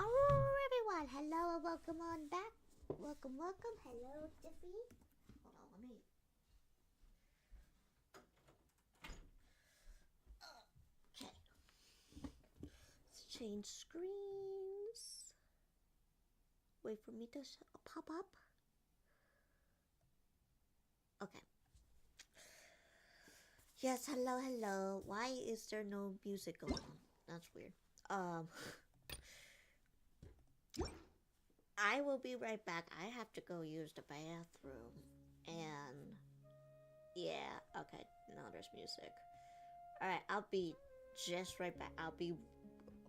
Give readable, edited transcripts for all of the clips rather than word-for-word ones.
Oh, everyone! Hello and welcome on back. Welcome. Hello, Jiffy. Hold on, let me. Okay. Let's change screens. Wait for me to pop up. Okay. Yes, hello. Why is there no music going on? That's weird. I will be right back. I have to go use the bathroom. And yeah, okay, now there's music. Alright, I'll be just right back. I'll be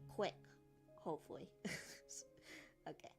quick, hopefully. Okay.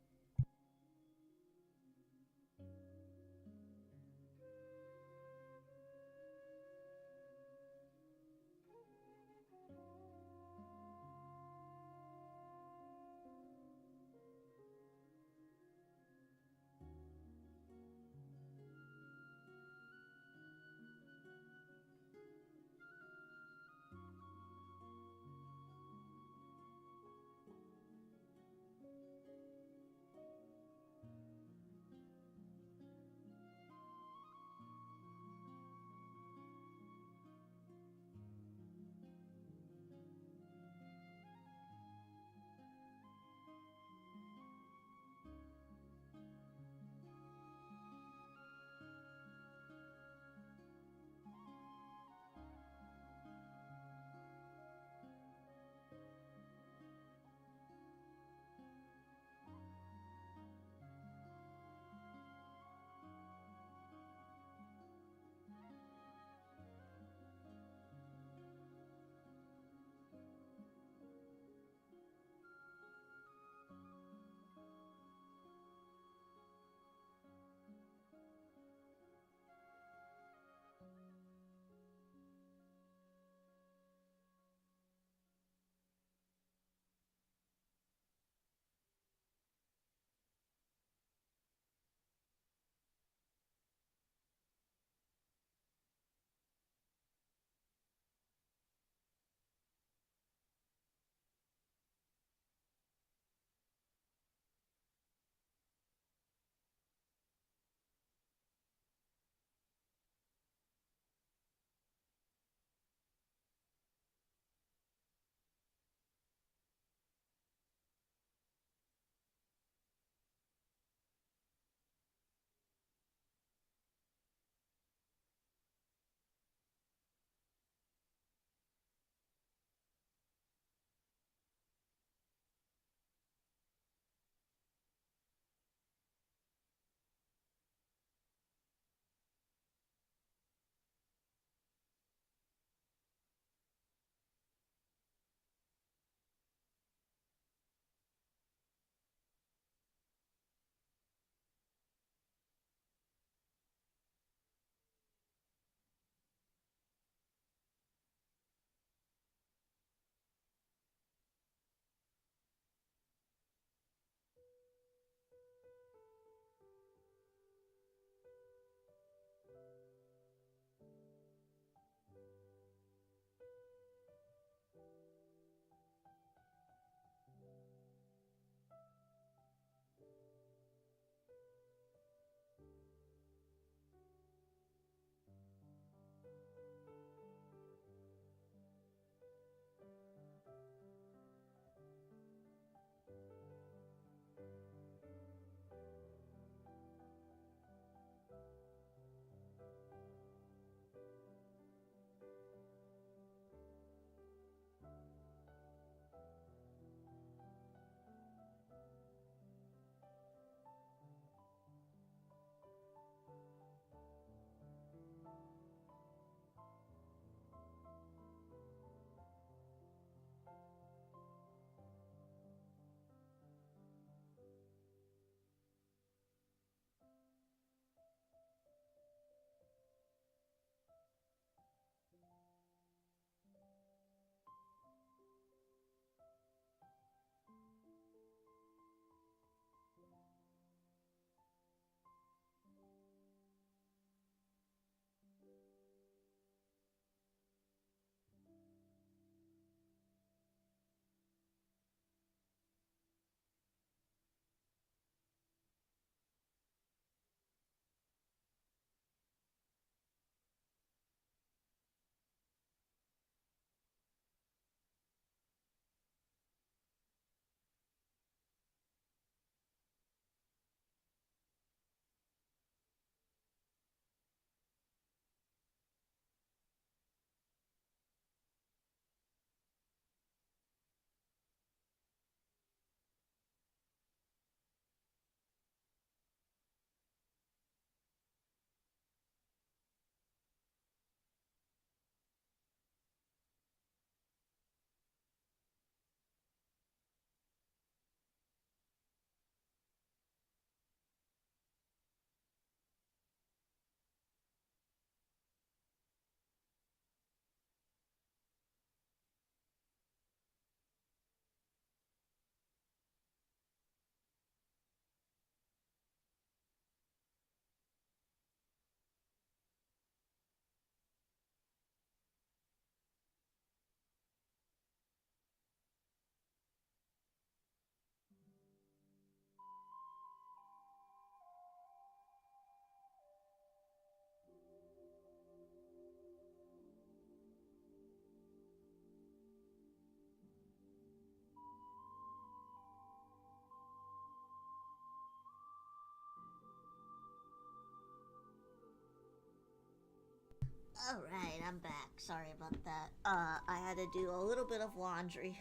I'm back. Sorry about that. I had to do a little bit of laundry.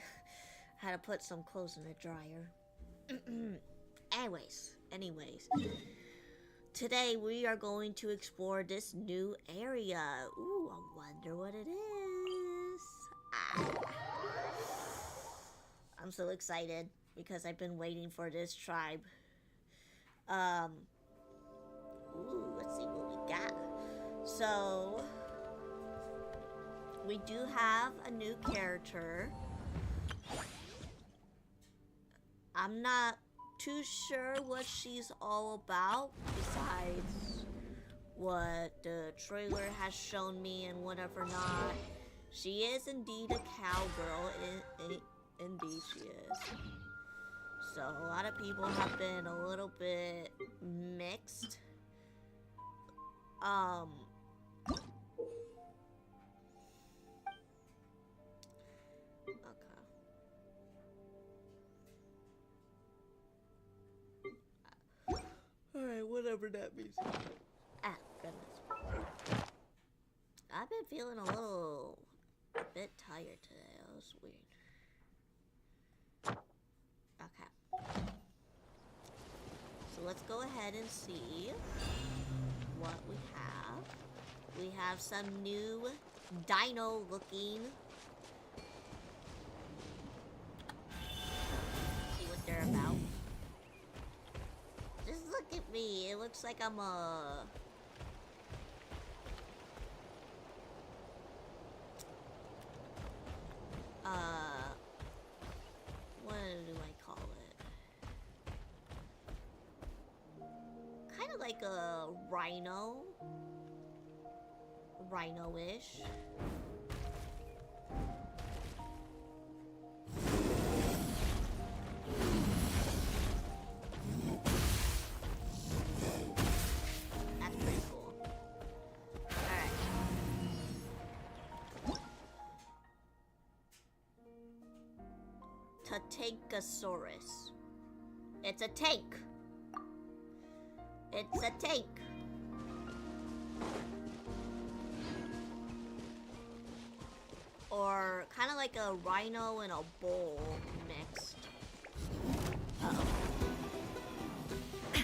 Had to put some clothes in the dryer. Anyways. Today we are going to explore this new area. Ooh, I wonder what it is. I'm so excited because I've been waiting for this tribe. Ooh, let's see what we got. So, we do have a new character. I'm not too sure what she's all about, besides what the trailer has shown me and whatever not. She is indeed a cowgirl. Indeed she is. So a lot of people have been a little bit mixed. Alright, whatever that means. Goodness. I've been feeling a bit tired today. That was weird. Okay. So let's go ahead and see what we have. We have some new dino looking. See what they're about. Just look at me. It looks like I'm a... what do I call it? Kind of like a rhino. Rhino-ish. That's pretty cool. Alright. Tankosaurus. It's a tank. It's a tank. Or kind of like a rhino and a bull mixed. Uh-oh.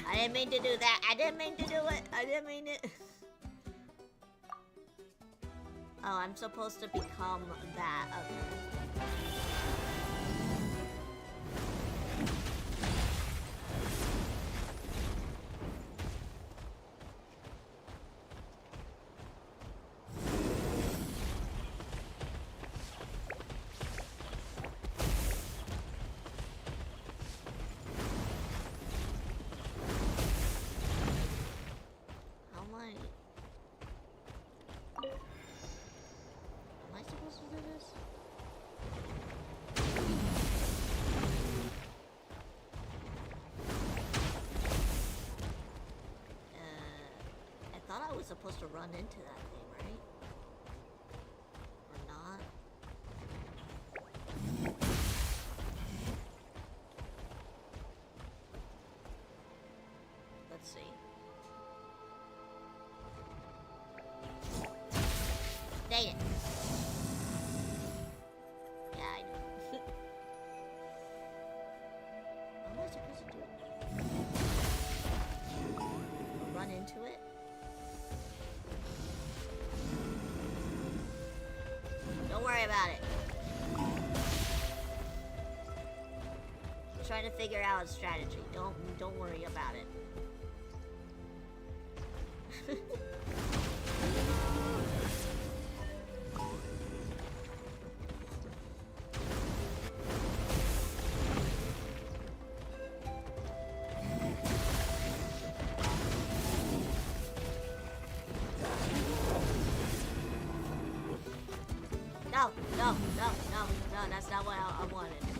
I didn't mean to do that. I didn't mean to do it. I didn't mean it. Oh, I'm supposed to become that. Okay. Supposed to run into that thing, right? Or not? Let's see. Dang it. Yeah, I know. How am I supposed to do it? Run into it? Don't worry about it. I'm trying to figure out a strategy. Don't worry about it. No, that's not what I wanted to do.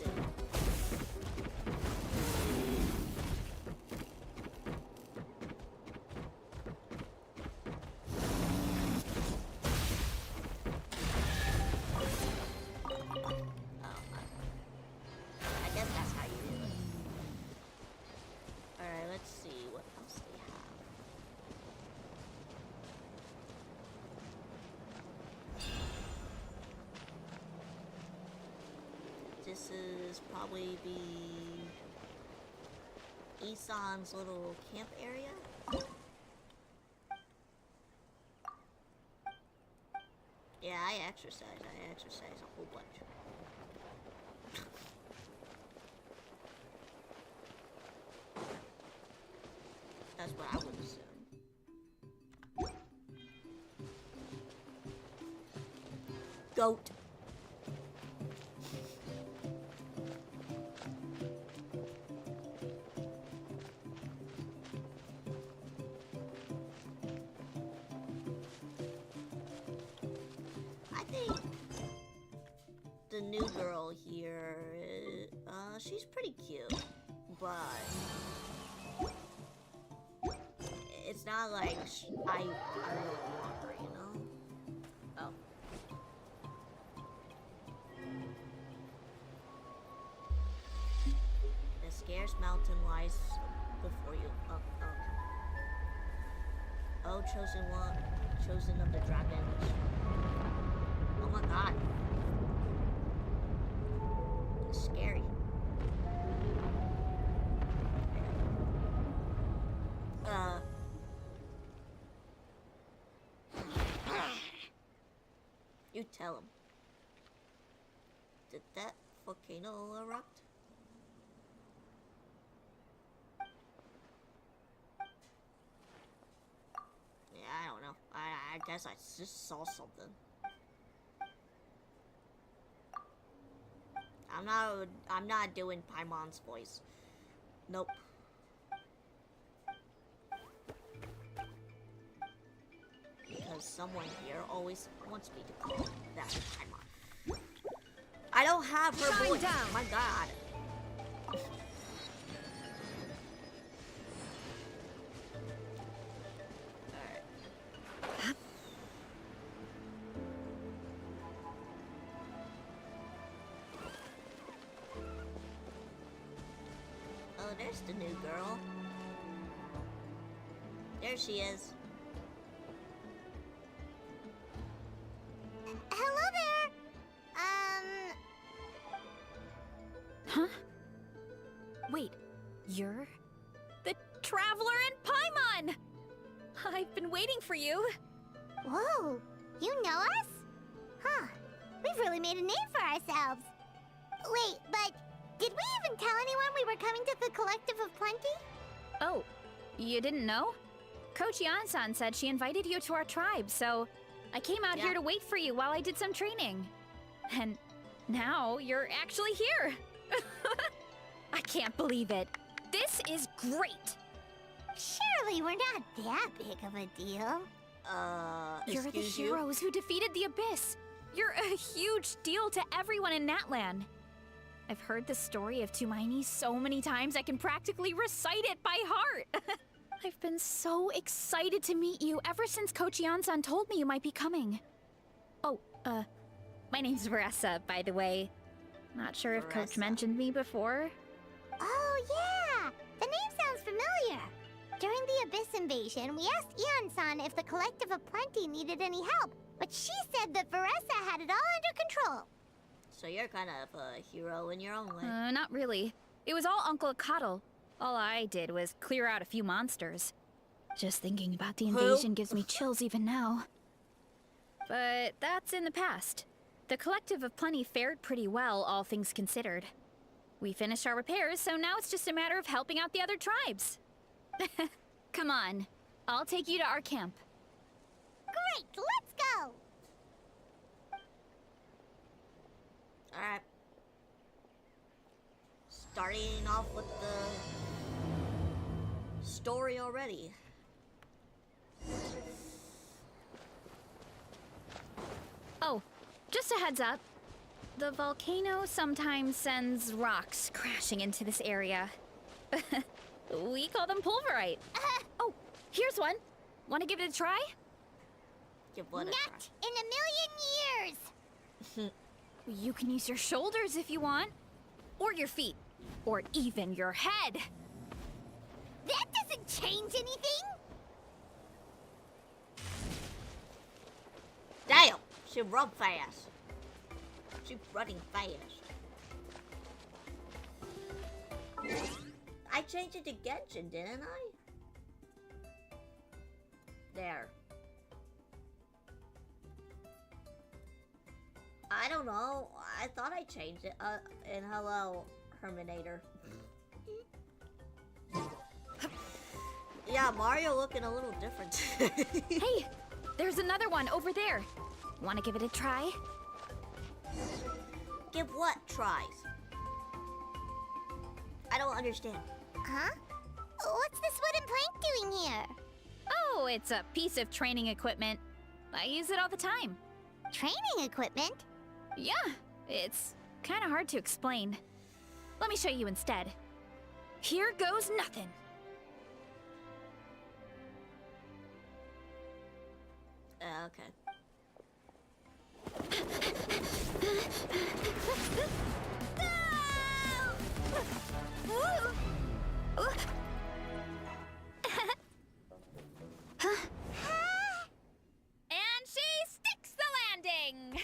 I guess that's how you do it. Alright, let's see what else we have. this is probably be Isan's little camp area. Yeah, I exercise a whole bunch. That's what I would assume. Goat. I think the new girl here, she's pretty cute, but it's not like I really want her, you know? Oh. The scarce mountain lies before you. Oh, okay. Oh, chosen one, chosen of the dragons. Oh my god. It's scary. You tell him. Did that volcano erupt? Yeah, I don't know. I guess I just saw something. I'm not doing Paimon's voice. Nope. Because someone here always wants me to call that Paimon. I don't have her voice. Down. My god. Alright. Oh, there's the new girl. There she is. Hello there! Huh? Wait, you're the Traveler in Paimon! I've been waiting for you. Whoa, you know us? Huh, we've really made a name for ourselves. Wait, but did we even tell anyone we were coming to the Collective of Plenty? Oh, you didn't know? Coach Yan-san said she invited you to our tribe, so I came out here to wait for you while I did some training. And now you're actually here. I can't believe it. This is great. Surely we're not that big of a deal. You're the heroes who defeated the Abyss. You're a huge deal to everyone in Natlan. I've heard the story of Tumaini so many times I can practically recite it by heart. I've been so excited to meet you ever since Coach Yan-san told me you might be coming. Oh, my name's Veressa, by the way. Not sure if Coach mentioned me before. Oh, yeah! The name sounds familiar. During the Abyss invasion, we asked Ian-san if the Collective of Plenty needed any help, but she said that Veressa had it all under control. So you're kind of a hero in your own way. Not really. It was all Uncle Akatl. All I did was clear out a few monsters. Just thinking about the invasion gives me chills even now. But that's in the past. The Collective of Plenty fared pretty well, all things considered. We finished our repairs, so now it's just a matter of helping out the other tribes. Come on. I'll take you to our camp. Great, let's go! Alright. Starting off with the story already. Oh, just a heads up. The volcano sometimes sends rocks crashing into this area. We call them pulverite. Oh, here's one. Want to give it a try? Give one a try. Not in a million years! You can use your shoulders if you want. Or your feet. Or even your head. That doesn't change anything! Damn! She run fast. She's running fast. I changed it to Genshin, didn't I? There. I don't know. I thought I changed it. And hello, Herminator. Yeah, Mario looking a little different. Hey, there's another one over there. Want to give it a try? Give what tries? I don't understand. Huh? What's this wooden plank doing here? Oh, it's a piece of training equipment. I use it all the time. Training equipment? Yeah, it's kind of hard to explain. Let me show you instead. Here goes nothing. Okay. And she sticks the landing!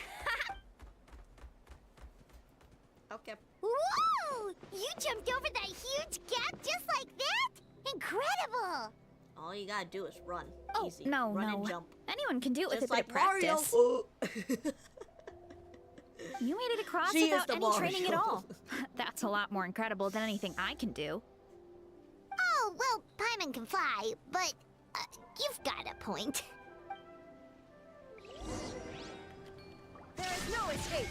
Okay. Whoa! You jumped over that huge gap just like that? Incredible! All you gotta do is run. Oh, Easy. no, Run no. and jump. Anyone can do it with Just a bit like of practice. Mario. You made it across She is without the any training at Mario. all. That's a lot more incredible than anything I can do. Oh, well, Paimon can fly, but you've got a point. There is no escape.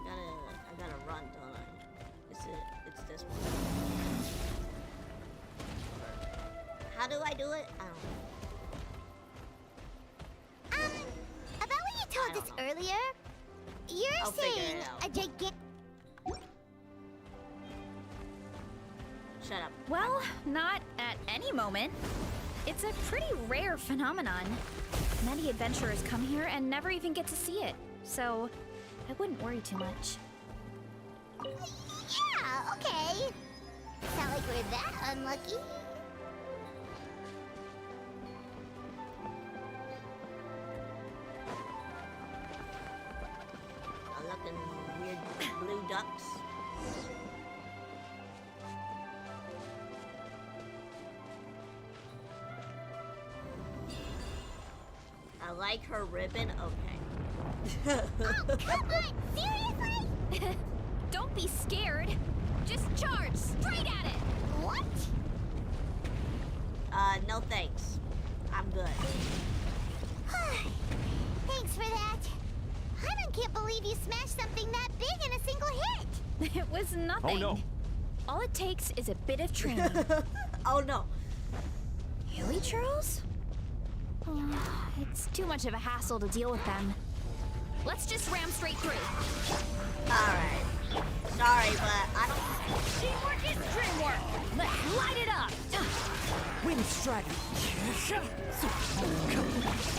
No, I gotta run, don't I? It's this one. How do I do it? I don't know. About what you I told don't us know. earlier, you're I'll figure saying it out. a gigantic... Shut up. Well, not at any moment. It's a pretty rare phenomenon. Many adventurers come here and never even get to see it, so I wouldn't worry too much. Yeah, okay. It's not like we're that unlucky. I'm looking weird blue ducks. I like her ribbon. Okay. Oh, come on! Seriously? Don't be scared. Just charge straight at it. What? No thanks. I'm good. Thanks for that. I can't believe you smashed something that big in a single hit. It was nothing. Oh no. All it takes is a bit of training. Oh no. Really, Charles? It's too much of a hassle to deal with them. Let's just ram straight through. Alright. Sorry, but I don't. Teamwork is dreamwork. Let's light it up. Wind Strider.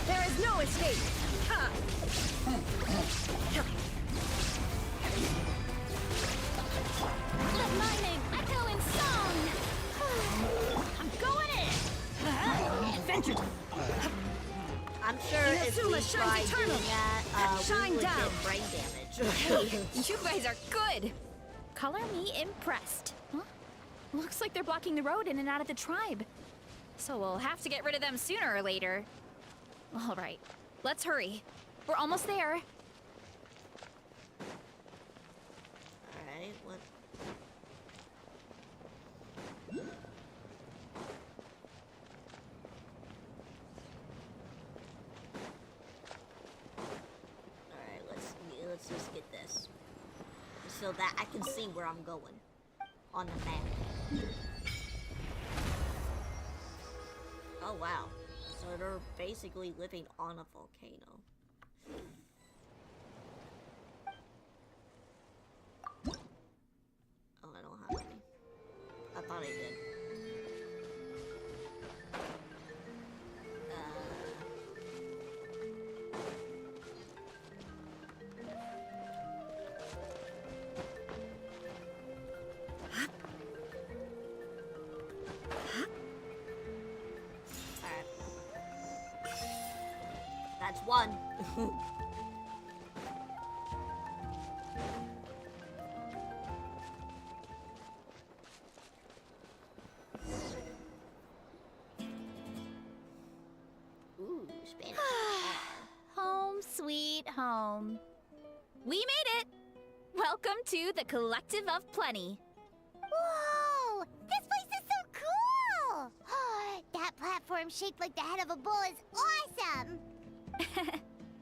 There is no escape. Let my name echo in song. I'm going in. Adventure. I'm sure if we Inazuma shines tried eternal. doing that, Shine we would down. get brain damage. Hey, you guys are good. Color me impressed. Huh? Looks like they're blocking the road in and out of the tribe. So we'll have to get rid of them sooner or later. All right, let's hurry. We're almost there. Alright, what? Alright, let's just get this. So that I can see where I'm going. On the map. Oh wow. So they're basically living on a volcano. Oh, I don't have any. I thought I did. Alright. That's one. home. We made it! Welcome to the Collective of Plenty. Whoa! This place is so cool! That platform shaped like the head of a bull is awesome!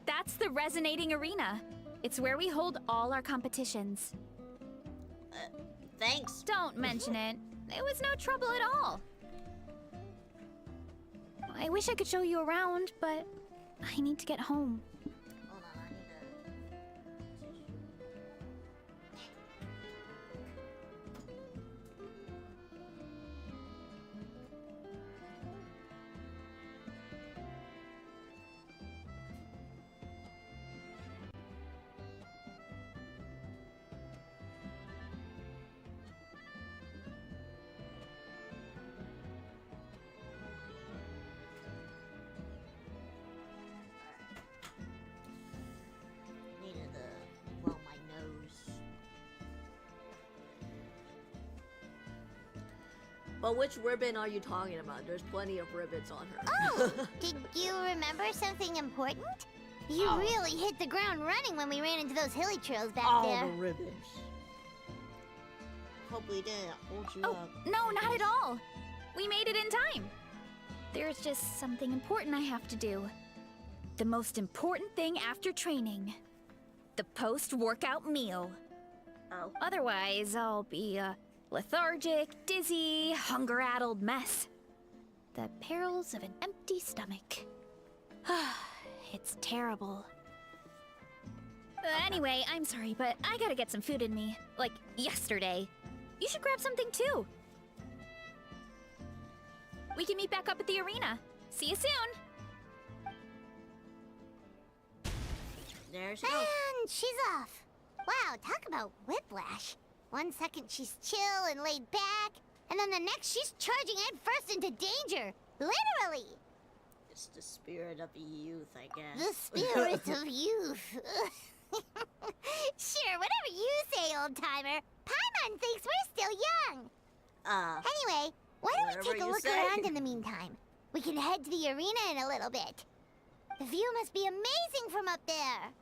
That's the Resonating Arena. It's where we hold all our competitions. Thanks. Don't mention it. It was no trouble at all. I wish I could show you around, but I need to get home. Hold on, I need to... Needed to blow my nose. But which ribbon are you talking about? There's plenty of ribbons on her. Oh! Did you remember something important? You Oh. really hit the ground running when we ran into those hilly trails back All there. the ribbons. Hopefully didn't hold you Oh, up. no, not at all. We made it in time. There's just something important I have to do. The most important thing after training. The post-workout meal. Oh. Otherwise, I'll be a lethargic, dizzy, hunger-addled mess. The perils of an empty stomach. It's terrible. Anyway, I'm sorry, but I gotta get some food in me. Like, yesterday. You should grab something too. We can meet back up at the arena. See you soon! There she goes. And she's off. Wow, talk about whiplash. 1 second she's chill and laid back, and then the next she's charging head first into danger. Literally. It's the spirit of youth, I guess. The spirit of youth. Sure, whatever you say, old-timer. Paimon thinks we're still young. Anyway, why don't we Whatever take a you look say. around in the meantime? We can head to the arena in a little bit. The view must be amazing from up there.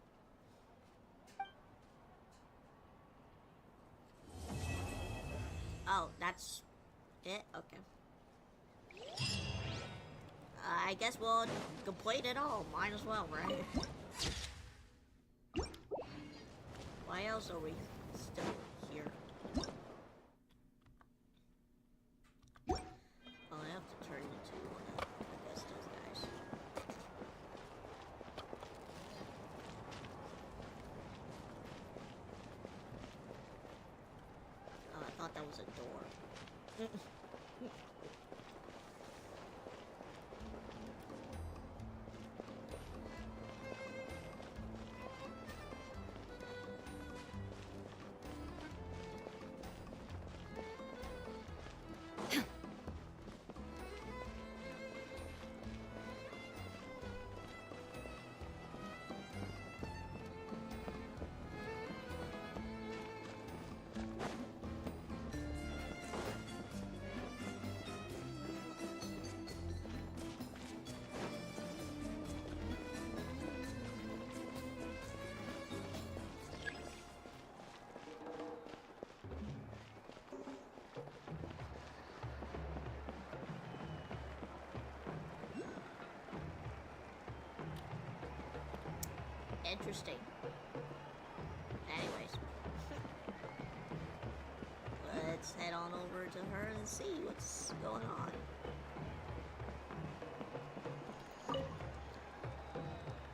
Oh, that's it? Okay. I guess we'll complete it all. Might as well, right? Why else are we still here? Oh, I have to turn into one of, I guess, those guys. Oh, I thought that was a door. Interesting. Anyways. Let's head on over to her and see what's going on.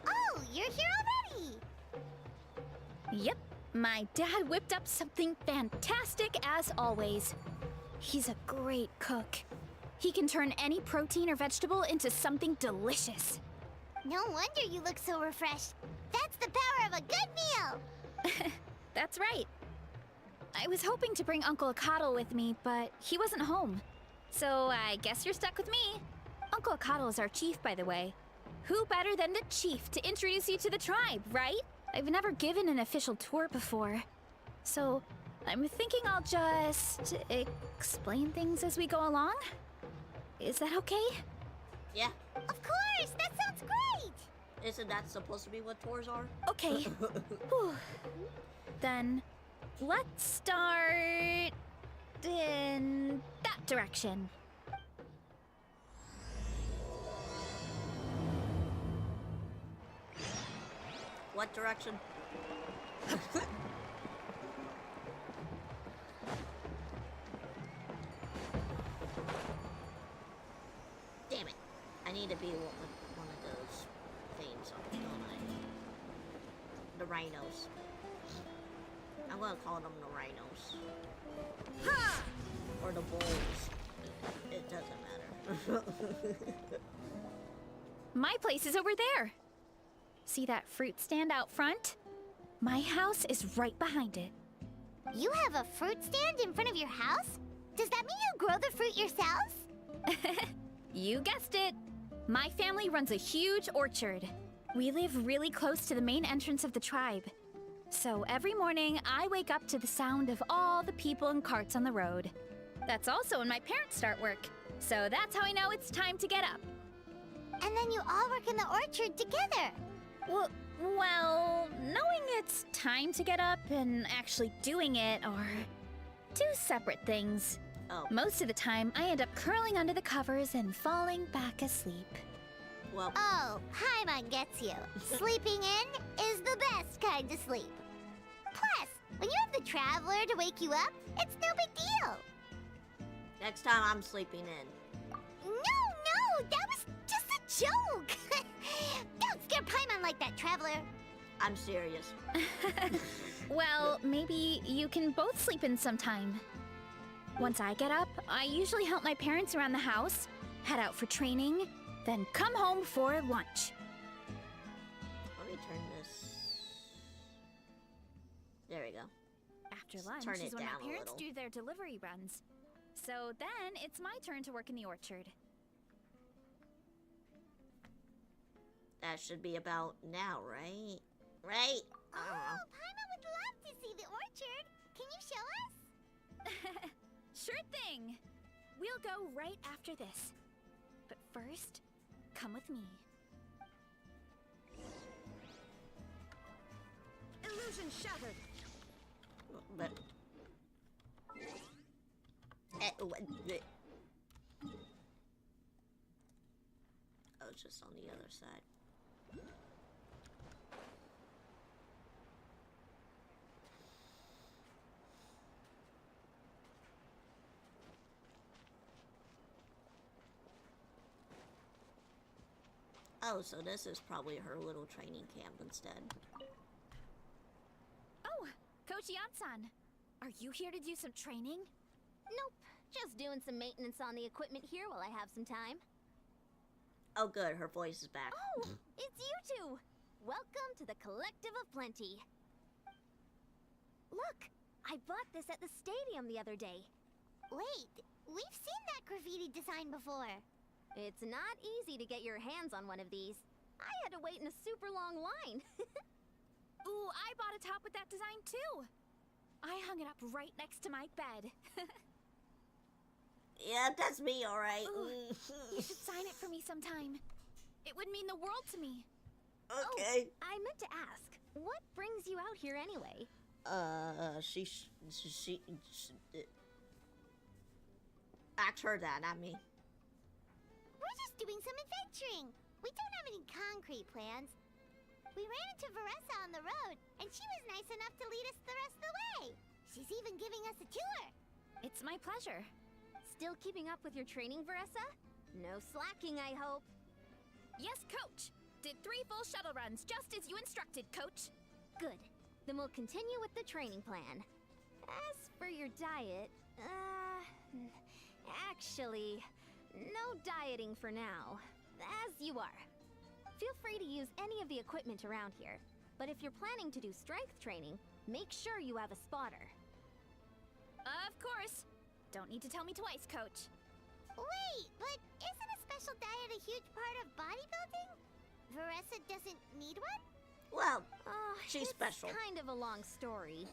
Oh, you're here already. Yep, my dad whipped up something fantastic as always. He's a great cook. He can turn any protein or vegetable into something delicious. No wonder you look so refreshed. That's the power of a good meal. That's right. I was hoping to bring Uncle Akatl with me, but he wasn't home. So I guess you're stuck with me. Uncle Akatl is our chief, by the way. Who better than the chief to introduce you to the tribe, right? I've never given an official tour before. So I'm thinking I'll just explain things as we go along. Is that okay? Yeah. Of course, that sounds great. Isn't that supposed to be what tours are? Okay. Whew. Then let's start in that direction. What direction? Damn it. I need to be one of those things, don't I? The rhinos. I'm gonna call them the rhinos. Ha! Or the bulls. It doesn't matter. My place is over there. See that fruit stand out front? My house is right behind it. You have a fruit stand in front of your house? Does that mean you grow the fruit yourselves? You guessed it. My family runs a huge orchard. We live really close to the main entrance of the tribe. So every morning, I wake up to the sound of all the people and carts on the road. That's also when my parents start work. So that's how I know it's time to get up. And then you all work in the orchard together. Well, knowing it's time to get up and actually doing it are two separate things. Oh, Most of the time, I end up curling under the covers and falling back asleep. well, Oh, Paimon gets you. Sleeping in is the best kind of sleep. Plus, when you have the Traveler to wake you up, it's no big deal. next time I'm sleeping in. No, that was just a joke. Don't scare Paimon like that, Traveler. I'm serious. Well, maybe you can both sleep in sometime. Once I get up, I usually help my parents around the house, head out for training, then come home for lunch. Let me turn this. There we go. After Just lunch turn is it when my down a parents little. do their delivery runs. So then it's my turn to work in the orchard. That should be about now, right? Right? I don't know. Oh, Paimon would love to see the orchard. Can you show us? Sure thing. We'll go right after this. But first, come with me. Illusion shattered. But. Oh, it's just on the other side. Oh, so this is probably her little training camp instead. Oh, Coach Yansan, are you here to do some training? Nope, just doing some maintenance on the equipment here while I have some time. Oh, good, her voice is back. Oh, it's you two. Welcome to the Collective of Plenty. Look, I bought this at the stadium the other day. Wait, we've seen that graffiti design before. It's not easy to get your hands on one of these. I had to wait in a super long line. Ooh, I bought a top with that design too. I hung it up right next to my bed. Yeah, that's me, alright. Ooh, you should sign it for me sometime. It would mean the world to me. Okay. I meant to ask, what brings you out here anyway? She ask her that, not me. We're just doing some adventuring. We don't have any concrete plans. We ran into Veressa on the road, and she was nice enough to lead us the rest of the way. She's even giving us a tour. It's my pleasure. Still keeping up with your training, Veressa? No slacking, I hope. Yes, Coach. Did 3 full shuttle runs just as you instructed, Coach. Good. Then we'll continue with the training plan. As for your diet, actually, no dieting for now. As you are. Feel free to use any of the equipment around here. But if you're planning to do strength training, make sure you have a spotter. Of course. Don't need to tell me twice, Coach. Wait, but isn't a special diet a huge part of bodybuilding? Veressa doesn't need one? Well, Oh, she's it's special. kind of a long story.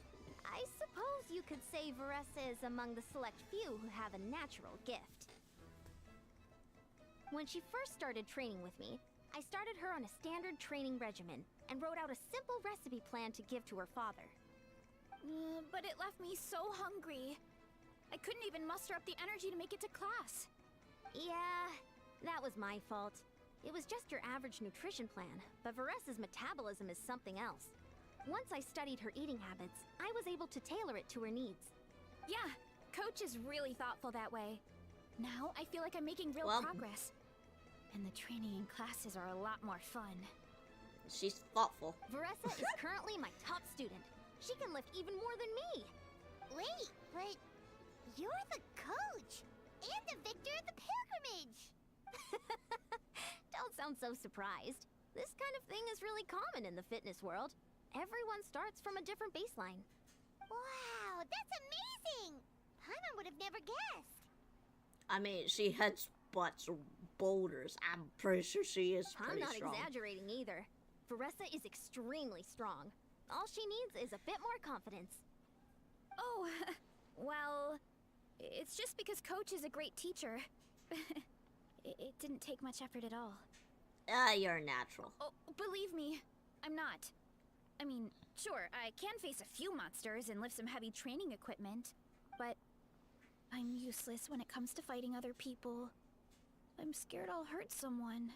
I suppose you could say Veressa is among the select few who have a natural gift. When she first started training with me, I started her on a standard training regimen and wrote out a simple recipe plan to give to her father. But it left me so hungry. I couldn't even muster up the energy to make it to class. Yeah, that was my fault. It was just your average nutrition plan, but Veressa's metabolism is something else. Once I studied her eating habits, I was able to tailor it to her needs. Yeah, Coach is really thoughtful that way. Now I feel like I'm making real progress. And the training and classes are a lot more fun. She's thoughtful. Veressa is currently my top student. She can lift even more than me. Wait, but you're the coach and the victor of the pilgrimage. Don't sound so surprised. This kind of thing is really common in the fitness world. Everyone starts from a different baseline. Wow, that's amazing! Paimon would have never guessed. I mean, she heads butts boulders. I'm pretty sure she is pretty strong. I'm not exaggerating either. Veressa is extremely strong. All she needs is a bit more confidence. Oh, well, it's just because Coach is a great teacher. It didn't take much effort at all. You're a natural. Oh, believe me, I'm not. I mean, sure, I can face a few monsters and lift some heavy training equipment, but I'm useless when it comes to fighting other people. I'm scared I'll hurt someone.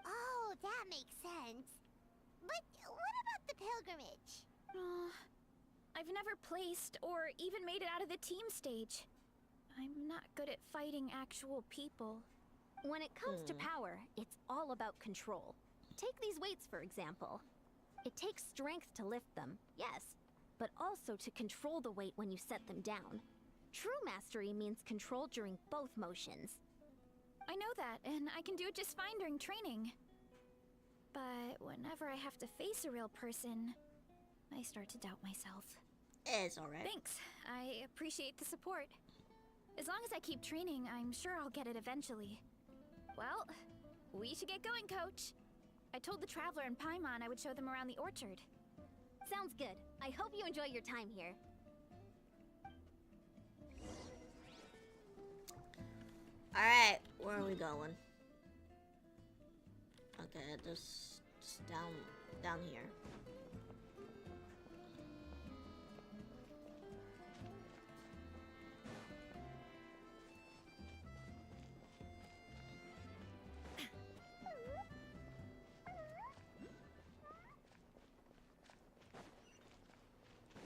Oh, that makes sense. But what about the pilgrimage? I've never placed or even made it out of the team stage. I'm not good at fighting actual people. When it comes to power, it's all about control. Take these weights, for example. It takes strength to lift them, yes, but also to control the weight when you set them down. True mastery means control during both motions. I know that, and I can do it just fine during training. But whenever I have to face a real person, I start to doubt myself. It's alright. Thanks. I appreciate the support. As long as I keep training, I'm sure I'll get it eventually. Well, we should get going, Coach. I told the Traveler and Paimon I would show them around the orchard. Sounds good. I hope you enjoy your time here. Alright, where are we going? Okay, just down here.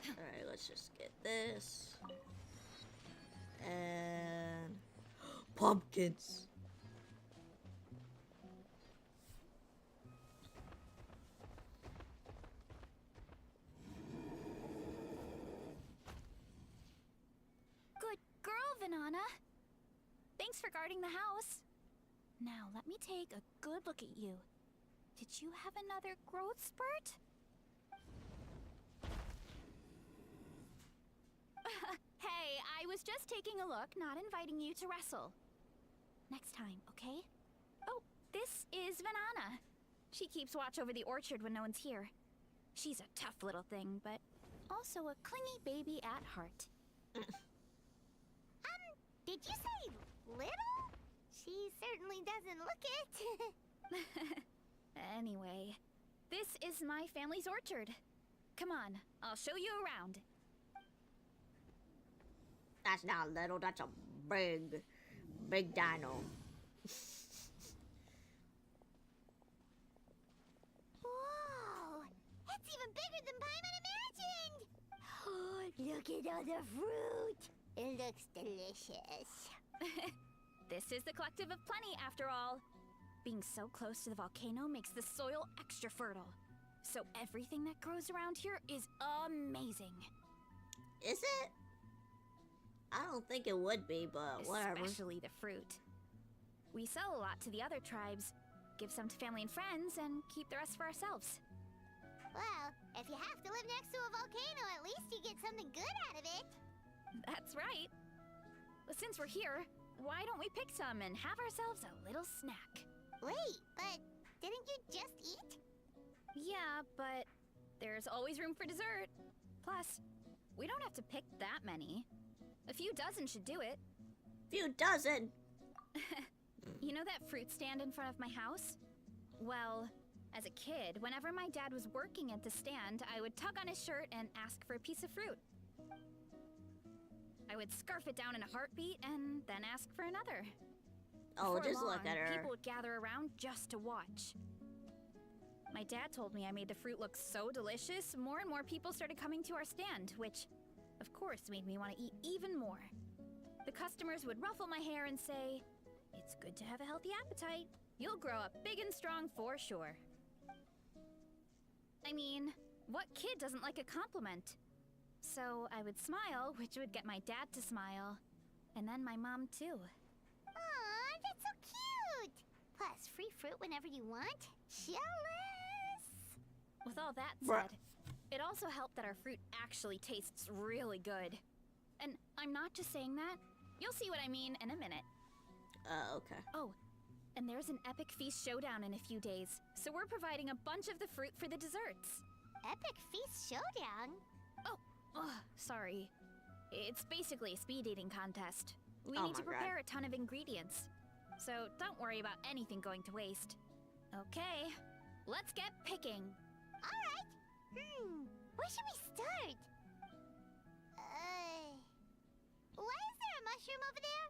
Alright, let's just get this. And pumpkins. Good girl, Vanana. Thanks for guarding the house. Now, let me take a good look at you. Did you have another growth spurt? Hey, I was just taking a look, not inviting you to wrestle. Next time, okay? Oh, this is Vanana. She keeps watch over the orchard when no one's here. She's a tough little thing, but also a clingy baby at heart. Did you say little? She certainly doesn't look it. Anyway, this is my family's orchard. Come on, I'll show you around. That's not little, that's a big dino. Whoa! It's even bigger than Paimon imagined! Look at all the fruit! It looks delicious. This is the Collective of Plenty, after all. Being so close to the volcano makes the soil extra fertile. So everything that grows around here is amazing. Is it? I don't think it would be, but whatever. Especially the fruit. We sell a lot to the other tribes, give some to family and friends, and keep the rest for ourselves. Well, if you have to live next to a volcano, at least you get something good out of it. That's right. Well, since we're here, why don't we pick some and have ourselves a little snack? Wait, but didn't you just eat? Yeah, but there's always room for dessert. Plus, we don't have to pick that many. A few dozen should do it. Few dozen? You know that fruit stand in front of my house? Well, as a kid, whenever my dad was working at the stand, I would tug on his shirt and ask for a piece of fruit. I would scarf it down in a heartbeat and then ask for another. Oh, Before just long, look at her. people would gather around just to watch. My dad told me I made the fruit look so delicious, more and more people started coming to our stand, which, of course, made me want to eat even more. The customers would ruffle my hair and say, "It's good to have a healthy appetite. You'll grow up big and strong for sure." I mean, what kid doesn't like a compliment? So I would smile, which would get my dad to smile, and then my mom too. Aw, that's so cute! Plus, free fruit whenever you want. Jealous! With all that Bruh. said, it also helped that our fruit actually tastes really good. And I'm not just saying that. You'll see what I mean in a minute. Okay. Oh, and there's an epic feast showdown in a few days, so we're providing a bunch of the fruit for the desserts. Epic Feast Showdown? Sorry. It's basically a speed eating contest. We Oh need to my God. prepare a ton of ingredients. So don't worry about anything going to waste. Okay, let's get picking. Alright. Where should we start? Why is there a mushroom over there?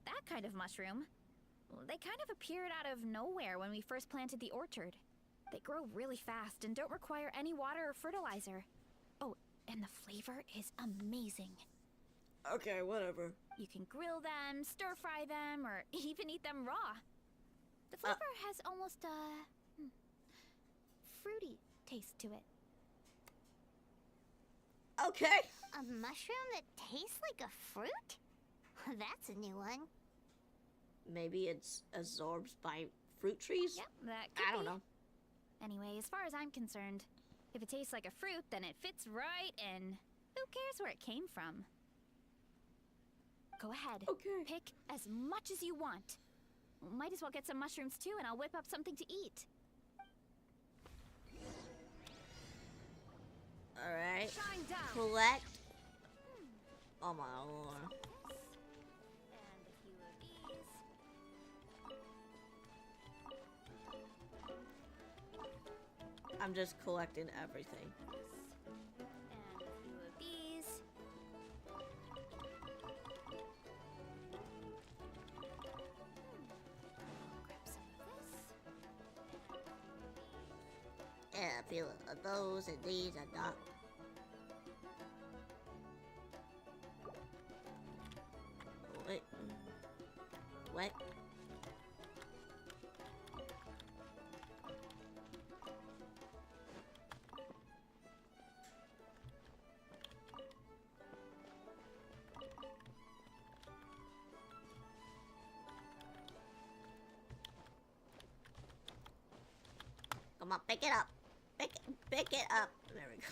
That kind of mushroom. They kind of appeared out of nowhere when we first planted the orchard. They grow really fast and don't require any water or fertilizer. Oh, and the flavor is amazing. Okay, whatever. You can grill them, stir fry them, or even eat them raw. The flavor has almost a fruity taste to it. Okay. A mushroom that tastes like a fruit? That's a new one. Maybe it's absorbed by fruit trees? Yep, that could I don't be. know. Anyway, as far as I'm concerned, if it tastes like a fruit, then it fits right in. Who cares where it came from? Go ahead. Okay. Pick as much as you want. Might as well get some mushrooms too, and I'll whip up something to eat. Alright. Shine down. Collect. Oh my lord. And a few of these. I'm just collecting everything. And a few of these. Grab some of this. Yeah, a few of those and these and that. Wait. What? Come on, pick it up. Pick it up. There we go.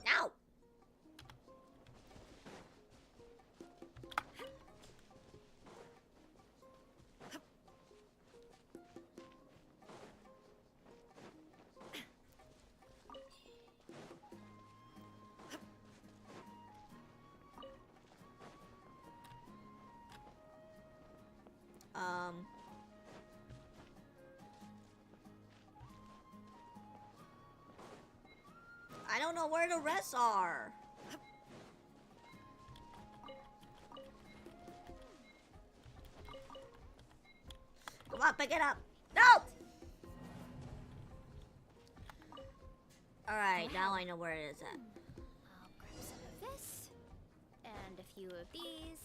Ow! I don't know where the rest are. Come on, pick it up. No! Alright, now I know where it is at. I'll grab some of this. And a few of these.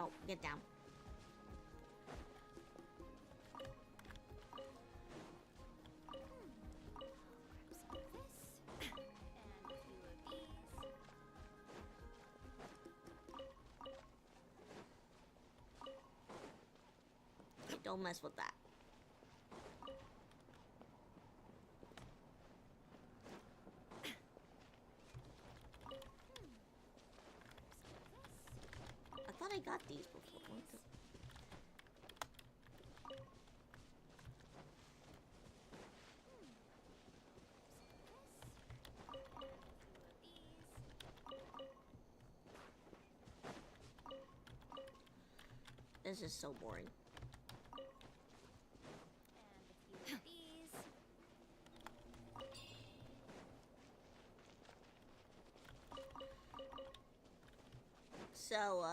No, get down. Don't mess with that. I thought I got these before. What the? This is so boring. So,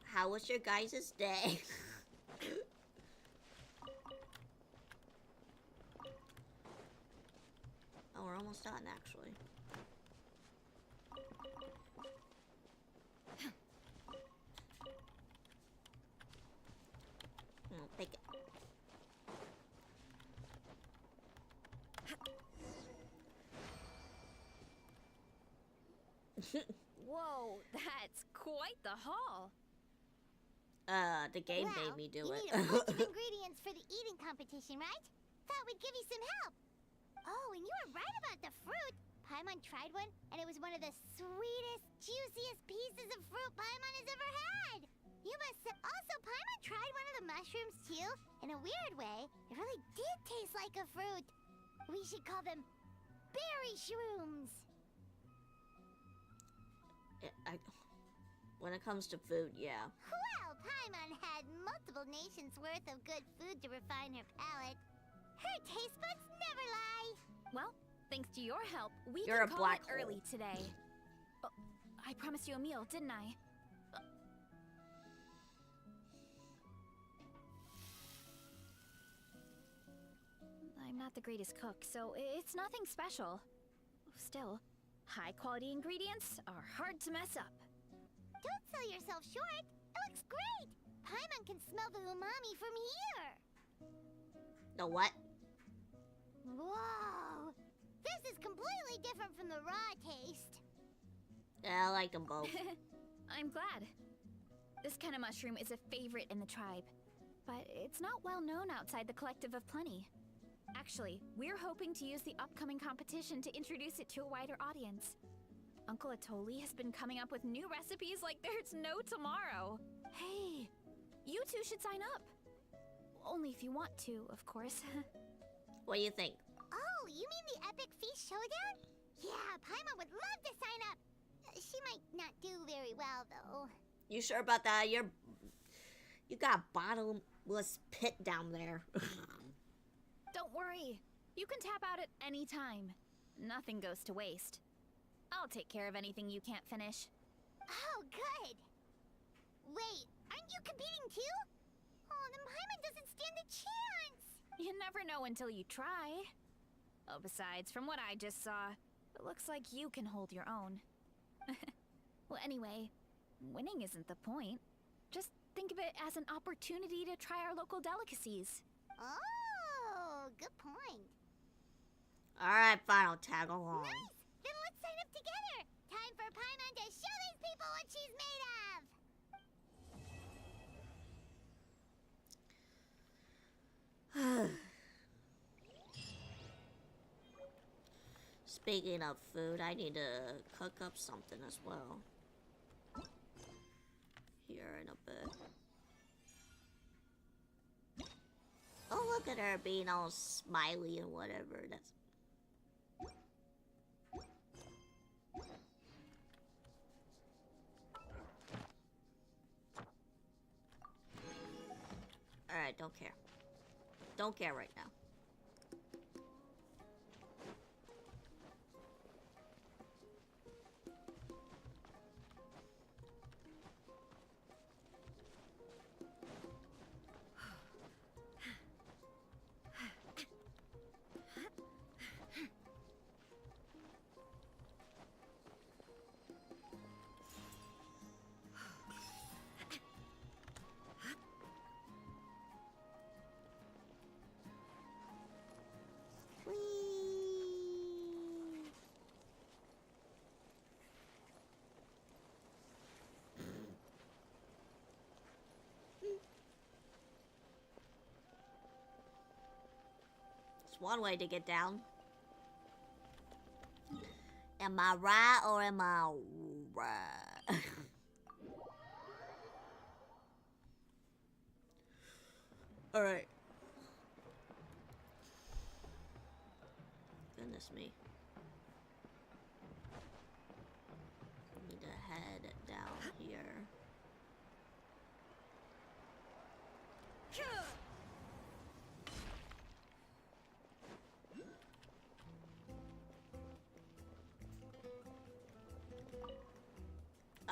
how was your guys' day? Oh, we're almost done, actually. Take it. Whoa, that's quite the haul. The game Well, made me do you it. need a bunch of ingredients for the eating competition, right? Thought we'd give you some help. Oh, and you were right about the fruit. Paimon tried one, and it was one of the sweetest, juiciest pieces of fruit Paimon has ever had. You must have... Also, Paimon tried one of the mushrooms, too. In a weird way, it really did taste like a fruit. We should call them berry shrooms. When it comes to food, yeah. Well, Paimon had multiple nations' worth of good food to refine her palate. Her taste buds never lie. Well, thanks to your help, we You're can a call black it hole. early today. Oh, I promised you a meal, didn't I? I'm not the greatest cook, so it's nothing special. Still, high-quality ingredients are hard to mess up. Don't sell yourself short. It looks great. Paimon can smell the umami from here. The what? Whoa. This is completely different from the raw taste. Yeah, I like them both. I'm glad. This kind of mushroom is a favorite in the tribe, but it's not well known outside the Collective of Plenty. Actually, we're hoping to use the upcoming competition to introduce it to a wider audience. Uncle Atoli has been coming up with new recipes like there's no tomorrow. Hey, you two should sign up. Only if you want to, of course. What do you think? Oh, you mean the Epic Feast Showdown? Yeah, Paimon would love to sign up. She might not do very well, though. You sure about that? You got a bottomless pit down there. Don't worry. You can tap out at any time. Nothing goes to waste. I'll take care of anything you can't finish. Oh, good. Wait, aren't you competing too? Oh, then Paimon doesn't stand a chance. You never know until you try. Oh, besides, from what I just saw, it looks like you can hold your own. Well, anyway, winning isn't the point. Just think of it as an opportunity to try our local delicacies. Oh, good point. Alright, fine, I'll tag along. Nice! Then let's sign up together. Time for Paimon to show these people what she's made of. Speaking of food, I need to cook up something as well. Here in a bit. Oh, look at her being all smiley and whatever. That's... Alright, don't care. Don't care right now. one way to get down. Am I right or am I right? Alright. Goodness me. Need to head down here.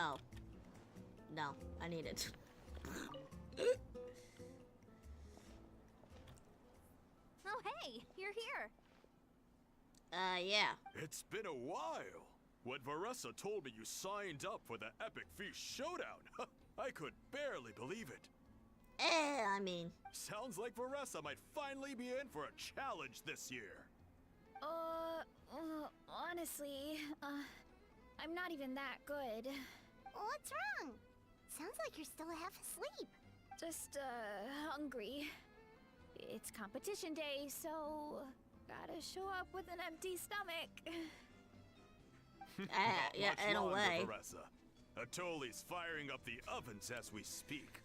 Oh. No, I need it. Oh, hey, you're here. Yeah. It's been a while. When Veressa told me you signed up for the Epic Feast Showdown, I could barely believe it. I mean... Sounds like Veressa might finally be in for a challenge this year. Honestly, I'm not even that good. What's wrong? Sounds like you're still half asleep. Just, hungry. It's competition day, so gotta show up with an empty stomach. yeah, Not much in a longer, way. Veressa. Atoli's firing up the ovens as we speak.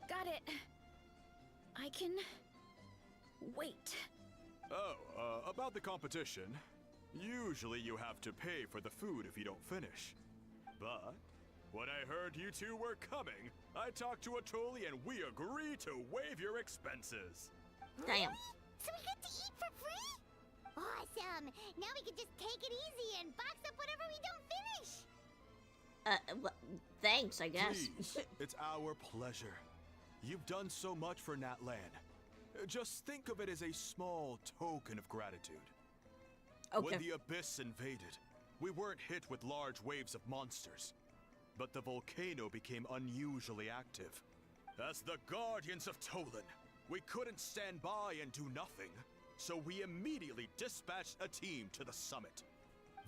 Got it. I can wait. Oh, about the competition. Usually you have to pay for the food if you don't finish. But when I heard you two were coming, I talked to Atoli and we agreed to waive your expenses. Damn. So we get to eat for free? Awesome! Now we can just take it easy and box up whatever we don't finish. Thanks, I guess. Please, it's our pleasure. You've done so much for Natlan. Just think of it as a small token of gratitude. Okay. When the Abyss invaded, we weren't hit with large waves of monsters, but the volcano became unusually active. As the Guardians of Tolan, we couldn't stand by and do nothing, so we immediately dispatched a team to the summit.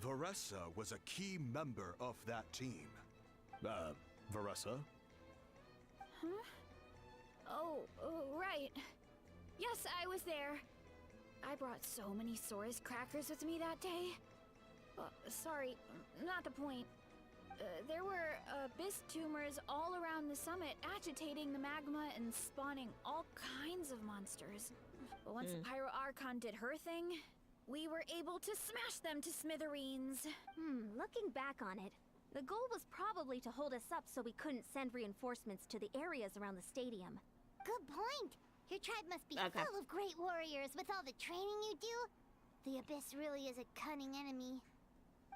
Veressa was a key member of that team. Veressa? Huh? Oh, right. Yes, I was there. I brought so many Saurus crackers with me that day. Sorry, not the point. There were abyss tumors all around the summit, agitating the magma and spawning all kinds of monsters. But once the Pyro Archon did her thing, we were able to smash them to smithereens. Looking back on it, the goal was probably to hold us up so we couldn't send reinforcements to the areas around the stadium. Good point. Your tribe must be full of great warriors with all the training you do. The Abyss really is a cunning enemy.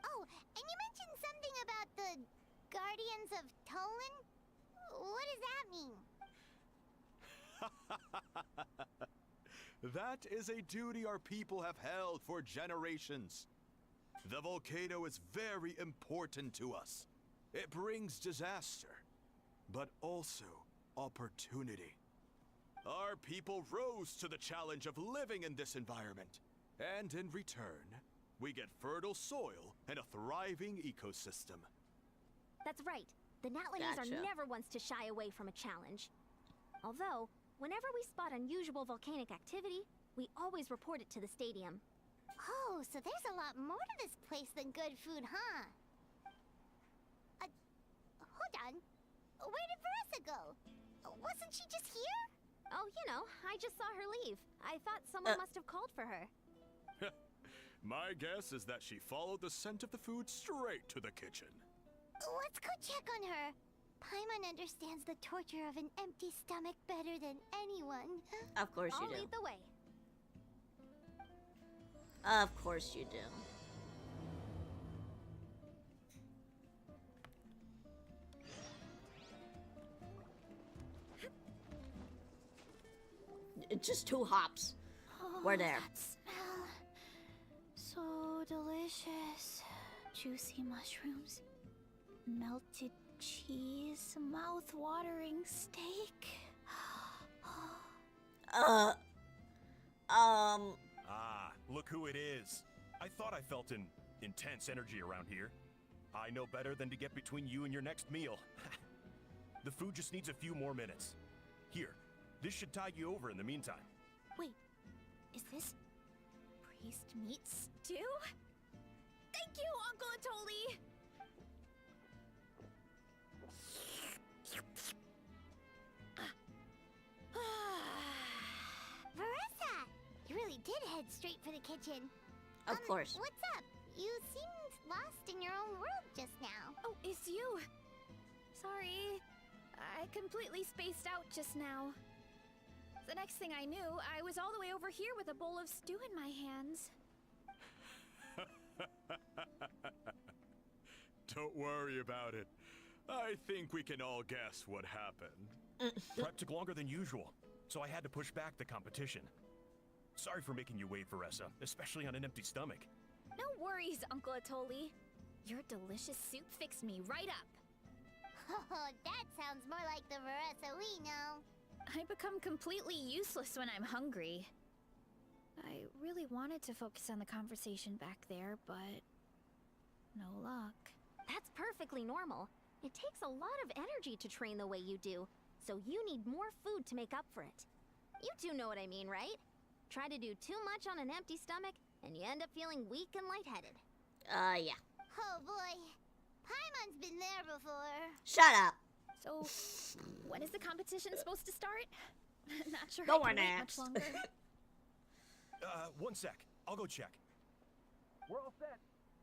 Oh, and you mentioned something about the Guardians of Tolan? What does that mean? That is a duty our people have held for generations. The volcano is very important to us. It brings disaster, but also opportunity. Our people rose to the challenge of living in this environment, and in return, we get fertile soil and a thriving ecosystem. That's right. The Natlanese Gotcha. are never ones to shy away from a challenge. Although, whenever we spot unusual volcanic activity, we always report it to the stadium. Oh, so there's a lot more to this place than good food, huh? Hold on. Where did Veressa go? Wasn't she just here? Oh, you know, I just saw her leave. I thought someone must have called for her. My guess is that she followed the scent of the food straight to the kitchen. Let's go check on her. Paimon understands the torture of an empty stomach better than anyone. Of course you I'll do. lead the way. Of course you do. Just 2 hops. We're there. That smell. So delicious. Juicy mushrooms, melted cheese, mouth-watering steak. Ah, look who it is. I thought I felt an intense energy around here. I know better than to get between you and your next meal. The food just needs a few more minutes. Here, this should tide you over in the meantime. Wait, Is this priest meat stew? Thank you, Uncle Atoli! Veressa! You really did head straight for the kitchen. Of course. What's up? You seemed lost in your own world just now. Oh, it's you. Sorry. I completely spaced out just now. The next thing I knew, I was all the way over here with a bowl of stew in my hands. Don't worry about it. I think we can all guess what happened. Prep took longer than usual, so I had to push back the competition. Sorry for making you wait, Veressa, especially on an empty stomach. No worries, Uncle Atoli. Your delicious soup fixed me right up. Oh, that sounds more like the Veressa we know. I become completely useless when I'm hungry. I really wanted to focus on the conversation back there, but no luck. That's perfectly normal. It takes a lot of energy to train the way you do, so you need more food to make up for it. You two know what I mean, right? Try to do too much on an empty stomach, and you end up feeling weak and lightheaded. Yeah. Oh boy. Paimon's been there before. Shut up. So, when is the competition supposed to start? Not sure No I one can wait much asked. longer. One sec. I'll go check. We're all set.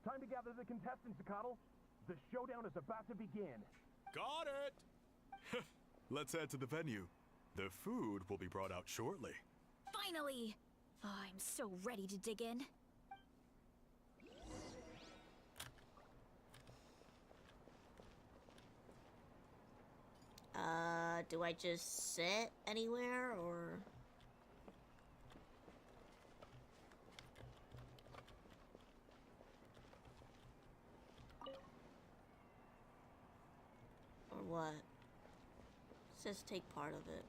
Time to gather the contestants, Coddle. The showdown is about to begin. Got it! Let's head to the venue. The food will be brought out shortly. Finally! Oh, I'm so ready to dig in. Do I just sit anywhere, or... Or what? Let's just take part of it.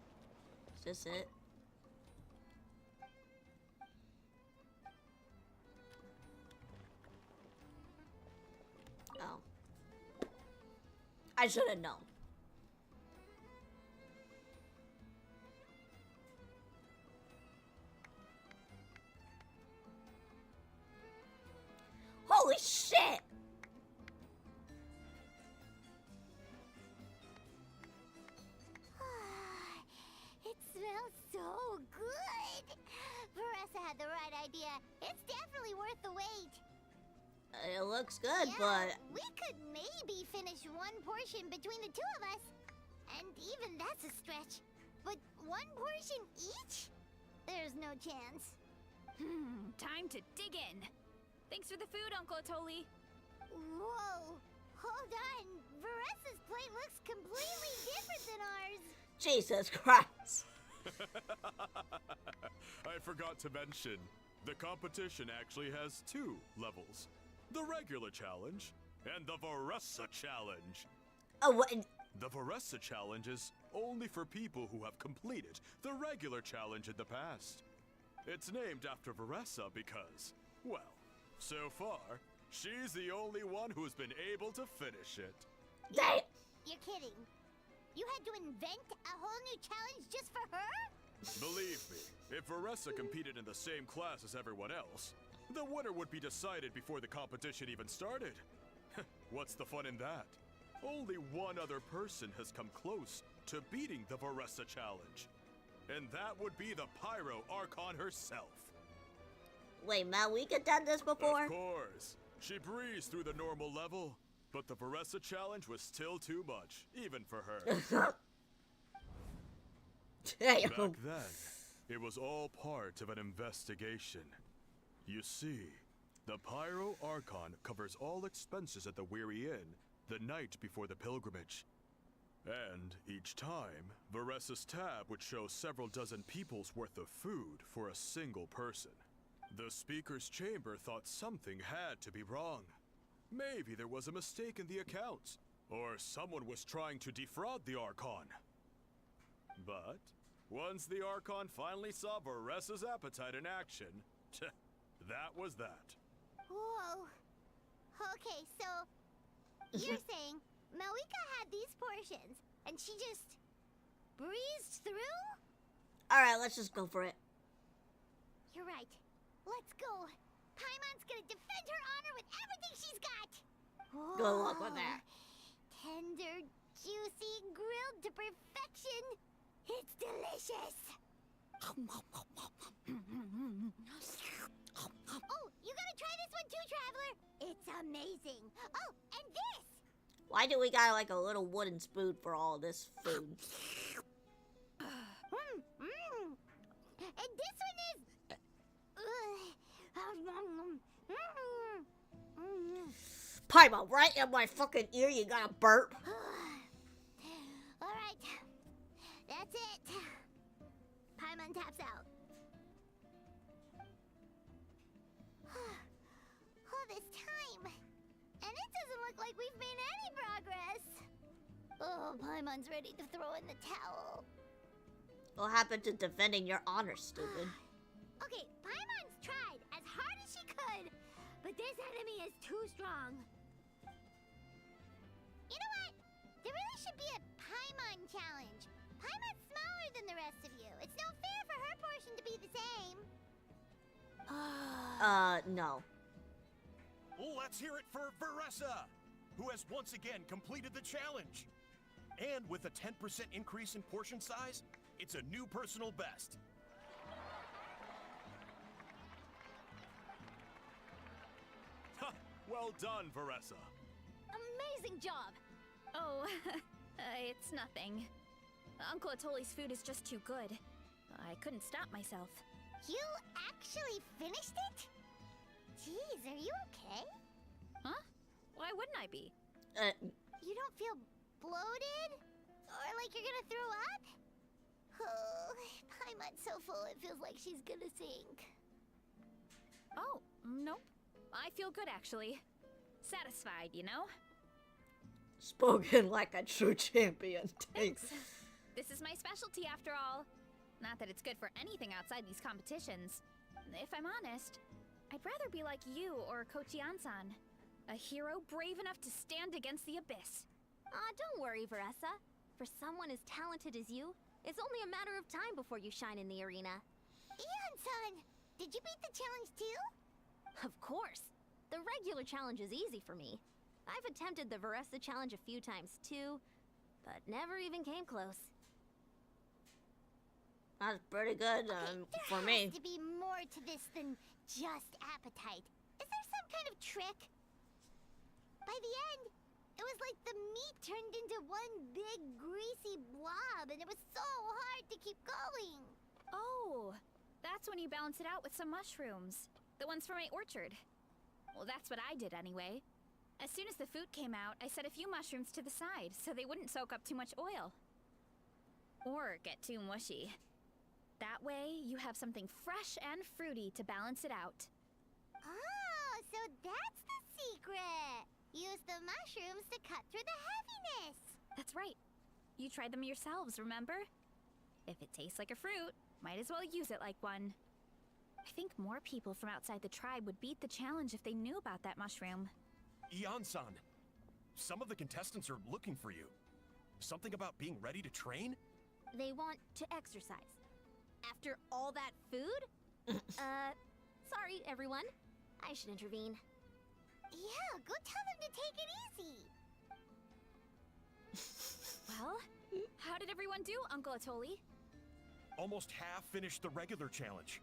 Is this it? Oh. I should have known. Holy shit! It smells so good. Veressa had the right idea. It's definitely worth the wait. It looks good, Yeah, but... we could maybe finish one portion between the two of us. And even that's a stretch. But one portion each? There's no chance. Time to dig in. Thanks for the food, Uncle Atoli. Whoa. Hold on. Veressa's plate looks completely different than ours. Jesus Christ. I forgot to mention, the competition actually has 2 levels. The regular challenge and the Veressa challenge. Oh, what? The Veressa challenge is only for people who have completed the regular challenge in the past. It's named after Veressa because, well, so far, she's the only one who's been able to finish it. Damn. You're kidding. You had to invent a whole new challenge just for her? Believe me, if Veressa competed in the same class as everyone else, the winner would be decided before the competition even started. What's the fun in that? Only one other person has come close to beating the Veressa challenge. And that would be the Pyro Archon herself. Wait, Malika done this before? Of course. She breezed through the normal level, but the Veressa challenge was still too much, even for her. Damn. Back then, it was all part of an investigation. You see, the Pyro Archon covers all expenses at the Weary Inn the night before the pilgrimage. And each time, Veressa's tab would show several dozen people's worth of food for a single person. The speaker's chamber thought something had to be wrong. Maybe there was a mistake in the accounts, or someone was trying to defraud the Archon. But once the Archon finally saw Veressa's appetite in action, that was that. Whoa. Okay, so you're saying Malika had these portions and she just breezed through? Alright, let's just go for it. You're right. Let's go. Paimon's gonna defend her honor with everything she's got. Good luck with that. Tender, juicy, grilled to perfection. It's delicious. Oh, you gotta try this one too, Traveler. It's amazing. Oh, and this. Why do we got like a little wooden spoon for all this food? And this one is. Paimon, right in my fucking ear, you got a burp. All right, that's it. Paimon taps out. All this time, and it doesn't look like we've made any progress. Oh, Paimon's ready to throw in the towel. What happened to defending your honor, stupid? Okay, Paimon's tried as hard as she could, but this enemy is too strong. You know what? There really should be a Paimon challenge. Paimon's smaller than the rest of you. It's no fair for her portion to be the same. No. Let's hear it for Veressa, who has once again completed the challenge. And with a 10% increase in portion size, it's a new personal best. Well done, Veressa. Amazing job! Oh, it's nothing. Uncle Atoli's food is just too good. I couldn't stop myself. You actually finished it? Jeez, are you okay? Huh? Why wouldn't I be? You don't feel bloated? Or like you're gonna throw up? Oh, Paimon's so full it feels like she's gonna sink. Oh, nope. I feel good, actually. Satisfied, you know? Spoken like a true champion. Thanks. This is my specialty, after all. Not that it's good for anything outside these competitions. If I'm honest, I'd rather be like you or Kochi-an-san. A hero brave enough to stand against the abyss. Don't worry, Veressa. For someone as talented as you, it's only a matter of time before you shine in the arena. Ian-san, did you beat the challenge too? Of course. The regular challenge is easy for me. I've attempted the Veressa challenge a few times too, but never even came close. That's pretty good for me. There has to be more to this than just appetite. Is there some kind of trick? By the end, it was like the meat turned into one big greasy blob, and it was so hard to keep going. Oh, that's when you balance it out with some mushrooms. The ones from my orchard. Well, that's what I did anyway. As soon as the food came out, I set a few mushrooms to the side so they wouldn't soak up too much oil. Or get too mushy. That way, you have something fresh and fruity to balance it out. Oh, so that's the secret. Use the mushrooms to cut through the heaviness. That's right. You tried them yourselves, remember? If it tastes like a fruit, might as well use it like one. I think more people from outside the tribe would beat the challenge if they knew about that mushroom. Ian-san, some of the contestants are looking for you. Something about being ready to train? They want to exercise. After all that food? Sorry, everyone. I should intervene. Yeah, go tell them to take it easy. Well, how did everyone do, Uncle Atoli? Almost half finished the regular challenge.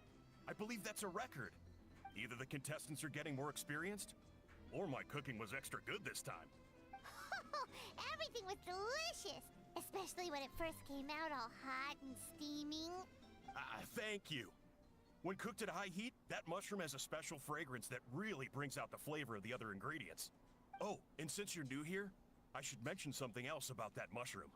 I believe that's a record. Either the contestants are getting more experienced, or my cooking was extra good this time. Everything was delicious, especially when it first came out all hot and steaming. Thank you. When cooked at high heat, that mushroom has a special fragrance that really brings out the flavor of the other ingredients. Oh, and since you're new here, I should mention something else about that mushroom.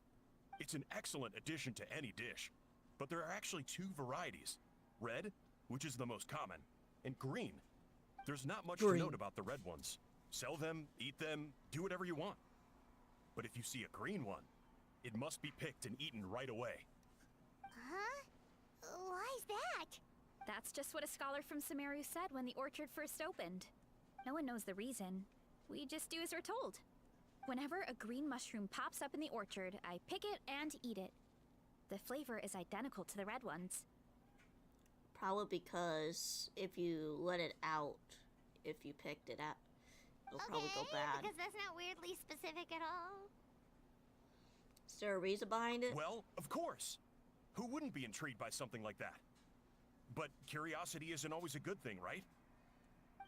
It's an excellent addition to any dish, but there are actually two varieties. Red, which is the most common, and green. There's not much to note about the red ones. Sell them, eat them, do whatever you want. But if you see a green one, it must be picked and eaten right away. Huh? Why's that? That's just what a scholar from Sumeru said when the orchard first opened. No one knows the reason. We just do as we're told. Whenever a green mushroom pops up in the orchard, I pick it and eat it. The flavor is identical to the red ones. Probably because if you let it out, if you picked it up, it'll probably go bad. Because that's not weirdly specific at all. Is there a reason behind it? Well, of course. Who wouldn't be intrigued by something like that? But curiosity isn't always a good thing, right?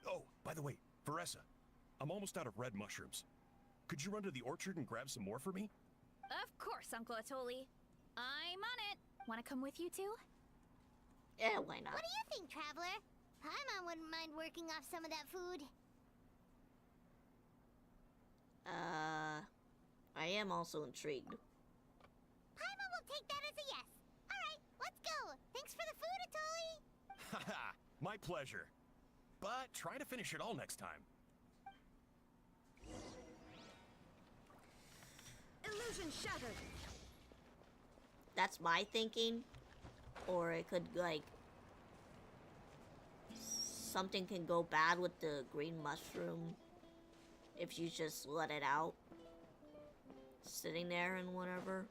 Oh, by the way, Veressa, I'm almost out of red mushrooms. Could you run to the orchard and grab some more for me? Of course, Uncle Atoli. I'm on it. Want to come with you too? Yeah, why not? What do you think, Traveler? Paimon wouldn't mind working off some of that food. I am also intrigued. Paimon will take that as a yes. All right, let's go. Thanks for the food, Atoli. Haha, my pleasure. But try to finish it all next time. Illusion shattered. That's my thinking. Or it could, like... Something can go bad with the green mushroom if you just let it out. Sitting there and whatever.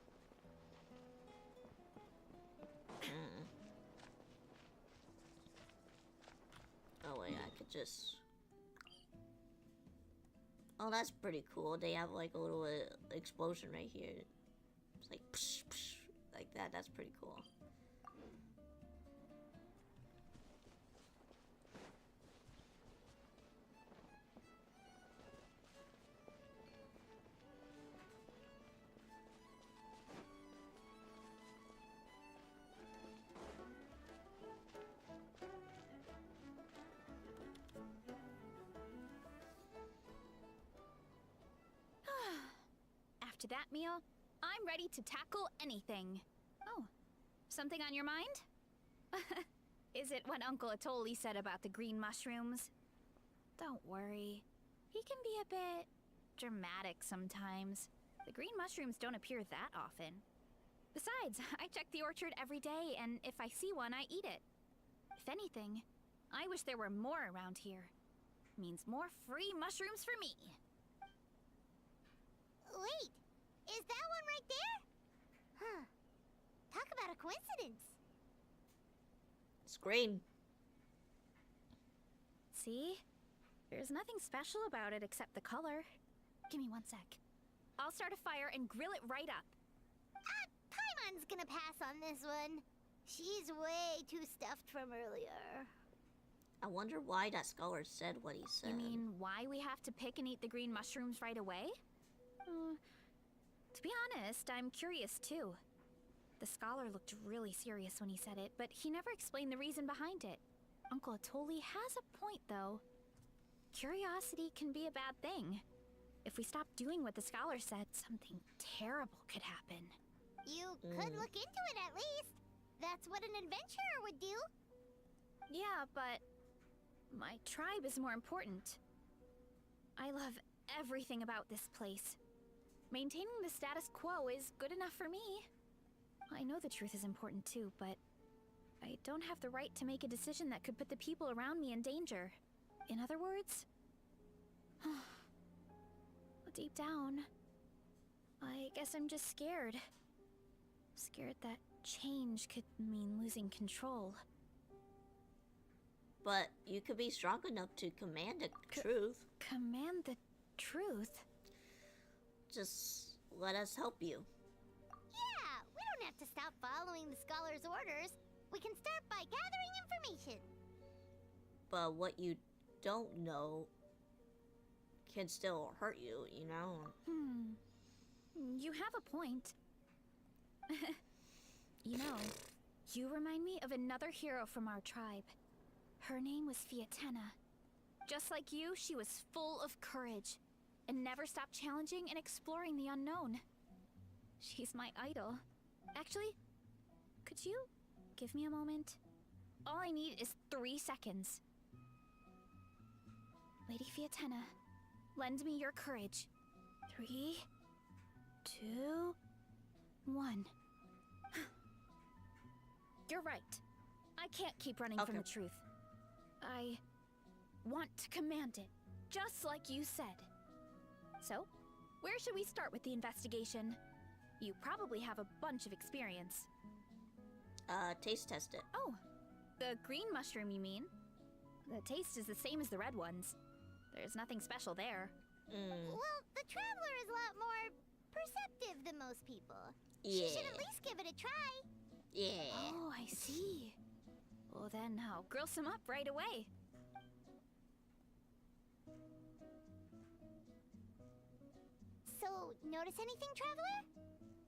Oh wait, I could just... Oh, that's pretty cool. They have like a little explosion right here. It's like psh, psh, like that. That's pretty cool. After that meal, I'm ready to tackle anything. Oh, something on your mind? Is it what Uncle Atoli said about the green mushrooms? Don't worry. He can be a bit dramatic sometimes. The green mushrooms don't appear that often. Besides, I check the orchard every day, and if I see one, I eat it. If anything, I wish there were more around here. Means more free mushrooms for me. Wait, is that one right there? Huh. Talk about a coincidence. It's green. See? There's nothing special about it except the color. Give me 1 sec. I'll start a fire and grill it right up. Paimon's gonna pass on this one. She's way too stuffed from earlier. I wonder why that scholar said what he said. You mean why we have to pick and eat the green mushrooms right away? To be honest, I'm curious too. The scholar looked really serious when he said it, but he never explained the reason behind it. Uncle Atoli has a point, though. Curiosity can be a bad thing. If we stop doing what the scholar said, something terrible could happen. You could look into it at least. That's what an adventurer would do. Yeah, but my tribe is more important. I love everything about this place. Maintaining the status quo is good enough for me. I know the truth is important too, but I don't have the right to make a decision that could put the people around me in danger. In other words, deep down, I guess I'm just scared. Scared that change could mean losing control. But you could be strong enough to command the truth. Command the truth? Just let us help you. Yeah, we don't have to stop following the scholar's orders. We can start by gathering information. But what you don't know can still hurt you, you know? You have a point. You know, you remind me of another hero from our tribe. Her name was Fiatena. Just like you, she was full of courage and never stopped challenging and exploring the unknown. She's my idol. Actually, could you give me a moment? All I need is 3 seconds. Lady Fiatena, lend me your courage. 3, 2, 1. You're right. I can't keep running from the truth. I want to command it, just like you said. So, where should we start with the investigation? You probably have a bunch of experience. Taste test it. Oh, The green mushroom, you mean? The taste is the same as the red ones. There's nothing special there. Well, the Traveler is a lot more perceptive than most people. Yeah. She should at least give it a try. Yeah. Oh, I see. Well, then I'll grill some up right away. So, notice anything, Traveler?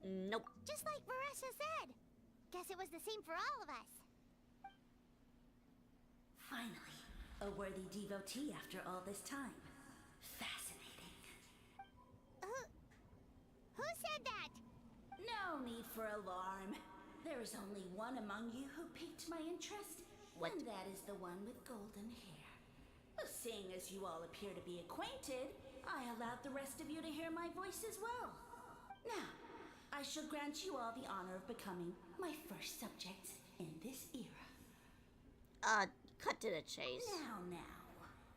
Nope. Just like Varessa said. Guess it was the same for all of us. Finally, a worthy devotee after all this time. Fascinating. Who said that? No need for alarm. There is only one among you who piqued my interest, What? and that is the one with golden hair. Seeing as you all appear to be acquainted, I allowed the rest of you to hear my voice as well. Now, I shall grant you all the honor of becoming my first subjects in this era. Cut to the chase. Now,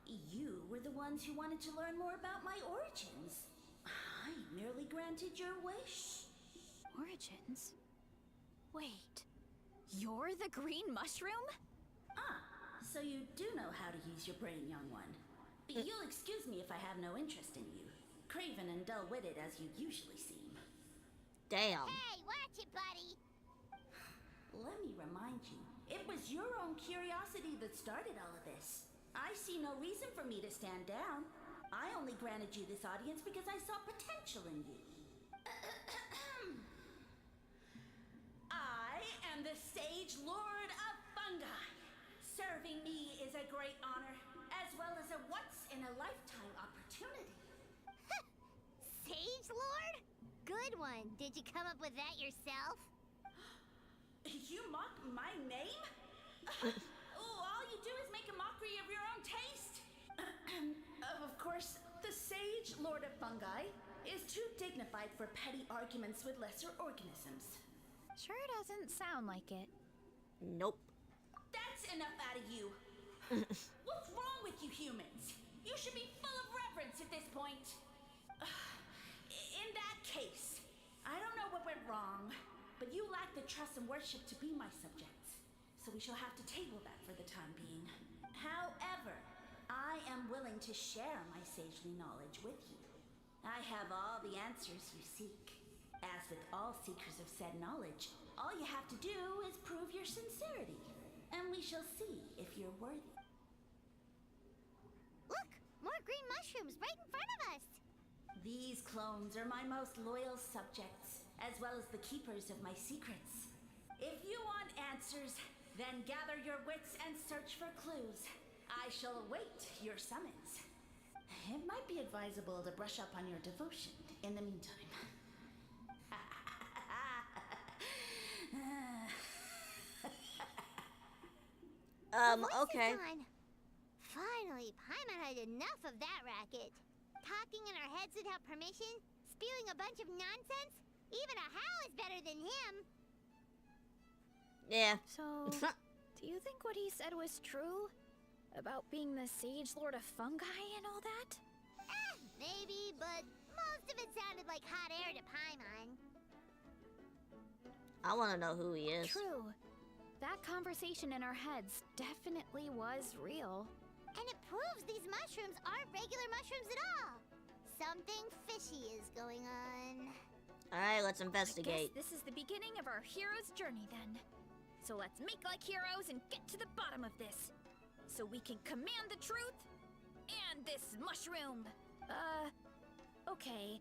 you were the ones who wanted to learn more about my origins. I merely granted your wish. Origins? Wait, you're the green mushroom? So you do know how to use your brain, young one. But you'll excuse me if I have no interest in you. Craven and dull-witted as you usually seem. Damn. Hey, watch it, buddy. Let me remind you, it was your own curiosity that started all of this. I see no reason for me to stand down. I only granted you this audience because I saw potential in you. I am the Sage Lord of Fungi. Serving me is a great honor, as well as a once-in-a-lifetime opportunity. Sage Lord? Good one. Did you come up with that yourself? You mock my name? All you do is make a mockery of your own taste. Of course, the Sage Lord of Fungi is too dignified for petty arguments with lesser organisms. Sure doesn't sound like it. Nope. That's enough out of you. What's wrong with you humans? You should be full of reverence at this point. In that case, I don't know what went wrong, but you lack the trust and worship to be my subjects. So we shall have to table that for the time being. However, I am willing to share my sagely knowledge with you. I have all the answers you seek. As with all seekers of said knowledge, all you have to do is prove your sincerity. And we shall see if you're worthy. Look, more green mushrooms right in front of us. These clones are my most loyal subjects, as well as the keepers of my secrets. If you want answers, then gather your wits and search for clues. I shall await your summons. It might be advisable to brush up on your devotion in the meantime. Okay. Gone. Finally, Paimon had enough of that racket. Talking in our heads without permission, spewing a bunch of nonsense. Even a How is better than him. Yeah. So, do you think what he said was true? About being the Sage Lord of Fungi and all that? Maybe, but most of it sounded like hot air to Paimon. I want to know who he is. True. That conversation in our heads definitely was real. And it proves these mushrooms aren't regular mushrooms at all. Something fishy is going on. Alright, let's I investigate. guess this is the beginning of our hero's journey then. So let's make like heroes and get to the bottom of this. So we can command the truth and this mushroom. Okay.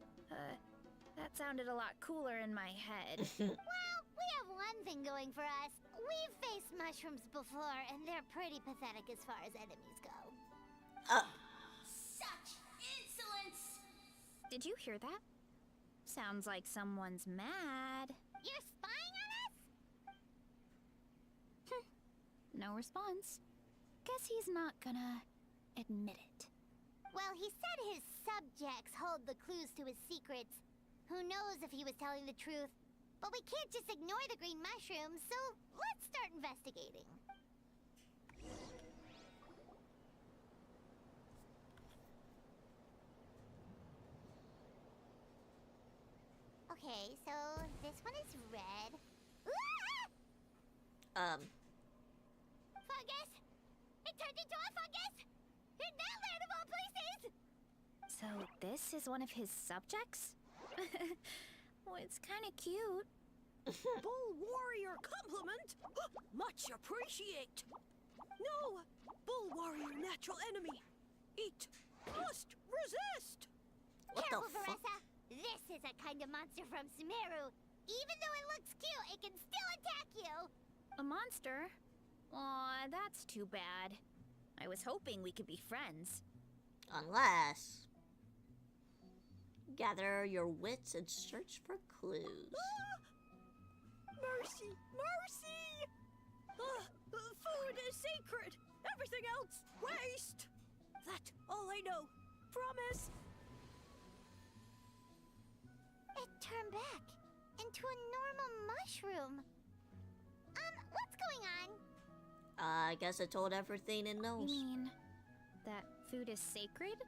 That sounded a lot cooler in my head. Well, we have one thing going for us. We've faced mushrooms before, and they're pretty pathetic as far as enemies go. Such insolence! Did you hear that? Sounds like someone's mad. You're spying on us? No response. Guess he's not gonna admit it. Well, he said his subjects hold the clues to his secrets. Who knows if he was telling the truth? But we can't just ignore the green mushrooms, so let's start investigating. Okay, so this one is red. Ah! turned into a fungus! In that land of all places! So this is one of his subjects? Well, it's kind of cute. Bull warrior compliment? Much appreciate. No, bull warrior natural enemy. Eat, must resist. What the Careful, fuck? Veressa. This is a kind of monster from Sumeru. Even though it looks cute, it can still attack you. A monster? Aw, that's too bad. I was hoping we could be friends. Unless... Gather your wits and search for clues. Mercy, mercy! Food is sacred. Everything else, waste. That's all I know. Promise. It turned back into a normal mushroom. What's going on? I guess it told everything it You knows. mean that food is sacred?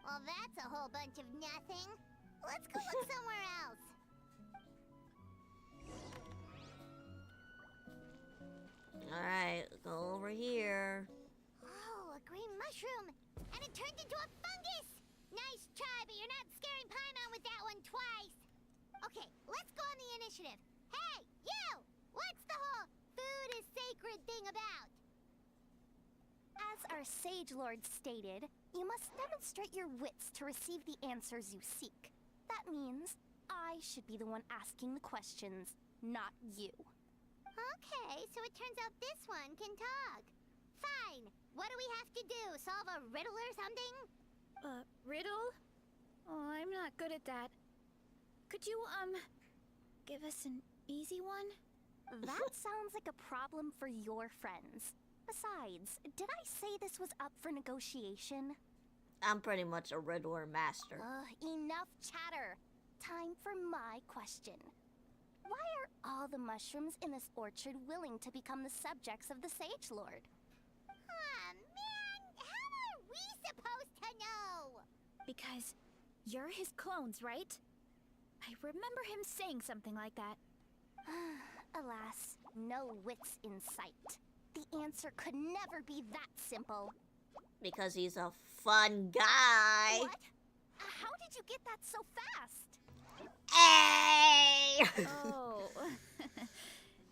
Well, that's a whole bunch of nothing. Let's go look somewhere else. Alright, go over here. Oh, a green mushroom. And it turned into a fungus. Nice try, but you're not scaring Paimon with that one twice. Okay, let's go on the initiative. Hey, you! What's the whole food is sacred thing about? As our Sage Lord stated, you must demonstrate your wits to receive the answers you seek. That means I should be the one asking the questions, not you. Okay, so it turns out this one can talk. Fine. What do we have to do? Solve a riddle or something? Riddle? Oh, I'm not good at that. Could you, give us an easy one? That sounds like a problem for your friends. Besides, did I say this was up for negotiation? I'm pretty much a riddler master. Enough chatter. Time for my question. Why are all the mushrooms in this orchard willing to become the subjects of the Sage Lord? Man, how are we supposed to know? Because you're his clones, right? I remember him saying something like that. Alas, no wits in sight. The answer could never be that simple. Because he's a fun guy. What? How did you get that so fast? Hey! Oh,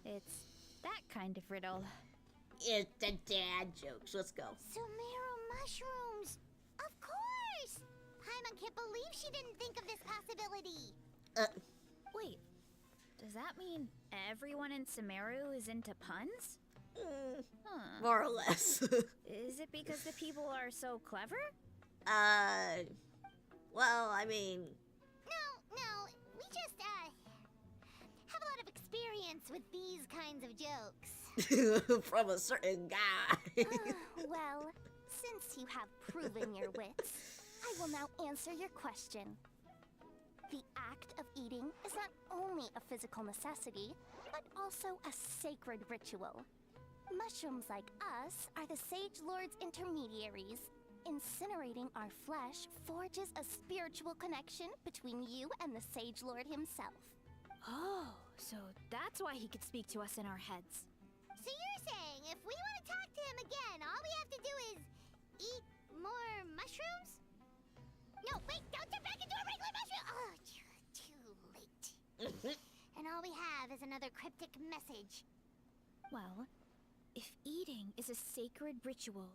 it's that kind of riddle. It's the dad jokes. Let's go. Sumeru mushrooms! Of course! Paimon can't believe she didn't think of this possibility. Wait, does that mean everyone in Sumeru is into puns? Huh. More or less. Is it because the people are so clever? Well, I mean... No, we just, have a lot of experience with these kinds of jokes. from a certain guy. Well, since you have proven your wits, I will now answer your question. The act of eating is not only a physical necessity, but also a sacred ritual. Mushrooms like us are the Sage Lord's intermediaries. Incinerating our flesh forges a spiritual connection between you and the Sage Lord himself. Oh, so that's why he could speak to us in our heads. So you're saying if we want to talk to him again, all we have to do is eat more mushrooms? No, wait, don't turn back into a regular mushroom! Oh, too late. And all we have is another cryptic message. Well, if eating is a sacred ritual,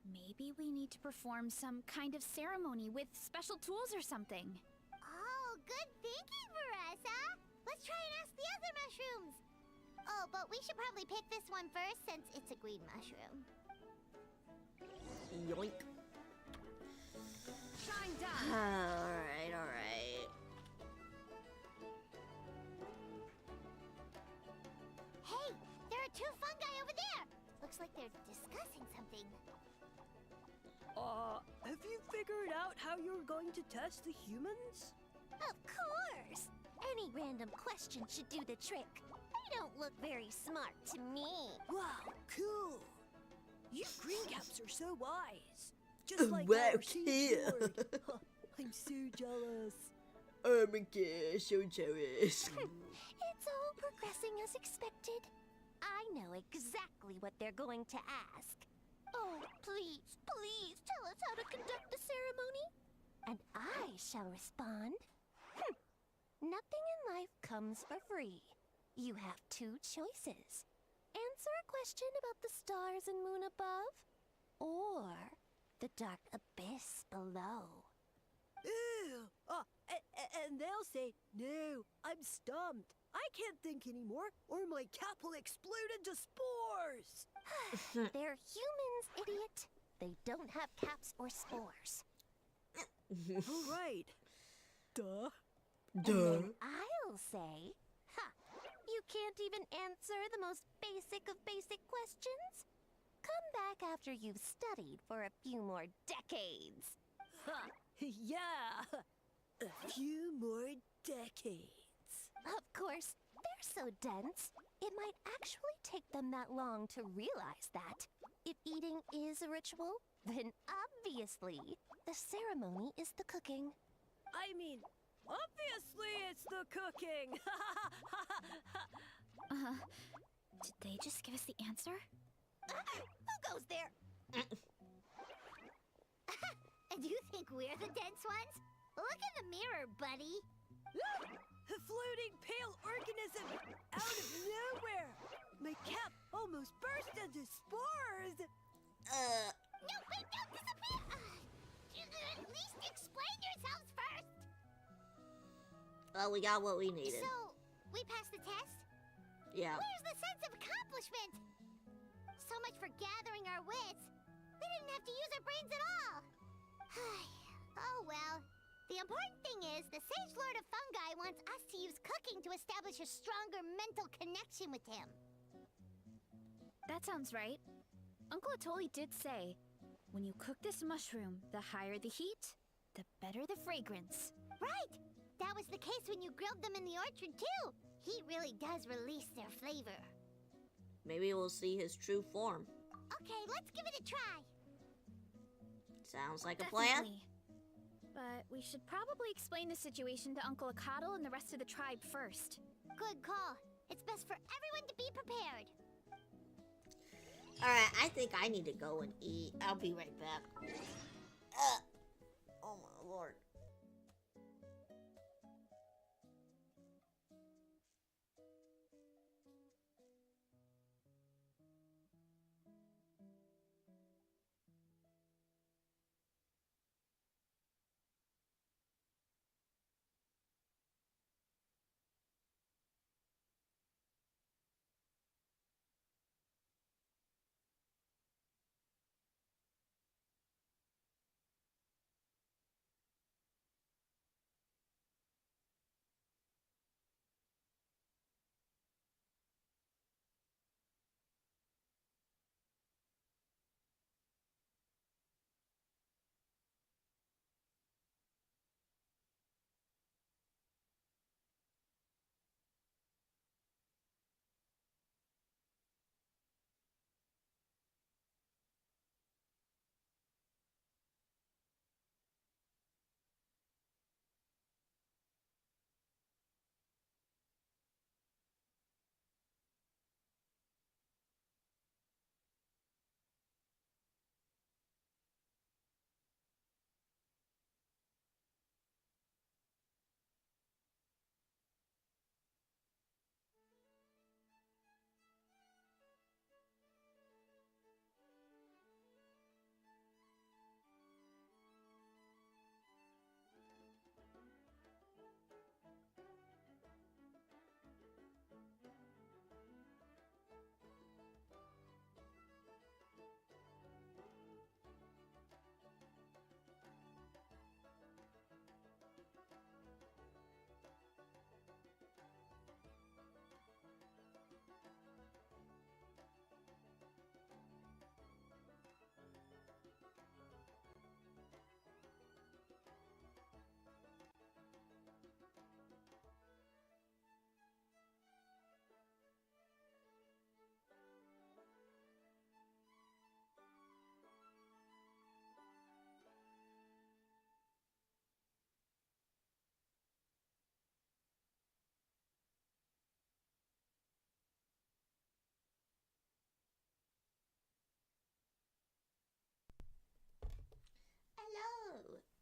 maybe we need to perform some kind of ceremony with special tools or something. Oh, good thinking, Veressa. Let's try and ask the other mushrooms. Oh, but we should probably pick this one first since it's a green mushroom. Yoink. Shine down. Alright. Hey, there are two fungi over there. Looks like they're discussing something. Have you figured out how you're going to test the humans? Of course! Any random question should do the trick. They don't look very smart to me. Wow, cool. You green caps are so wise. Just like Wow, our Sage Lord. I'm so jealous. Oh my gosh, so jealous. It's all progressing as expected. I know exactly what they're going to ask. Oh, please, please tell us how to conduct the ceremony. And I shall respond. Nothing in life comes for free. You have two choices. Answer a question about the stars and moon above, or the dark abyss below. Ew! And they'll say, no, I'm stumped. I can't think anymore, or my cap will explode into spores. They're humans, idiot. They don't have caps or spores. All right. Duh. And then I'll say, you can't even answer the most basic of basic questions? Come back after you've studied for a few more decades. Ha! Yeah! A few more decades. Of course, they're so dense, it might actually take them that long to realize that. If eating is a ritual, then obviously, the ceremony is the cooking. I mean, obviously it's the cooking! Did they just give us the answer? Who goes there? And you think we're the dense ones? Look in the mirror, buddy. A floating pale organism out of nowhere! My cap almost burst into spores! No, wait, don't disappear! At least explain yourselves first! Well, we got what we needed. So, we passed the test? Yeah. Where's the sense of accomplishment? So much for gathering our wits. We didn't have to use our brains at all. Oh well. The important thing is the Sage Lord of Fungi wants us to use cooking to establish a stronger mental connection with him. That sounds right. Uncle Atoli did say, when you cook this mushroom, the higher the heat, the better the fragrance. Right! That was the case when you grilled them in the orchard too. Heat really does release their flavor. Maybe we'll see his true form. Okay, let's give it a try. Sounds like a plan. Definitely. But we should probably explain the situation to Uncle Akadal and the rest of the tribe first. Good call. It's best for everyone to be prepared. Alright, I think I need to go and eat. I'll be right back. Oh my lord.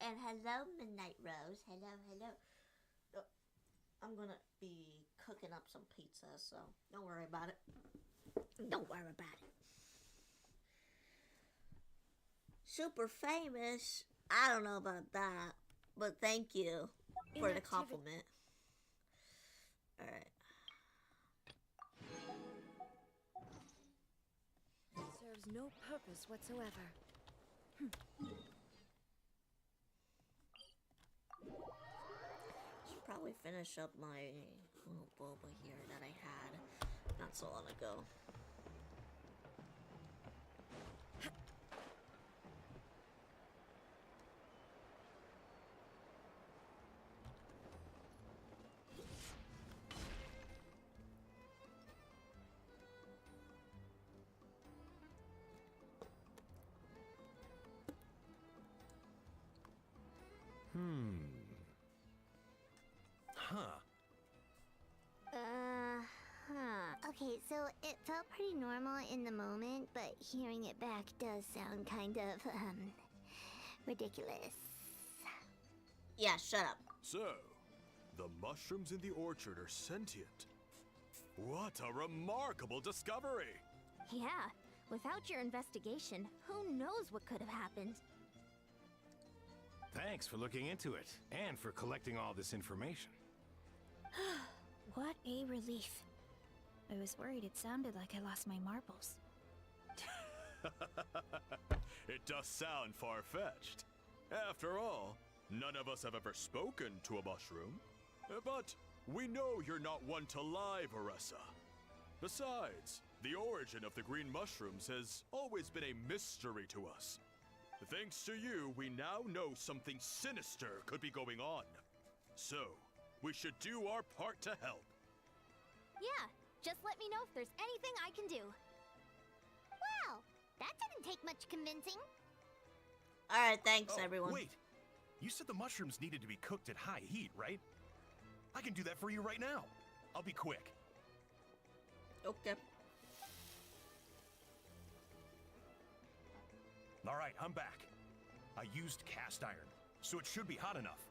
And hello, Midnight Rose. Hello, hello. Oh, I'm gonna be cooking up some pizza, so don't worry about it. Don't worry about it. Super famous. I don't know about that, but thank you for the compliment. Alright. Serves no purpose whatsoever. Should probably finish up my little boba here that I had not so long ago. Okay, so it felt pretty normal in the moment, but hearing it back does sound kind of, ridiculous. Yeah, shut up. So, the mushrooms in the orchard are sentient. What a remarkable discovery! Yeah, without your investigation, who knows what could have happened? Thanks for looking into it, and for collecting all this information. What a relief. I was worried it sounded like I lost my marbles. It does sound far-fetched. After all, none of us have ever spoken to a mushroom. But we know you're not one to lie, Veressa. Besides, the origin of the green mushrooms has always been a mystery to us. Thanks to you, we now know something sinister could be going on. So, we should do our part to help. Yeah, just let me know if there's anything I can do. Wow, that didn't take much convincing. Alright, thanks everyone. Wait! You said the mushrooms needed to be cooked at high heat, right? I can do that for you right now. I'll be quick. Okay. Alright, I'm back. I used cast iron, so it should be hot enough.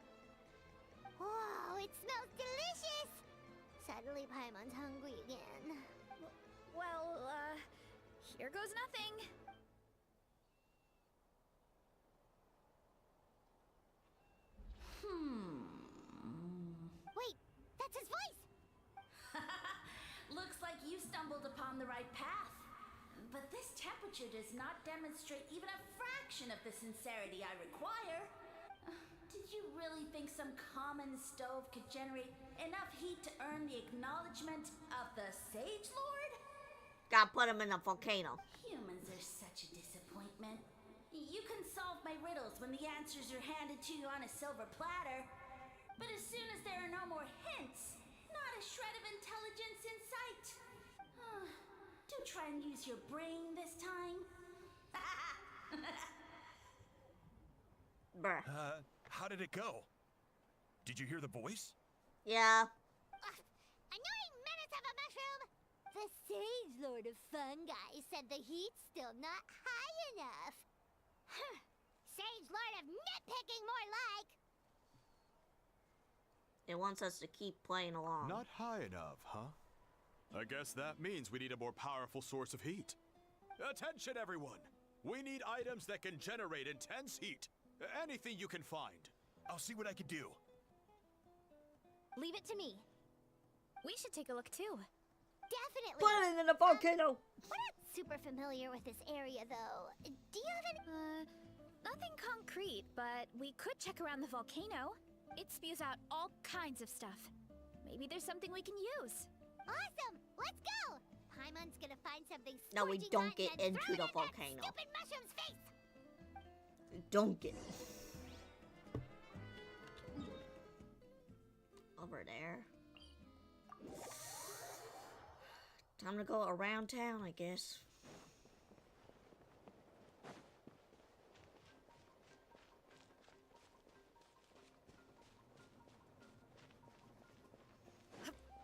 Whoa, it smells delicious! Suddenly Paimon's hungry again. Well, here goes nothing. Wait, that's his voice! Looks like you stumbled upon the right path. But this temperature does not demonstrate even a fraction of the sincerity I require. Did you really think some common stove could generate enough heat to earn the acknowledgement of the Sage Lord? Gotta put him in a volcano. Humans are such a disappointment. You can solve my riddles when the answers are handed to you on a silver platter. But as soon as there are no more hints, not a shred of intelligence in sight. Do try and use your brain this time. Bruh. How did it go? Did you hear the voice? Yeah. Annoying menace of a mushroom! The Sage Lord of Fungi said the heat's still not high enough. Sage Lord of Nitpicking, more like! It wants us to keep playing along. Not high enough, huh? I guess that means we need a more powerful source of heat. Attention, everyone! We need items that can generate intense heat. Anything you can find. I'll see what I can do. Leave it to me. We should take a look too. Definitely! Put it in a volcano! We're not super familiar with this area, though. Do you have any... Nothing concrete, but we could check around the volcano. It spews out all kinds of stuff. Maybe there's something we can use. Awesome! Let's go! Paimon's gonna find something No, we scorching don't hot get and into throw the it in that volcano. stupid mushroom's face! Don't get over there. Time to go around town, I guess.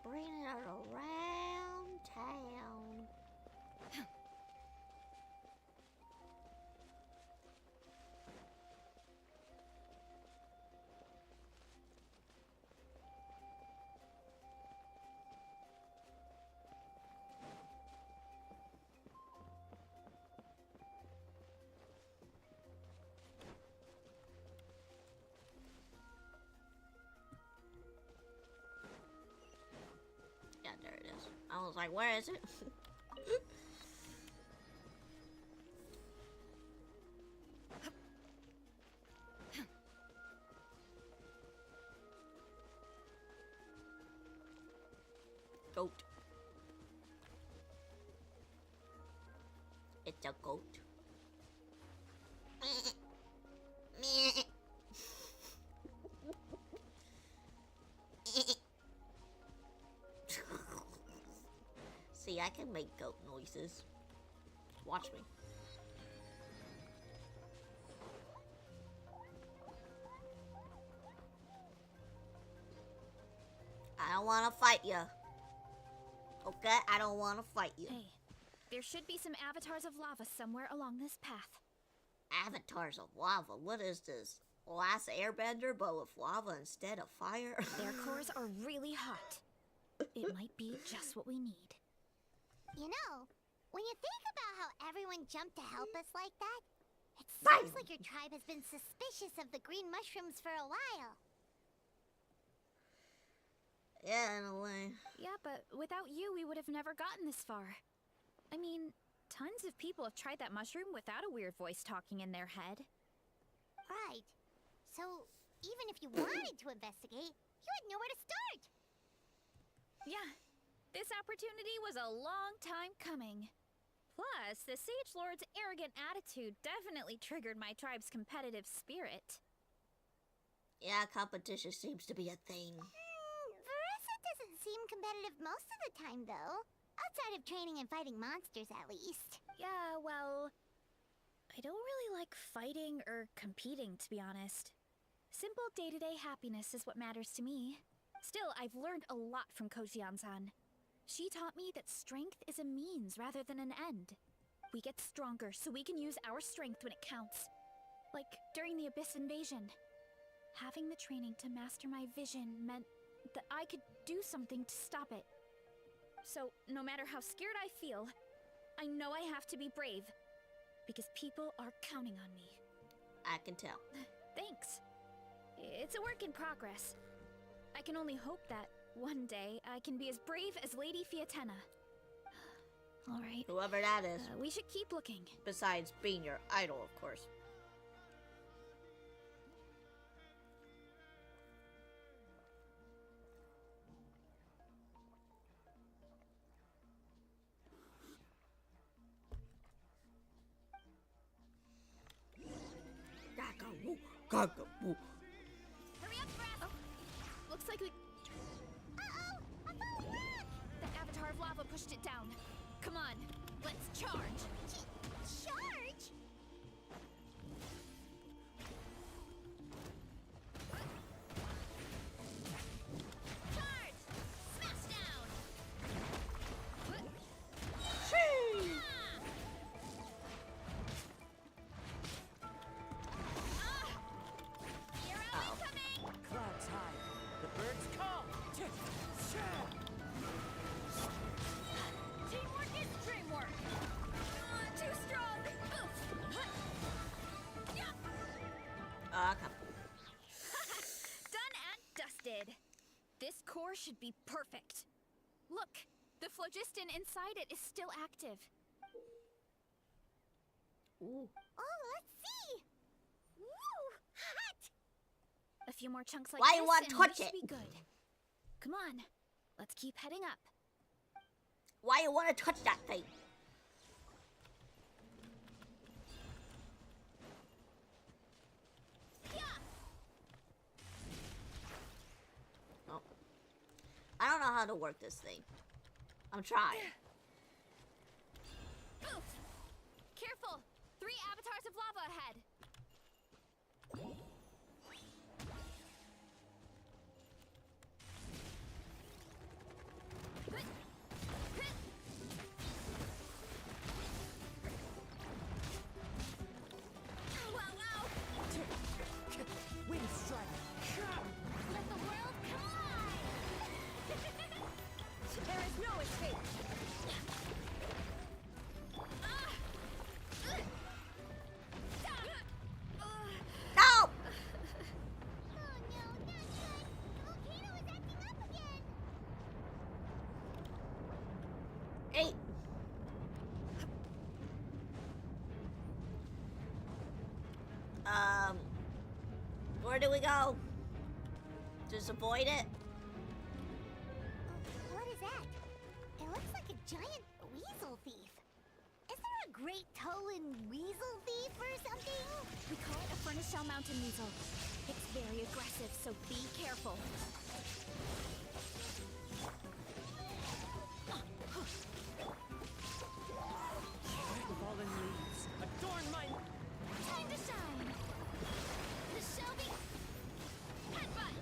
Bring it around town. I was like, where is it? Goat. It's a goat. See, I can make goat noises. Watch me. I don't want to fight you. Okay, I don't want to fight you. Hey, there should be some avatars of lava somewhere along this path. Avatars of lava? What is this? Last Airbender, but with lava instead of fire? Their cores are really hot. It might be just what we need. You know, when you think about how everyone jumped to help us like that, it Right. seems like your tribe has been suspicious of the green mushrooms for a while. Yeah, in a way. Yeah, but without you, we would have never gotten this far. I mean, tons of people have tried that mushroom without a weird voice talking in their head. Right. So, even if you wanted to investigate, you had nowhere to start. Yeah, this opportunity was a long time coming. Plus, the Sage Lord's arrogant attitude definitely triggered my tribe's competitive spirit. Yeah, competition seems to be a thing. Veressa doesn't seem competitive most of the time, though. Outside of training and fighting monsters, at least. Yeah, well, I don't really like fighting or competing, to be honest. Simple day-to-day happiness is what matters to me. Still, I've learned a lot from Kojian-san. She taught me that strength is a means rather than an end. We get stronger so we can use our strength when it counts. Like during the Abyss invasion. Having the training to master my vision meant that I could do something to stop it. So, no matter how scared I feel, I know I have to be brave. Because people are counting on me. I can tell. Thanks. It's a work in progress. I can only hope that one day I can be as brave as Lady Fiatena. All right. Whoever that is. We should keep looking. Besides being your idol, of course. Gagaboo. Hurry up, Brad! Oh, looks like we... Uh-oh! A falling rock! The Avatar of Lava pushed it down. Come on, let's charge! Charge? Charge! Smash down! You're incoming! Clouds high. The birds call. Teamwork is dreamwork! Too strong! Come. Done and dusted. This core should be perfect. Look, the phlogiston inside it is still active. Ooh. Oh, let's see! Woo! Hot! A few more chunks like Why this you wanna and touch we should it? be good. Come on, let's keep heading up. Why you want to touch that thing? Oh. I don't know how to work this thing. I'm trying. Oof! Careful! 3 avatars of lava ahead. Wow, wow! Wind strike. Let the world collide! There is no escape. No! Where do we go? Just avoid it? What is that? It looks like a giant weasel thief. Is there a great toe-in weasel thief or something? We call it a furnace shell mountain weasel. It's very aggressive, so be careful. Fallen leaves. Adorn my... Time to shine! The Shelby... Headbutt!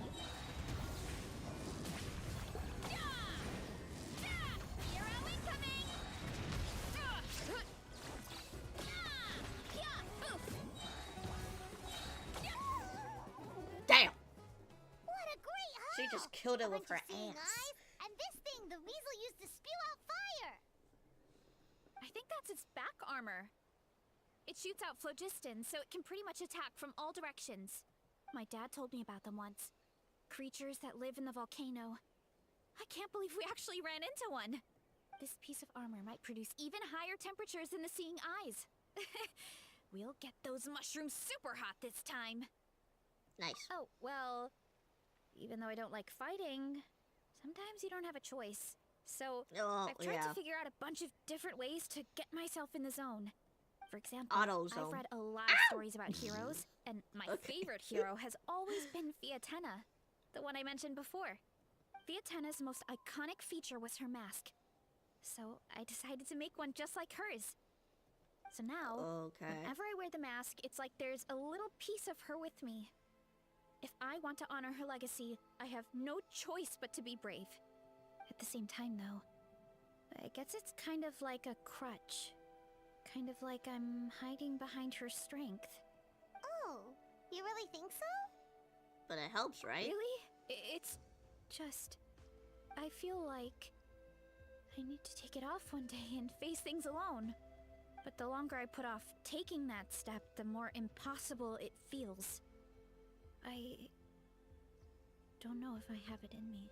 Hero incoming! Damn! What a great haul! She just killed it A with bunch her of seeing ass. eyes, and this thing the weasel used to spew out fire! I think that's its back armor. It shoots out phlogiston, so it can pretty much attack from all directions. My dad told me about them once. Creatures that live in the volcano. I can't believe we actually ran into one. This piece of armor might produce even higher temperatures than the seeing eyes. We'll get those mushrooms super hot this time. Nice. Oh, well, even though I don't like fighting, sometimes you don't have a choice. So, Oh, I've tried yeah. to figure out a bunch of different ways to get myself in the zone. For example, Auto-zone. I've read a lot of stories about heroes, and my favorite hero has always been Fiatenna, the one I mentioned before. Fiatenna's most iconic feature was her mask. So, I decided to make one just like hers. So now, Okay. whenever I wear the mask, it's like there's a little piece of her with me. If I want to honor her legacy, I have no choice but to be brave. At the same time, though, I guess it's kind of like a crutch. Kind of like I'm hiding behind her strength. Oh, you really think so? But it helps, right? Really? It's just... I feel like I need to take it off one day and face things alone. But the longer I put off taking that step, the more impossible it feels. I don't know if I have it in me.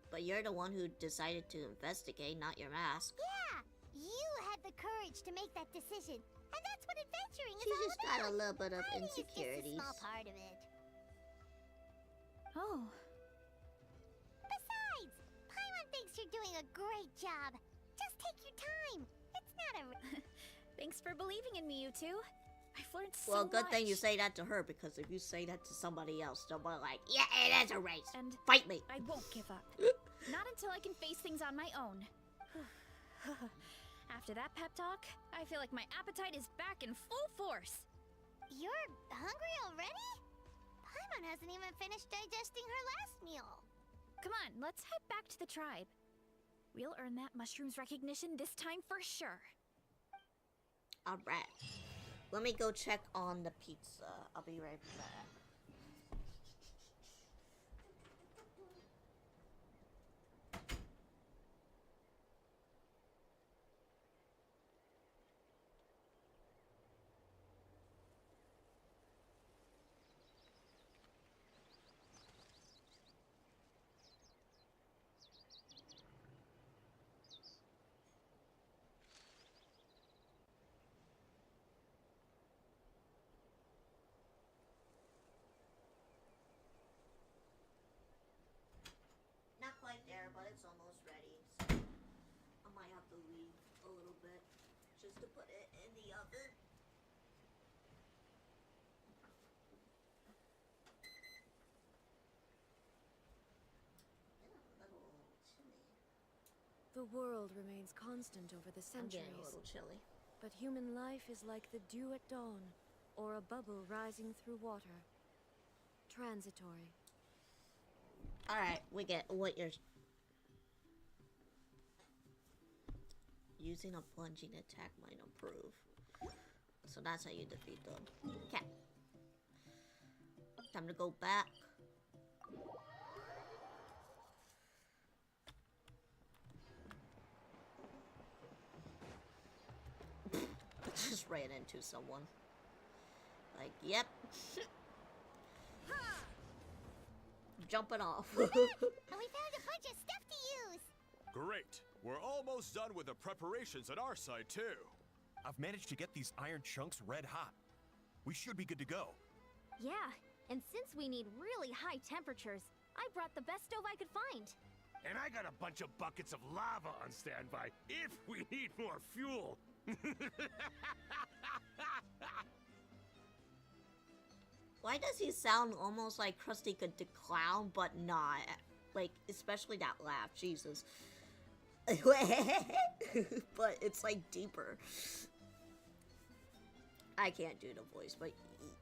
But you're the one who decided to investigate, not your mask. Yeah, you had the courage to make that decision. And that's what adventuring is She all just about. got a little bit of Hiding is just a insecurities. small part of it. Oh, Besides, Paimon thinks you're doing a great job. Just take your time. It's not a... thanks for believing in me, you two. I've learned so Well, good much. thing you say that to her, because if you say that to somebody else, they'll be like, yeah, it is a race. And Fight me. I won't give up. Not until I can face things on my own. After that pep talk, I feel like my appetite is back in full force. You're hungry already? Paimon hasn't even finished digesting her last meal. Come on, let's head back to the tribe. We'll earn that mushroom's recognition this time for sure. Alright. Let me go check on the pizza. I'll be right back. Not quite there, but it's almost ready. So I might have to leave a little bit just to put it in the oven. A little chilly. The world remains constant over the I'm getting a centuries. little chilly. But human life is like the dew at dawn, or a bubble rising through water. Transitory. Alright, we get what you're... Using a plunging attack might improve. So that's how you defeat them. Okay. Time to go back. Just ran into someone. Like, yep. Jumping off. And we found a bunch of stuff to use. Great. We're almost done with the preparations at our side, too. I've managed to get these iron chunks red hot. We should be good to go. Yeah, And since we need really high temperatures, I brought the best stove I could find. And I got a bunch of buckets of lava on standby if we need more fuel. Why does he sound almost like Krusty the Clown, but not? Like, especially that laugh, Jesus. But it's like deeper. I can't do the voice, but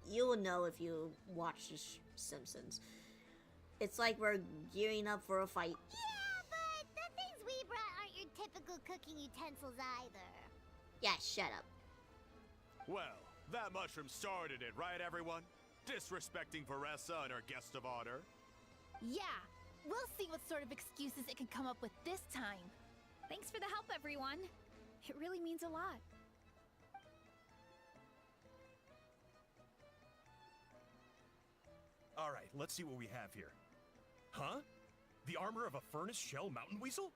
you will know if you watch The Simpsons. It's like we're gearing up for a fight. Yeah, but the things we brought aren't your typical cooking utensils either. Yeah, shut up. Well, that mushroom started it, right, everyone? Disrespecting Veressa and her guest of honor. Yeah, we'll see what sort of excuses it can come up with this time. Thanks for the help, everyone. It really means a lot. All right, let's see what we have here. Huh? The armor of a furnace shell mountain weasel?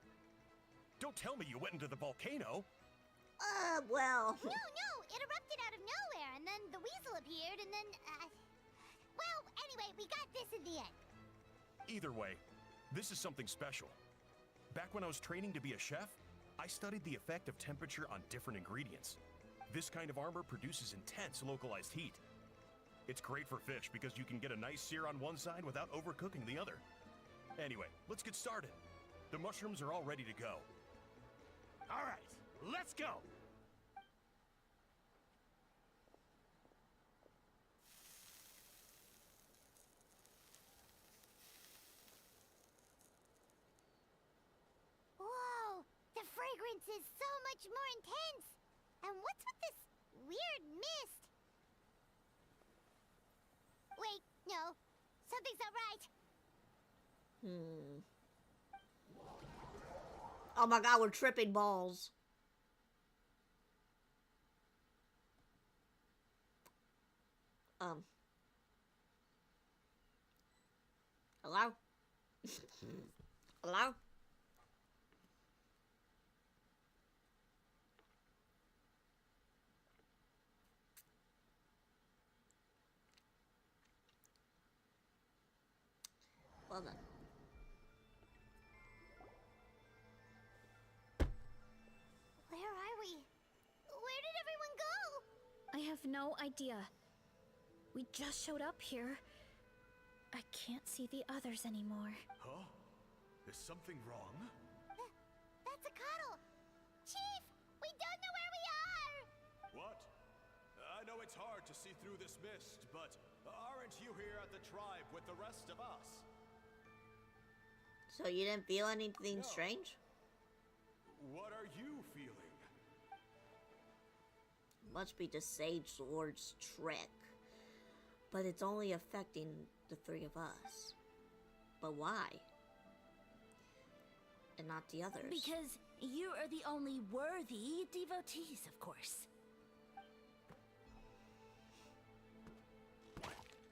Don't tell me you went into the volcano. Well. No, it erupted out of nowhere, and then the weasel appeared, and then, well, anyway, we got this in the end. Either way, this is something special. Back when I was training to be a chef, I studied the effect of temperature on different ingredients. This kind of armor produces intense localized heat. It's great for fish because you can get a nice sear on one side without overcooking the other. Anyway, let's get started. The mushrooms are all ready to go. All right, let's go. Whoa, the fragrance is so much more intense. And what's with this weird mist? Wait, no, something's not right. Oh my god, we're tripping balls. Hello? Hello? Well done. Where are we? Where did everyone go? I have no idea. We just showed up here. I can't see the others anymore. Huh? Is something wrong? That's a cuddle. Chief, we don't know where we are. What? I know it's hard to see through this mist, but aren't you here at the tribe with the rest of us? So you didn't feel anything No. strange? What are you feeling? Must be the Sage Lord's trick. But it's only affecting the three of us. But why? And not the others. Because you are the only worthy devotees, of course.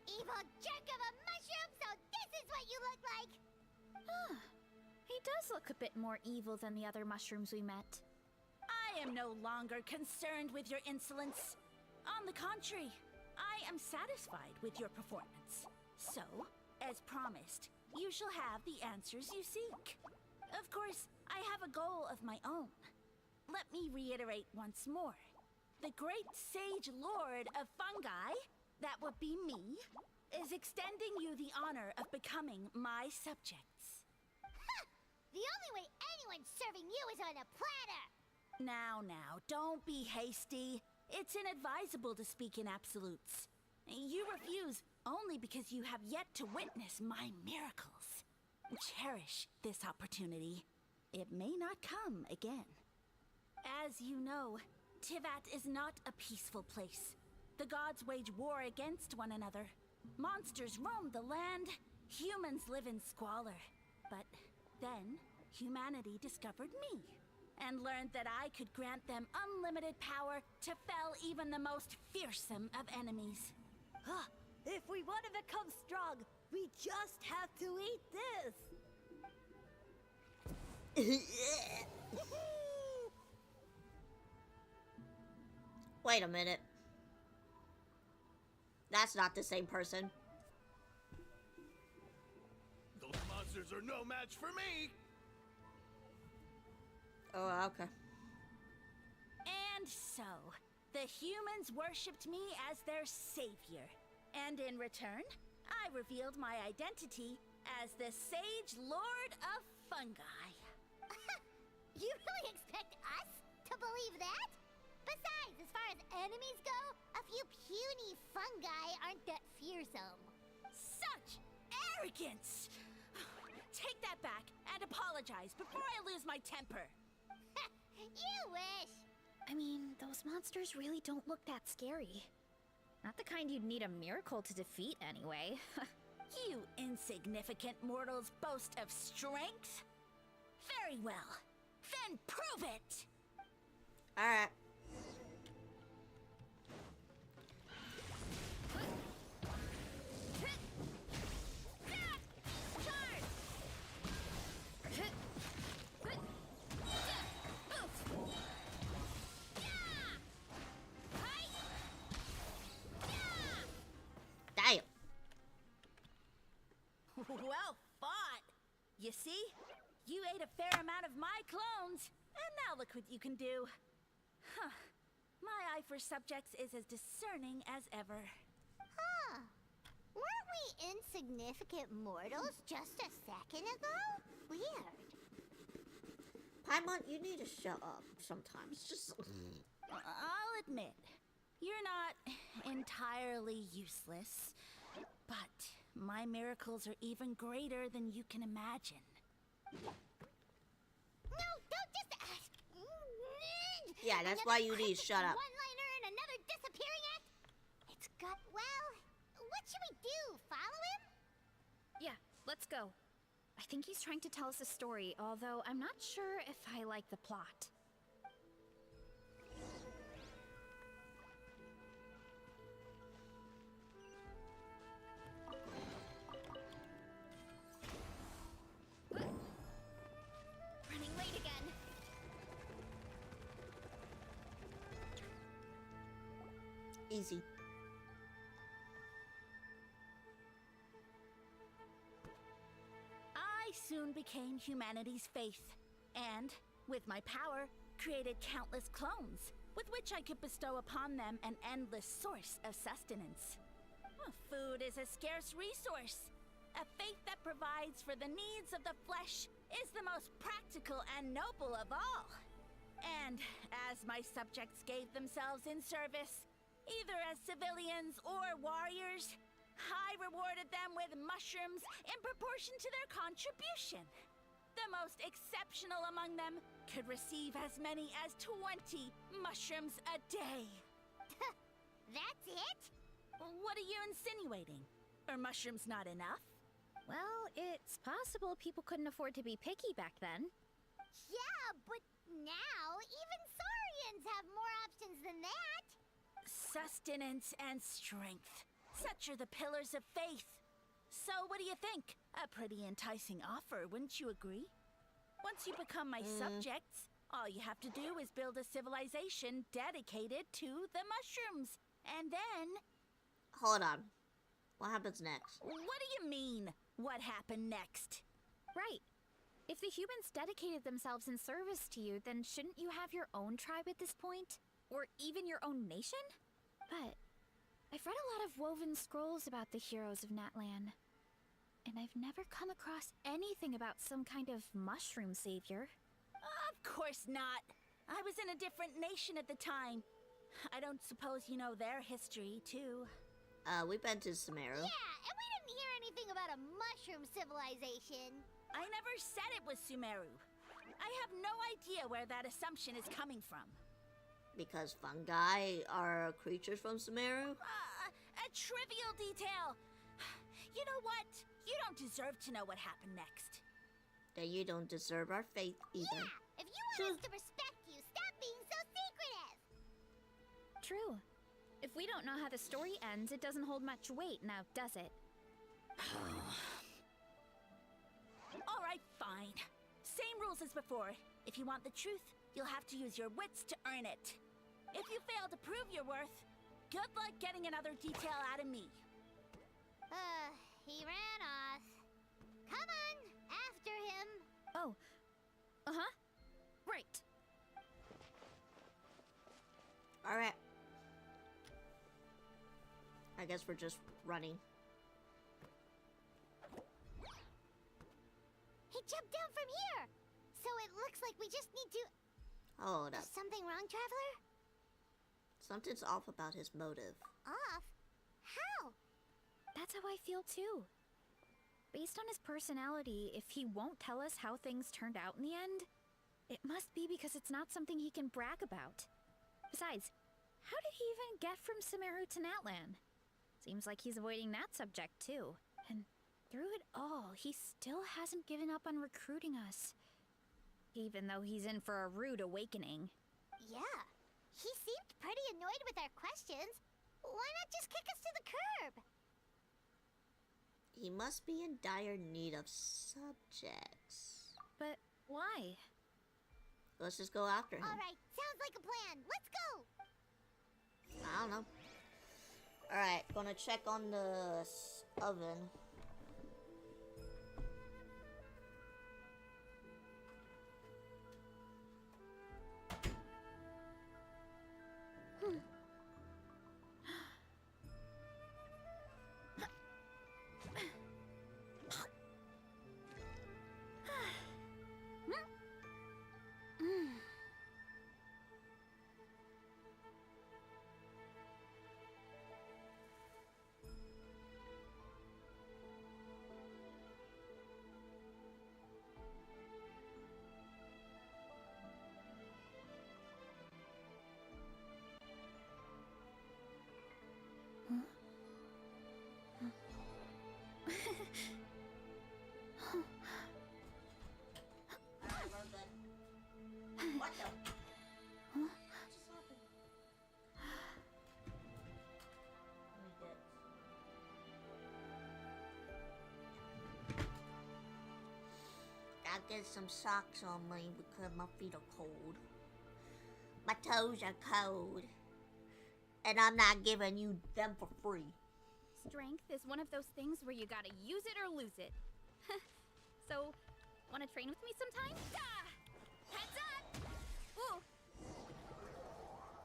Evil jerk of a mushroom, so this is what you look like. He does look a bit more evil than the other mushrooms we met. I am no longer concerned with your insolence. On the contrary, I am satisfied with your performance. So, as promised, you shall have the answers you seek. Of course, I have a goal of my own. Let me reiterate once more. The great Sage Lord of Fungi, that would be me, is extending you the honor of becoming my subjects. The only way anyone's serving you is on a platter. Now, don't be hasty. It's inadvisable to speak in absolutes. You refuse only because you have yet to witness my miracles. Cherish this opportunity. It may not come again. As you know, Tivat is not a peaceful place. The gods wage war against one another. Monsters roam the land. Humans live in squalor. But then, humanity discovered me and learned that I could grant them unlimited power to fell even the most fearsome of enemies. If we want to become strong, we just have to eat this. Wait a minute. That's not the same person. losers are no match for me! Oh, okay. And so, the humans worshipped me as their savior. And in return, I revealed my identity as the Sage Lord of Fungi. You really expect us to believe that? Besides, as far as enemies go, a few puny fungi aren't that fearsome. Such arrogance! Take that back and apologize before I lose my temper. You wish. I mean, those monsters really don't look that scary. Not the kind you'd need a miracle to defeat, anyway. You insignificant mortals boast of strength? Very well. Then prove it! Alright. Damn. Well fought! You see? You ate a fair amount of my clones, and now look what you can do. Huh. My eye for subjects is as discerning as ever. Huh. Weren't we insignificant mortals just a second ago? Weird. Paimon, you need to shut up sometimes. Just. I'll admit, you're not entirely useless, but my miracles are even greater than you can imagine. No, don't just. Yeah, that's why you need to shut up. One-liner and another disappearing act. It's got. Well, what should we do? Follow him? Yeah, let's go. I think he's trying to tell us a story, although I'm not sure if I like the plot. Running late again. Easy. I soon became humanity's faith, and, with my power, created countless clones, with which I could bestow upon them an endless source of sustenance. Food is a scarce resource. A faith that provides for the needs of the flesh is the most practical and noble of all. And as my subjects gave themselves in service, either as civilians or warriors, I rewarded them with mushrooms in proportion to their contribution. The most exceptional among them could receive as many as 20 mushrooms a day. That's it? What are you insinuating? Are mushrooms not enough? Well, it's possible people couldn't afford to be picky back then. Yeah, but now even Saurians have more options than that. Sustenance and strength. Such are the pillars of faith. So what do you think? A pretty enticing offer, wouldn't you agree? Once you become my subjects, all you have to do is build a civilization dedicated to the mushrooms. And then... Hold on. What happens next? What do you mean, what happened next? Right. If the humans dedicated themselves in service to you, then shouldn't you have your own tribe at this point? Or even your own nation? But I've read a lot of woven scrolls about the heroes of Natlan, and I've never come across anything about some kind of mushroom savior. Of course not. I was in a different nation at the time. I don't suppose you know their history, too. We've been to Sumeru. Yeah, and we didn't hear anything about a mushroom civilization. I never said it was Sumeru. I have no idea where that assumption is coming from. Because fungi are creatures from Sumeru? A trivial detail. You know what? You don't deserve to know what happened next. Then you don't deserve our faith either. Yeah, if you want us to respect you, stop being so secretive. True. If we don't know how the story ends, it doesn't hold much weight now, does it? All right, fine. Same rules as before. If you want the truth, you'll have to use your wits to earn it. If you fail to prove your worth, good luck getting another detail out of me. He ran off. Come on, Oh. Uh-huh. Right. Alright. I guess we're just running. He jumped down from here! So it looks like we just need to... Hold up. Is something wrong, Traveler? Something's off about his motive. Off? How? That's how I feel too. Based on his personality, if he won't tell us how things turned out in the end, it must be because it's not something he can brag about. Besides, how did he even get from Sumeru to Natlan? Seems like he's avoiding that subject too. And through it all, he still hasn't given up on recruiting us. Even though he's in for a rude awakening. Yeah. He seemed pretty annoyed with our questions. Why not just kick us to the curb? He must be in dire need of subjects. But why? Let's just go after him. Alright, sounds like a plan. Let's go! I don't know. Alright, gonna check on the oven. What the? I'll get some socks on me because my feet are cold. My toes are cold. And I'm not giving you them for free. Strength is one of those things where you gotta use it or lose it. So, wanna train with me sometime? Ah! Heads up! Ooh!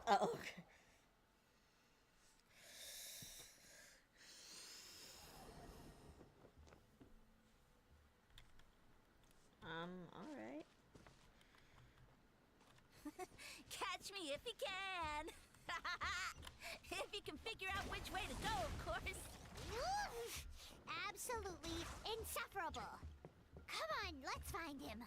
Oh, okay. Alright. Catch me if you can. If you can figure out which way to go, of course. Absolutely insufferable. Come on, let's find him.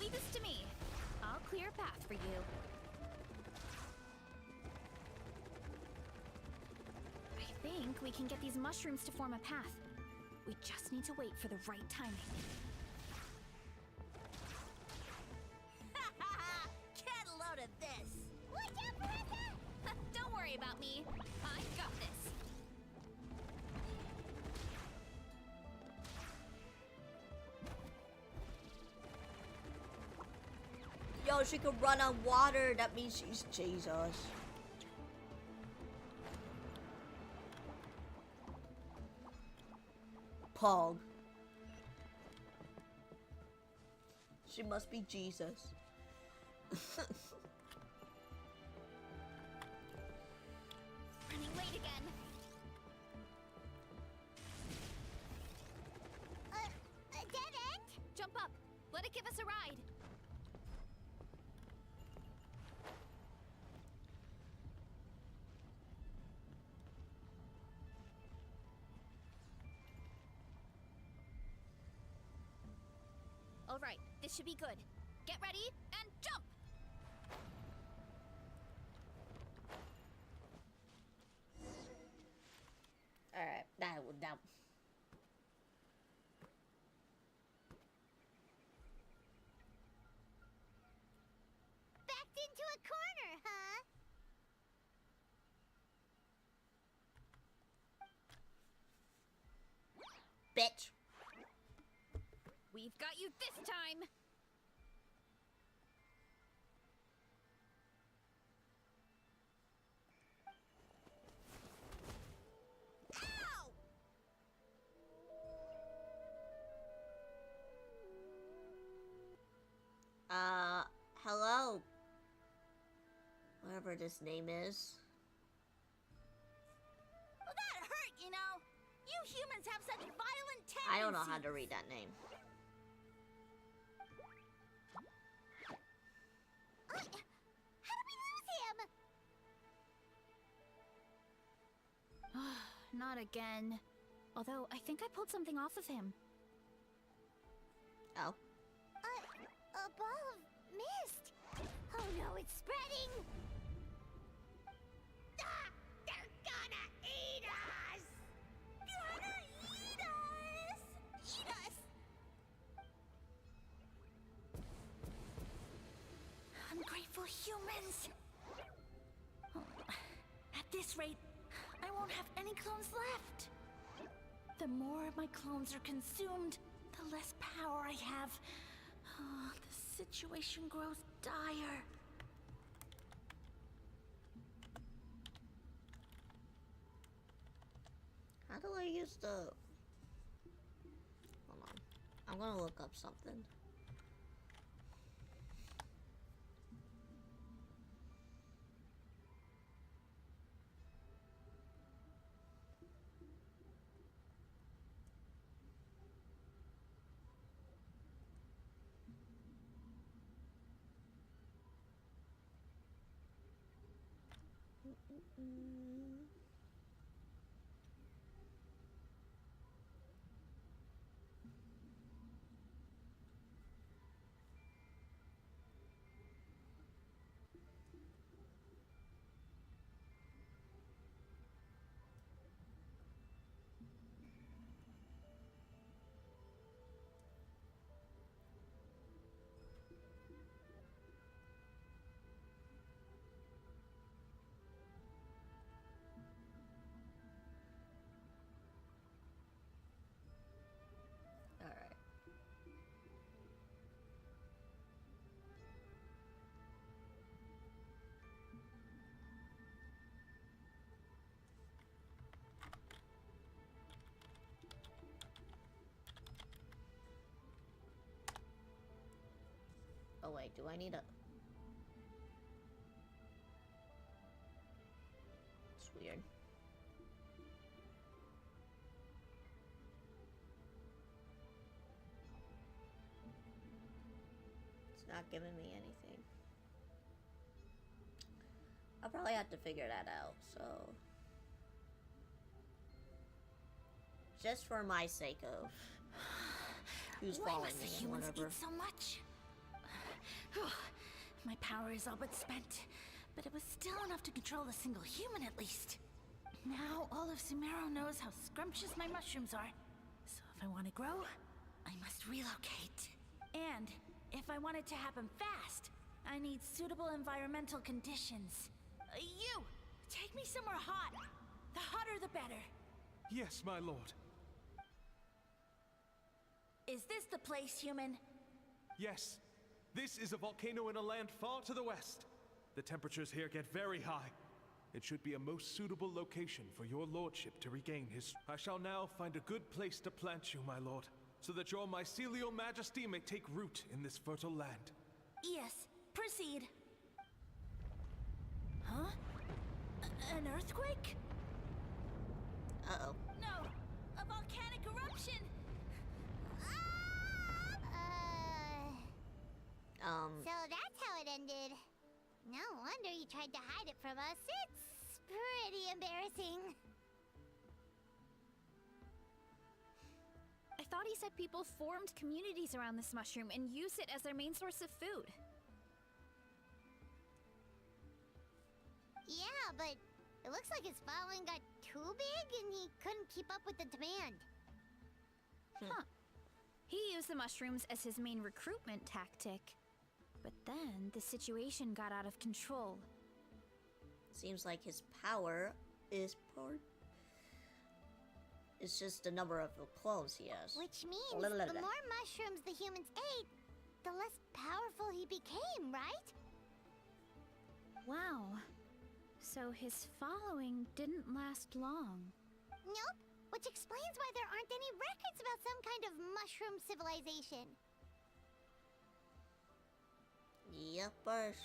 Leave this to me. I'll clear a path for you. I think we can get these mushrooms to form a path. We just need to wait for the right timing. Get a load of this. Watch out, Marissa! Don't worry about me. I got this. Yo, she could run on water. That means she's Jesus. Pog. She must be Jesus. Running late again. A dead end? Jump up. Let it give us a ride. All right, this should be good. Get ready and jump! Alright, that. Backed into a corner, huh? bitch. We've got you this time! Hello? Whatever this name is. Well, that hurt, you know. You humans have such violent tendencies. I don't know how to read that name. How did we lose him? Not again. Although, I think I pulled something off of him. Oh. A ball of mist. Oh no, it's spreading. Ah, they're gonna eat us. Gonna eat us. Eat us. Ungrateful humans. Oh, at this rate, I won't have any clones left. The more my clones are consumed, the less power I have. Oh, the situation grows dire. How do I use the... Hold on. I'm gonna look up something. Alright. Oh wait, do I need a... It's weird. It's not giving me anything. I'll probably have to figure that out, so... Just for my sake of... Who's Why following must the me and humans whatever. eat so much? My power is all but spent, but it was still enough to control a single human at least. Now all of Sumero knows how scrumptious my mushrooms are. So if I want to grow, I must relocate. And if I want it to happen fast, I need suitable environmental conditions. You! Take me somewhere hot. The hotter the better. Yes, my lord. Is this the place, human? Yes. This is a volcano in a land far to the west. The temperatures here get very high. It should be a most suitable location for your lordship to regain his... I shall now find a good place to plant you, my lord, so that your mycelial majesty may take root in this fertile land. Yes, proceed. Huh? An earthquake? Uh-oh. No, a volcanic eruption! So that's how it ended. No wonder you tried to hide it from us. It's pretty embarrassing. I thought he said people formed communities around this mushroom and used it as their main source of food. Yeah, but it looks like his following got too big and he couldn't keep up with the demand. Huh. He used the mushrooms as his main recruitment tactic. But then, the situation got out of control. Seems like his power is It's just the number of clones he has. Which means the more mushrooms the humans ate, the less powerful he became, right? Wow. So his following didn't last long. Nope. Which explains why there aren't any records about some kind of mushroom civilization. Yuppers.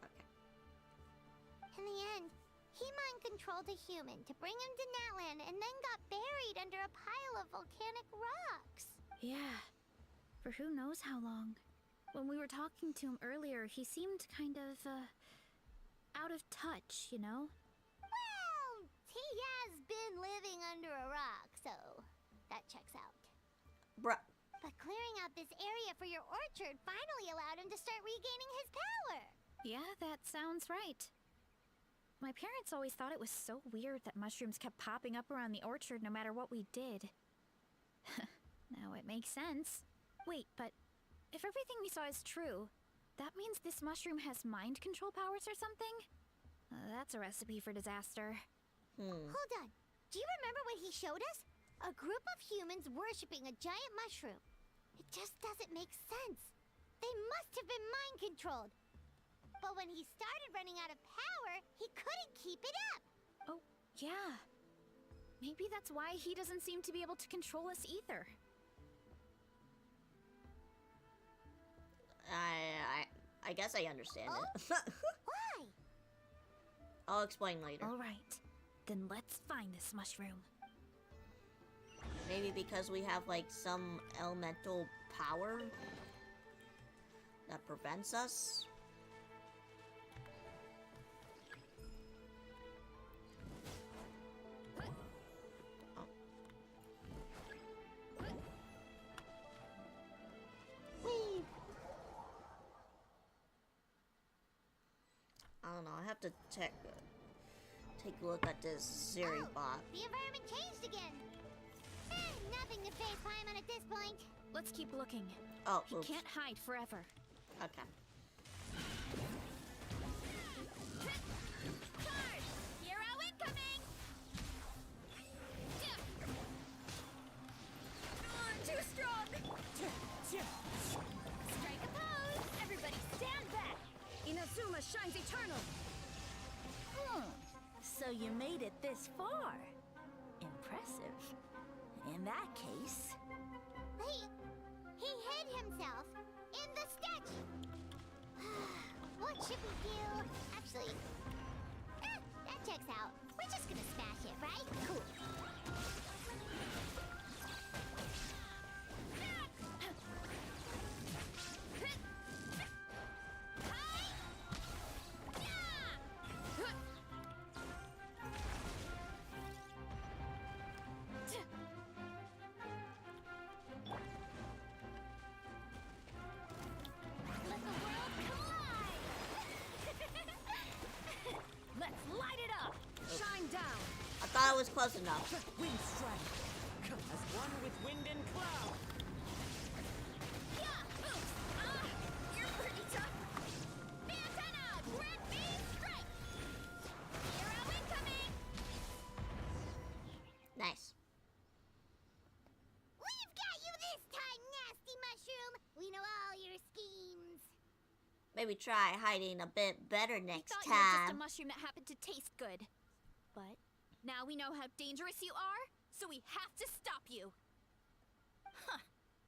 Okay. In the end, he mind-controlled a human to bring him to Natlan and then got buried under a pile of volcanic rocks. Yeah. For who knows how long. When we were talking to him earlier, he seemed kind of, out of touch, you know? Well, he has been living under a rock, so that checks out. Bruh. But clearing out this area for your orchard finally allowed him to start regaining his power. Yeah, that sounds right. My parents always thought it was so weird that mushrooms kept popping up around the orchard no matter what we did. Now it makes sense. Wait, but if everything we saw is true, that means this mushroom has mind control powers or something? That's a recipe for disaster. Hold on. Do you remember what he showed us? A group of humans worshipping a giant mushroom. It just doesn't make sense. They must have been mind-controlled. But when he started running out of power, he couldn't keep it up. Oh, yeah. Maybe that's why he doesn't seem to be able to control us either. I guess I understand it. Why? I'll explain later. All right. Then let's find this mushroom. Maybe because we have like some elemental power that prevents us. Oh. Whee! I don't know. I have to take a look at this Zeri bot. The environment changed again. Nothing to face Paimon at this point. Let's keep looking. Oh, he can't hide forever. Okay. Charge! Hero incoming! Too strong! Strike a pose! Everybody stand back! Inazuma shines eternal! So you made it this far. Impressive. In that case... He hid himself in the statue. What should we do? Actually, that checks out. We're just gonna smash it, right? Cool. I thought it was close enough. Wind strike! Come as one with wind and cloud! You're pretty tough. Antenna! Grid B strike! Hero incoming! Nice. We've got you this time, nasty mushroom! We know all your schemes. Maybe try hiding a bit better next We thought you were just a time. mushroom that happened to taste good. But now we know how dangerous you are, so we have to stop you.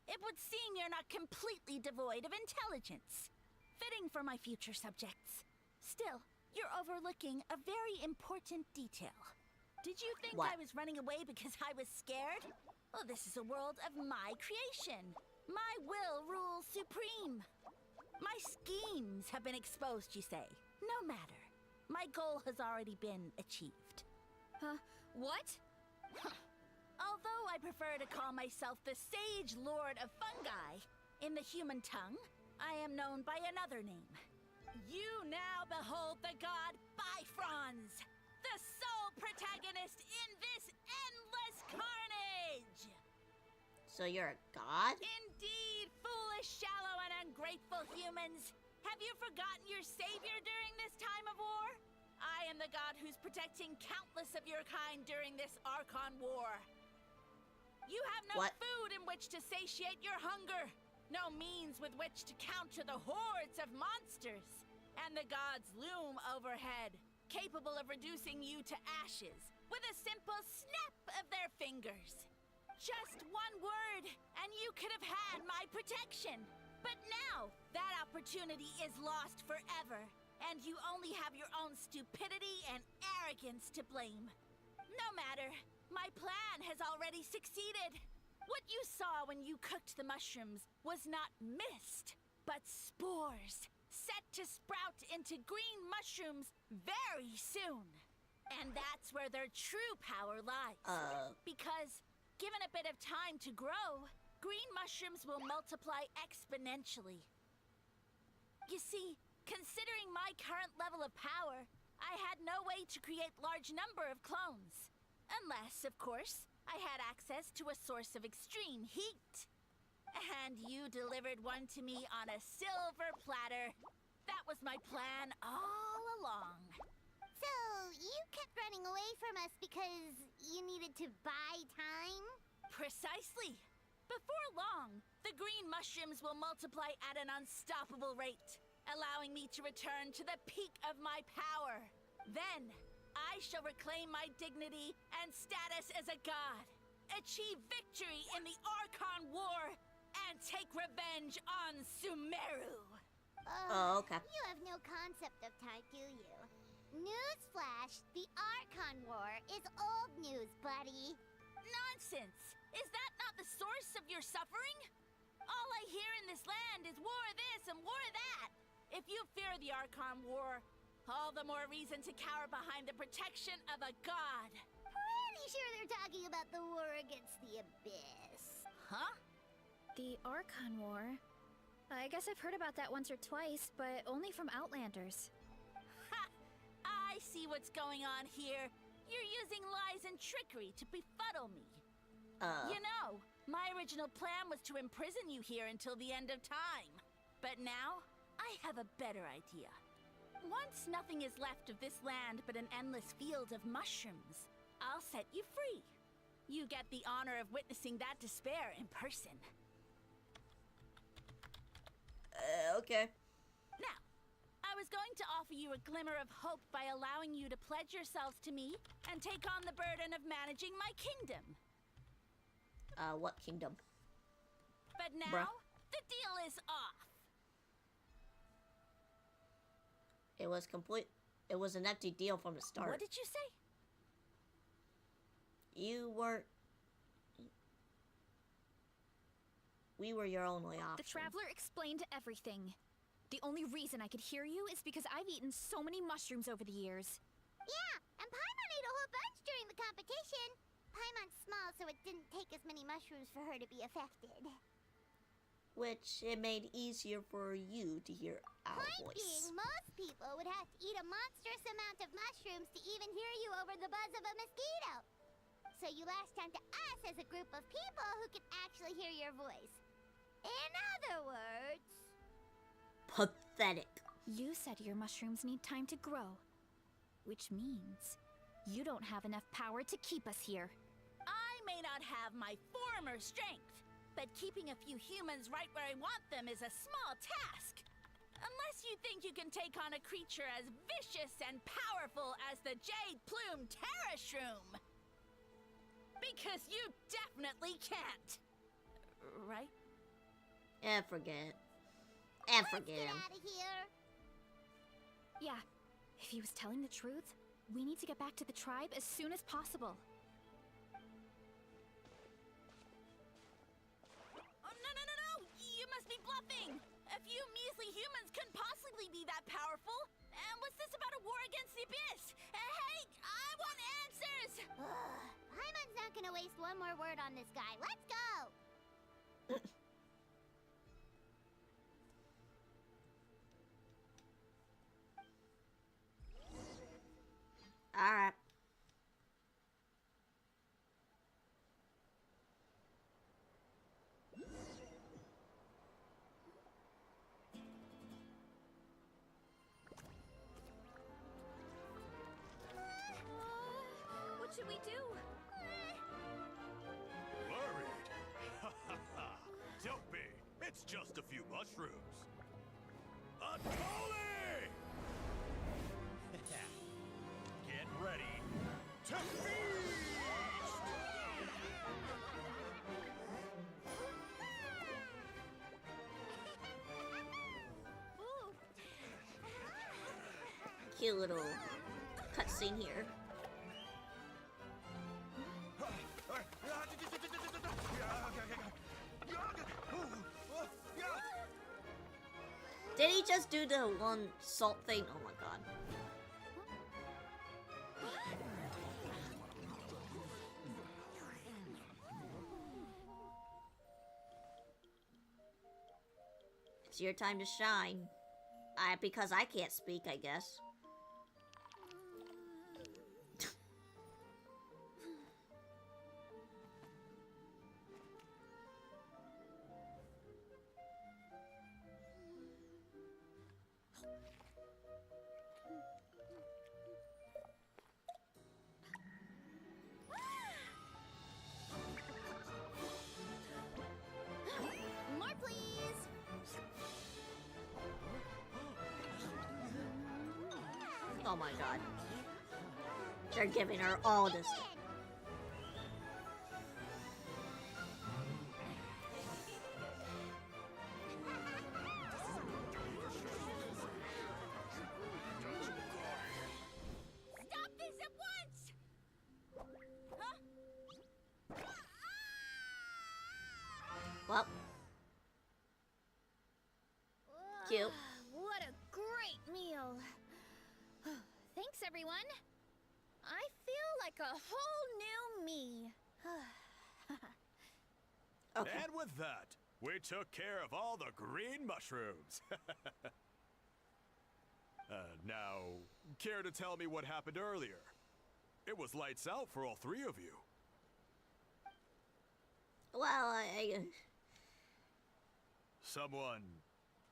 It would seem you're not completely devoid of intelligence. Fitting for my future subjects. Still, you're overlooking a very important detail. Did you think What? I was running away because I was scared? Well, this is a world of my creation. My will rules supreme. My schemes have been exposed, you say. No matter. My goal has already been achieved. What? Although I prefer to call myself the Sage Lord of Fungi, in the human tongue, I am known by another name. You now behold the god Bifrons, the sole protagonist in this endless carnage! So you're a god? Indeed, foolish, shallow, and ungrateful humans! Have you forgotten your savior during this time of war? I am the god who's protecting countless of your kind during this Archon War. You have no What? food in which to satiate your hunger, no means with which to counter the hordes of monsters. And the gods loom overhead, capable of reducing you to ashes with a simple snap of their fingers. Just one word, and you could have had my protection. But now, that opportunity is lost forever, and you only have your own stupidity and arrogance to blame. No matter, my plan has already succeeded. What you saw when you cooked the mushrooms was not mist, but spores, set to sprout into green mushrooms very soon. And that's where their true power lies. Because, given a bit of time to grow, green mushrooms will multiply exponentially. You see, considering my current level of power, I had no way to create large number of clones. Unless, of course, I had access to a source of extreme heat. And you delivered one to me on a silver platter. That was my plan all along. So, you kept running away from us because you needed to buy time? Precisely. Before long, the green mushrooms will multiply at an unstoppable rate, allowing me to return to the peak of my power. Then, I shall reclaim my dignity and status as a god, achieve victory in the Archon War, and take revenge on Sumeru. Oh, okay. You have no concept of time, do you? Newsflash, the Archon War is old news, buddy. Nonsense! Is that not the source of your suffering? All I hear in this land is war this and war that. If you fear the Archon War, all the more reason to cower behind the protection of a god. Pretty sure they're talking about the war against the Abyss. Huh? The Archon War? I guess I've heard about that once or twice, but only from Outlanders. Ha! I see what's going on here. You're using lies and trickery to befuddle me. You know, my original plan was to imprison you here until the end of time. But now, I have a better idea. Once nothing is left of this land but an endless field of mushrooms, I'll set you free. You get the honor of witnessing that despair in person. Okay. Now, I was going to offer you a glimmer of hope by allowing you to pledge yourselves to me and take on the burden of managing my kingdom. What kingdom? But now, Bruh. the deal is off. It was an empty deal from the start. What did you say? We were your only option. The Traveler explained everything. The only reason I could hear you is because I've eaten so many mushrooms over the years. Yeah, and Paimon ate a whole bunch during the competition. Paimon's small, so it didn't take as many mushrooms for her to be affected. Which it made easier for you to hear our Point voice. being, most people would have to eat a monstrous amount of mushrooms to even hear you over the buzz of a mosquito. So you latched onto us as a group of people who could actually hear your voice. In other words... Pathetic. You said your mushrooms need time to grow, which means you don't have enough power to keep us here. I may not have my former strength, but keeping a few humans right where I want them is a small task. Unless you think you can take on a creature as vicious and powerful as the Jade Plume Terrashroom. Because you definitely can't. Right? Forget Get him. out of here. Yeah, if he was telling the truth, we need to get back to the tribe as soon as possible. Oh, no! You must be bluffing! A few measly humans couldn't possibly be that powerful! And what's this about a war against the Abyss? Hey, I want answers! Paimon's not gonna waste one more word on this guy. Let's go! Alright. What should we do? Larry! just a few mushrooms. Atoli! Get ready to feast! Cute little cutscene here. Did he just do the one salt thing? Oh my god. It's your time to shine. Because I can't speak, I guess. More, please. Oh my god. They're giving her all this. Stop this at once! Well. Cute. What a great meal. Thanks, everyone. I feel like a whole new me. Okay. And with that, we took care of all the green mushrooms. Now, care to tell me what happened earlier? It was lights out for all three of you. Well, Someone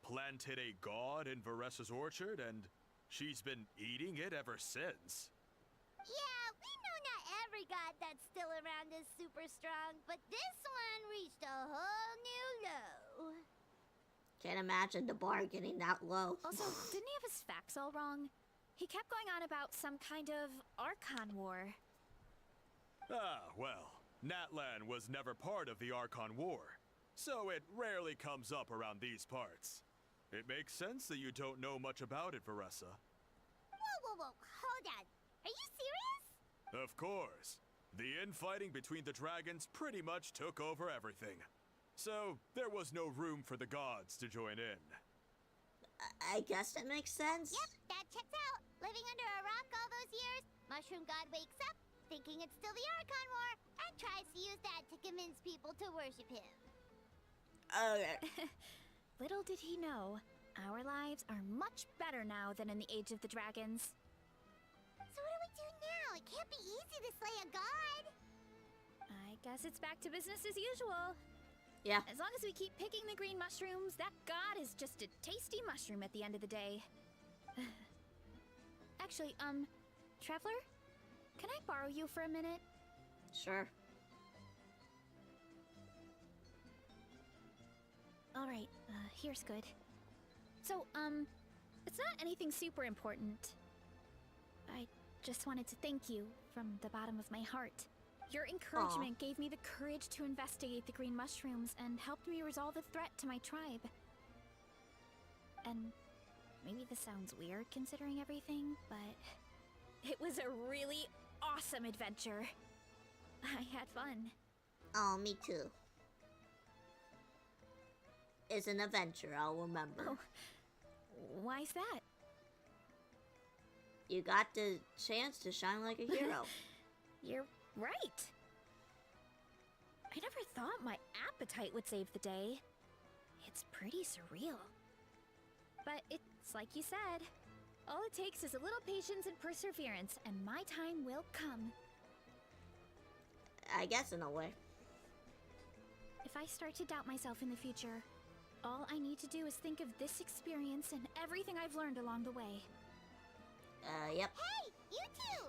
planted a god in Varessa's orchard, and she's been eating it ever since. Yeah, we know not every god that's still around is super strong, but this one reached a whole new low. can't imagine the bar getting that low. Also, didn't he have his facts all wrong? He kept going on about some kind of Archon War. Ah, well, Natlan was never part of the Archon War, so it rarely comes up around these parts. It makes sense that you don't know much about it, Varessa. Whoa, hold on. Are you serious? Of course. The infighting between the dragons pretty much took over everything. So, there was no room for the gods to join in. I guess that makes sense. Yep, that checks out. Living under a rock all those years, Mushroom God wakes up, thinking it's still the Archon War, and tries to use that to convince people to worship him. Okay. Little did he know, our lives are much better now than in the Age of the Dragons. So what do we do now? It can't be easy to slay a god. I guess it's back to business as usual. Yeah. As long as we keep picking the green mushrooms, that god is just a tasty mushroom at the end of the day. Actually, Traveler? Can I borrow you for a minute? Sure. Alright, here's good. So, it's not anything super important. I just wanted to thank you from the bottom of my heart. Your encouragement gave me the courage to investigate the green mushrooms and helped me resolve a threat to my tribe. And maybe this sounds weird considering everything, but it was a really awesome adventure. I had fun. Oh, me too. It's an adventure, I'll remember. Oh, why's that? You got the chance to shine like a hero. You're right. I never thought my appetite would save the day. It's pretty surreal. But it's like you said. All it takes is a little patience and perseverance, and my time will come. I guess in a way. If I start to doubt myself in the future, all I need to do is think of this experience and everything I've learned along the way. Yep. Hey, you two!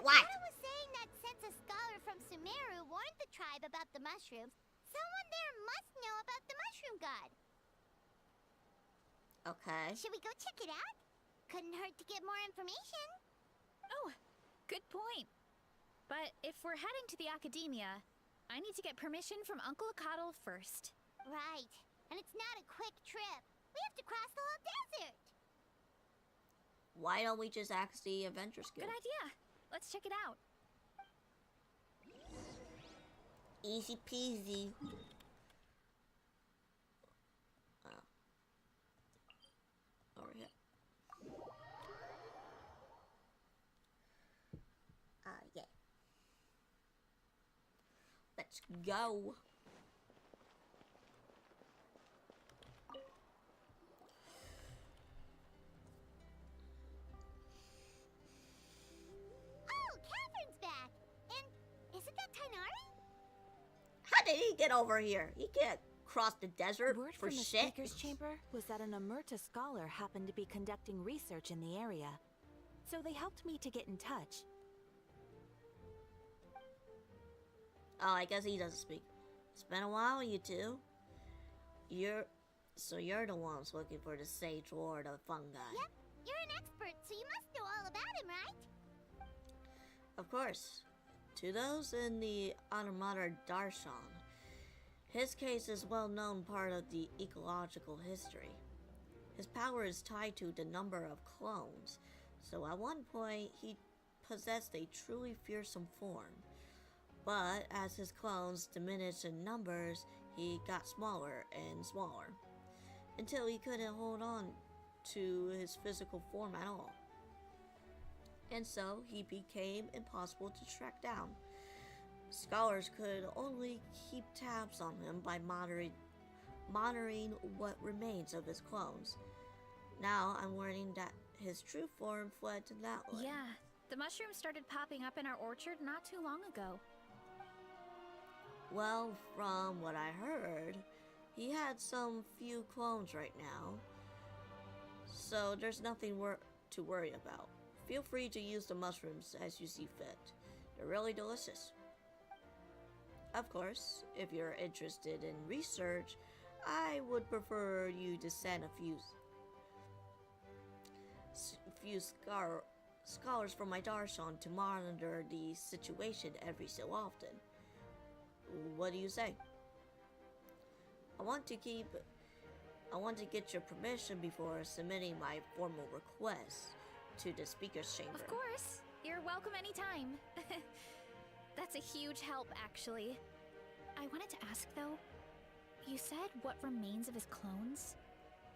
What? Akata was saying that since a scholar from Sumeru warned the tribe about the mushrooms, Someone there must know about the mushroom god. Okay. Should we go check it out? Couldn't hurt to get more information. Oh, good point. But if we're heading to the academia, I need to get permission from Uncle Acatl first. Right. And it's not a quick trip. We have to cross the whole desert. Why don't we just ask the Adventures Guild? Good idea. Let's check it out. Easy peasy. Over here. Yeah. Let's go. Oh, Catherine's back. And isn't that Tainari? How did he get over here? He can't cross the desert Word for from the shit. speaker's chamber was that an Emerta scholar happened to be conducting research in the area. So they helped me to get in touch. Oh, I guess he doesn't speak. It's been a while, you two. You're the ones looking for the Sage Lord of Fungi. Yep, you're an expert, so you must know all about him, right? Of course. To those in the Automata Darshan, his case is well-known part of the ecological history. His power is tied to the number of clones, so at one point he possessed a truly fearsome form. But as his clones diminished in numbers, he got smaller and smaller, until he couldn't hold on to his physical form at all. And so he became impossible to track down. Scholars could only keep tabs on him by monitoring what remains of his clones. Now I'm learning that his true form fled to Natlan. Yeah, the mushrooms started popping up in our orchard not too long ago. Well, from what I heard, he had some few clones right now, so there's nothing to worry about. Feel free to use the mushrooms as you see fit. They're really delicious. Of course, if you're interested in research, I would prefer you to send a few scholars from my darshan to monitor the situation every so often. What do you say? I want to get your permission before submitting my formal request to the speaker's chamber. Of course. You're welcome anytime. That's a huge help, actually. I wanted to ask, though, you said what remains of his clones?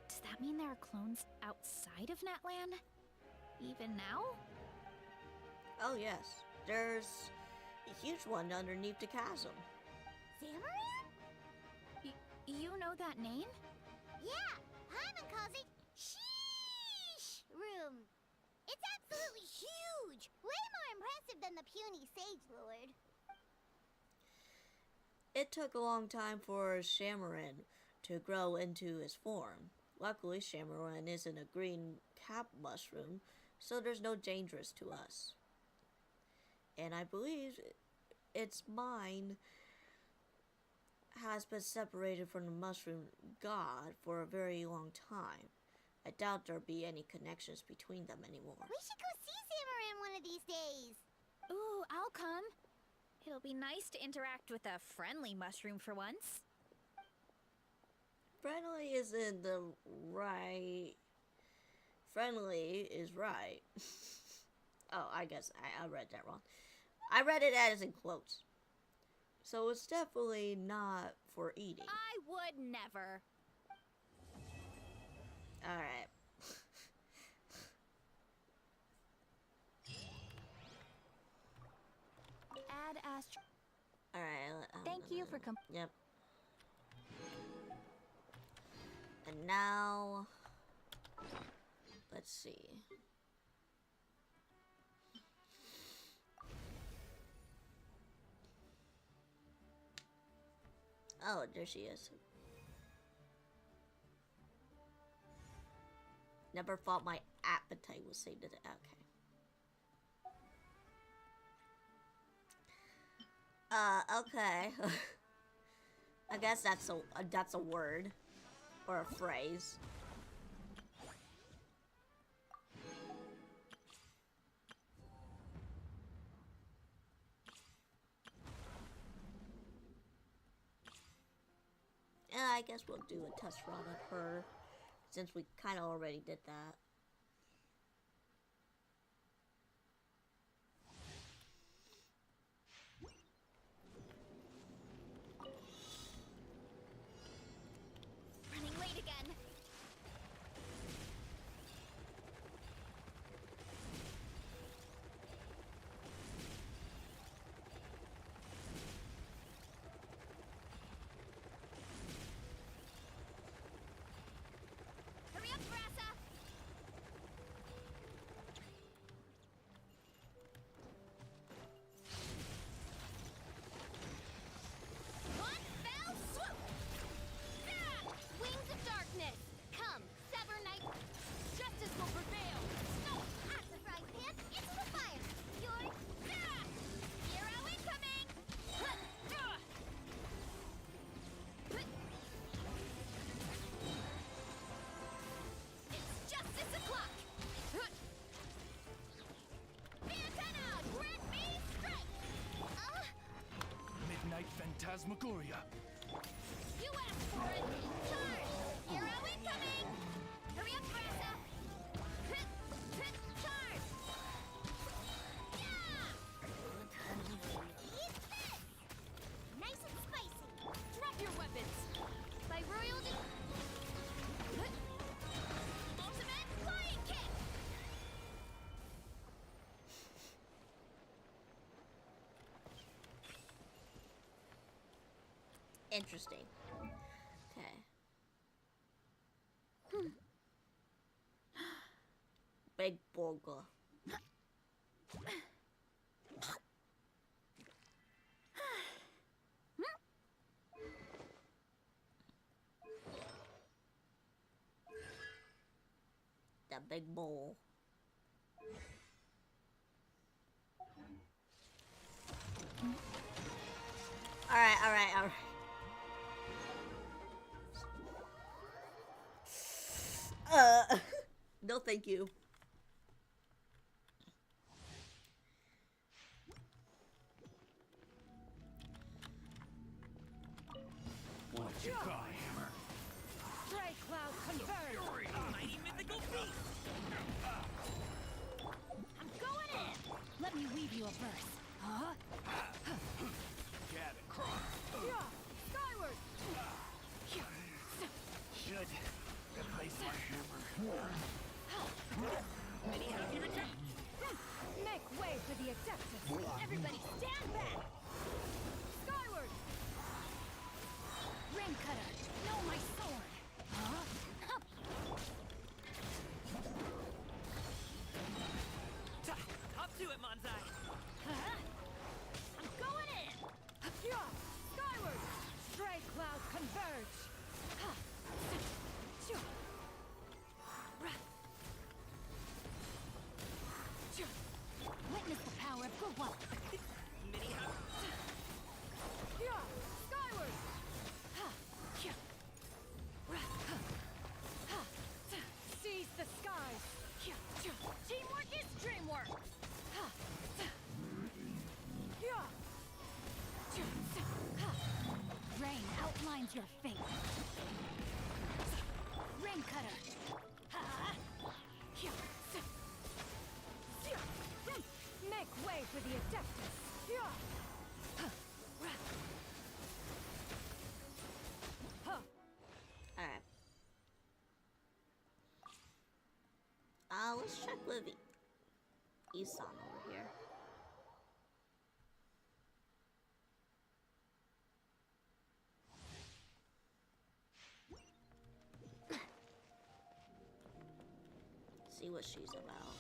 Does that mean there are clones outside of Natlan? Even now? Oh yes, there's a huge one underneath the chasm. Zamaran? You know that name? Yeah, Paimon calls it Sheesh Room. It's absolutely huge! Way more impressive than the puny Sage Lord. It took a long time for Shamaran to grow into his form. Luckily, Shamaran isn't a green cap mushroom, so there's no dangers to us. And I believe its mind has been separated from the mushroom god for a very long time. I doubt there'll be any connections between them anymore. We should go see Zamaran one of these days. Ooh, I'll come. It'll be nice to interact with a friendly mushroom for once. Friendly isn't the right... Friendly is right. Oh, I guess I read that wrong. I read it as in quotes. So it's definitely not for eating. I would never. Alright. Add astro. Alright. Thank you for Yep. And now... Let's see. Oh, there she is. Never thought my appetite was sated. Okay. Okay. I guess that's a word or a phrase. Yeah, I guess we'll do a test run of her since we kind of already did that. Running late again. Hurry up, Brassa! One fell swoop! Ah! Wings of darkness! Come, sever night. Justice will prevail! No! At the frying pan, into the fire! You're... Ah! Hero incoming! Huh! Ah! Huh! It's justice o'clock! Huh! Antenna, grant me strength! Midnight Phantasmagoria. You asked for it! Charge! Hero incoming! Hurry up, Brassa! Hit! Hit! Charge! Yeah! Eat this! Nice and spicy! Drop your weapons! By royalty... Hit! Ultimate flying kick! Interesting. Okay. Big burger. The big bowl. Alright, alright, alright. No thank you. What you got, Hammer? Stray Cloud converge! Mighty mythical beast! I'm going in! Let me weave you a verse. Huh? Cabin cross. Yeah! Skyward! Should replace my hammer. Make way for the Adeptus! Everybody stand back! Skyward! Ring cutter! Know my sword! Huh? Up to it, Manzai! I'm going in! Yeah! Skyward! Stray Cloud converge! Witness the power of good luck! Mini hop. Yeah! Skyward! Seize the skies! Teamwork is dreamwork! Rain outlines your fate. Rain cutter! Make way for the Adeptus! Alright. Let's check with Isan over here. See what she's about.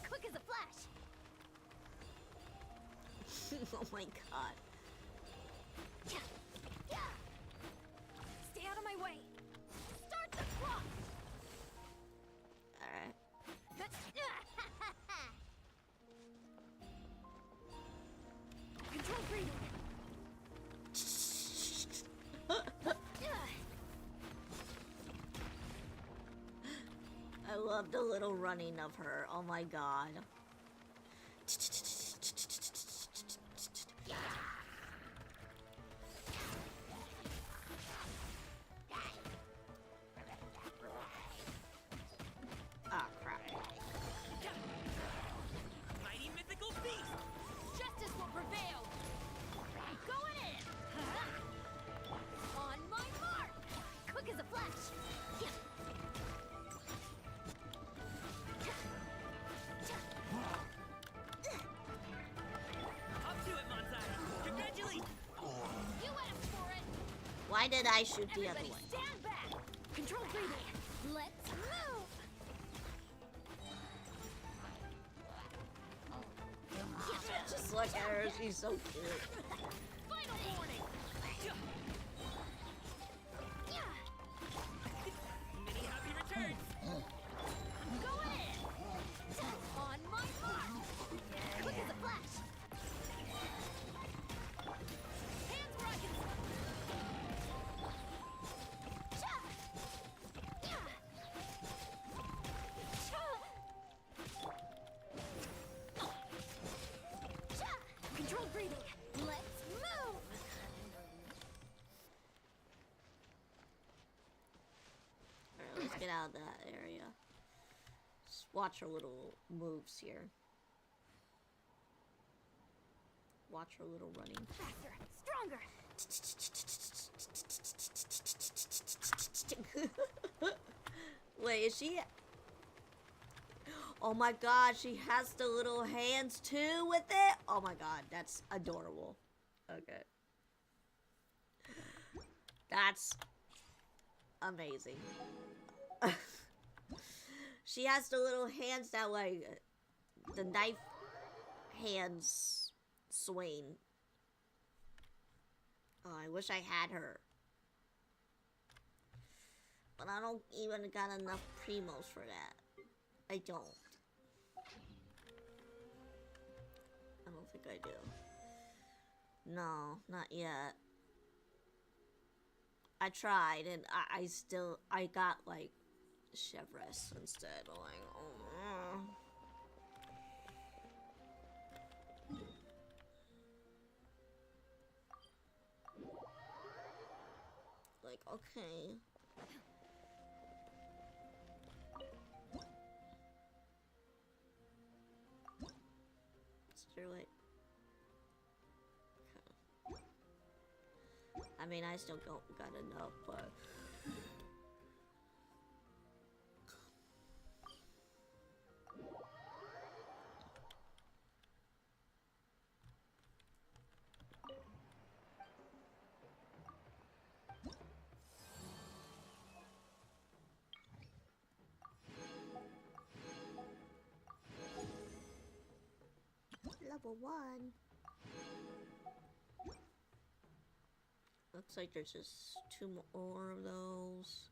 Quick as a flash! Oh my god. Stay out of my way! Start the clock! Alright. Control breathing! love the little running of her. Oh my god. Ah, crap. Mighty mythical beast! Justice will prevail! Going in! On my mark! Quick as a flash! Up to it, Manzai! Congratulations! You asked for it! Why did I shoot the other Everybody way? stand back! Control breathing! Let's move! Just look at her, she's so cute. Final warning! Many happy returns! Go in! On my mark! Quick as a flash! Hands where I can... Cha! Yeah! Cha! Cha! Controlled breathing! Let's move! Alright, let's get out of that area. Just watch her little moves here. Watch her little running. Faster! Stronger! Wait, is she... Oh my god, she has the little hands too with it? Oh my god, that's adorable. Okay. That's amazing. She has the little hands that like the knife hands swing. Oh, I wish I had her. But I don't even got enough primos for that. I don't. I don't think I do. No, not yet. I tried and I got like Chevres instead. I'm like, oh. Like, okay. Let's do it. Okay. I mean, I still don't got enough, but... Level 1. Looks like there's just 2 more of those.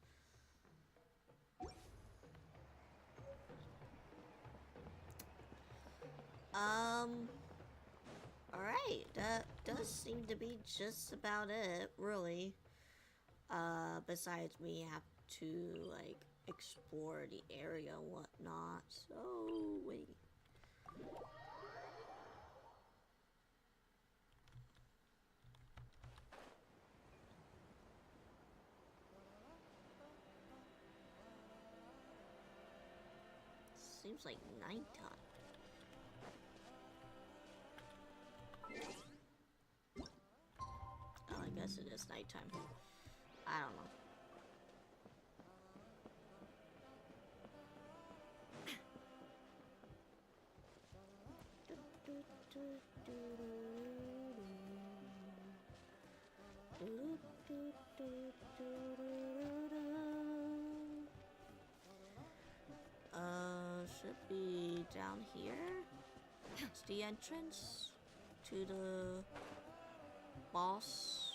Alright, that does seem to be just about it, really. Besides me have to, like, explore the area and whatnot, so, wait. Seems like nighttime. Oh, I guess it is nighttime. I don't know. Should be down here. It's the entrance to the boss.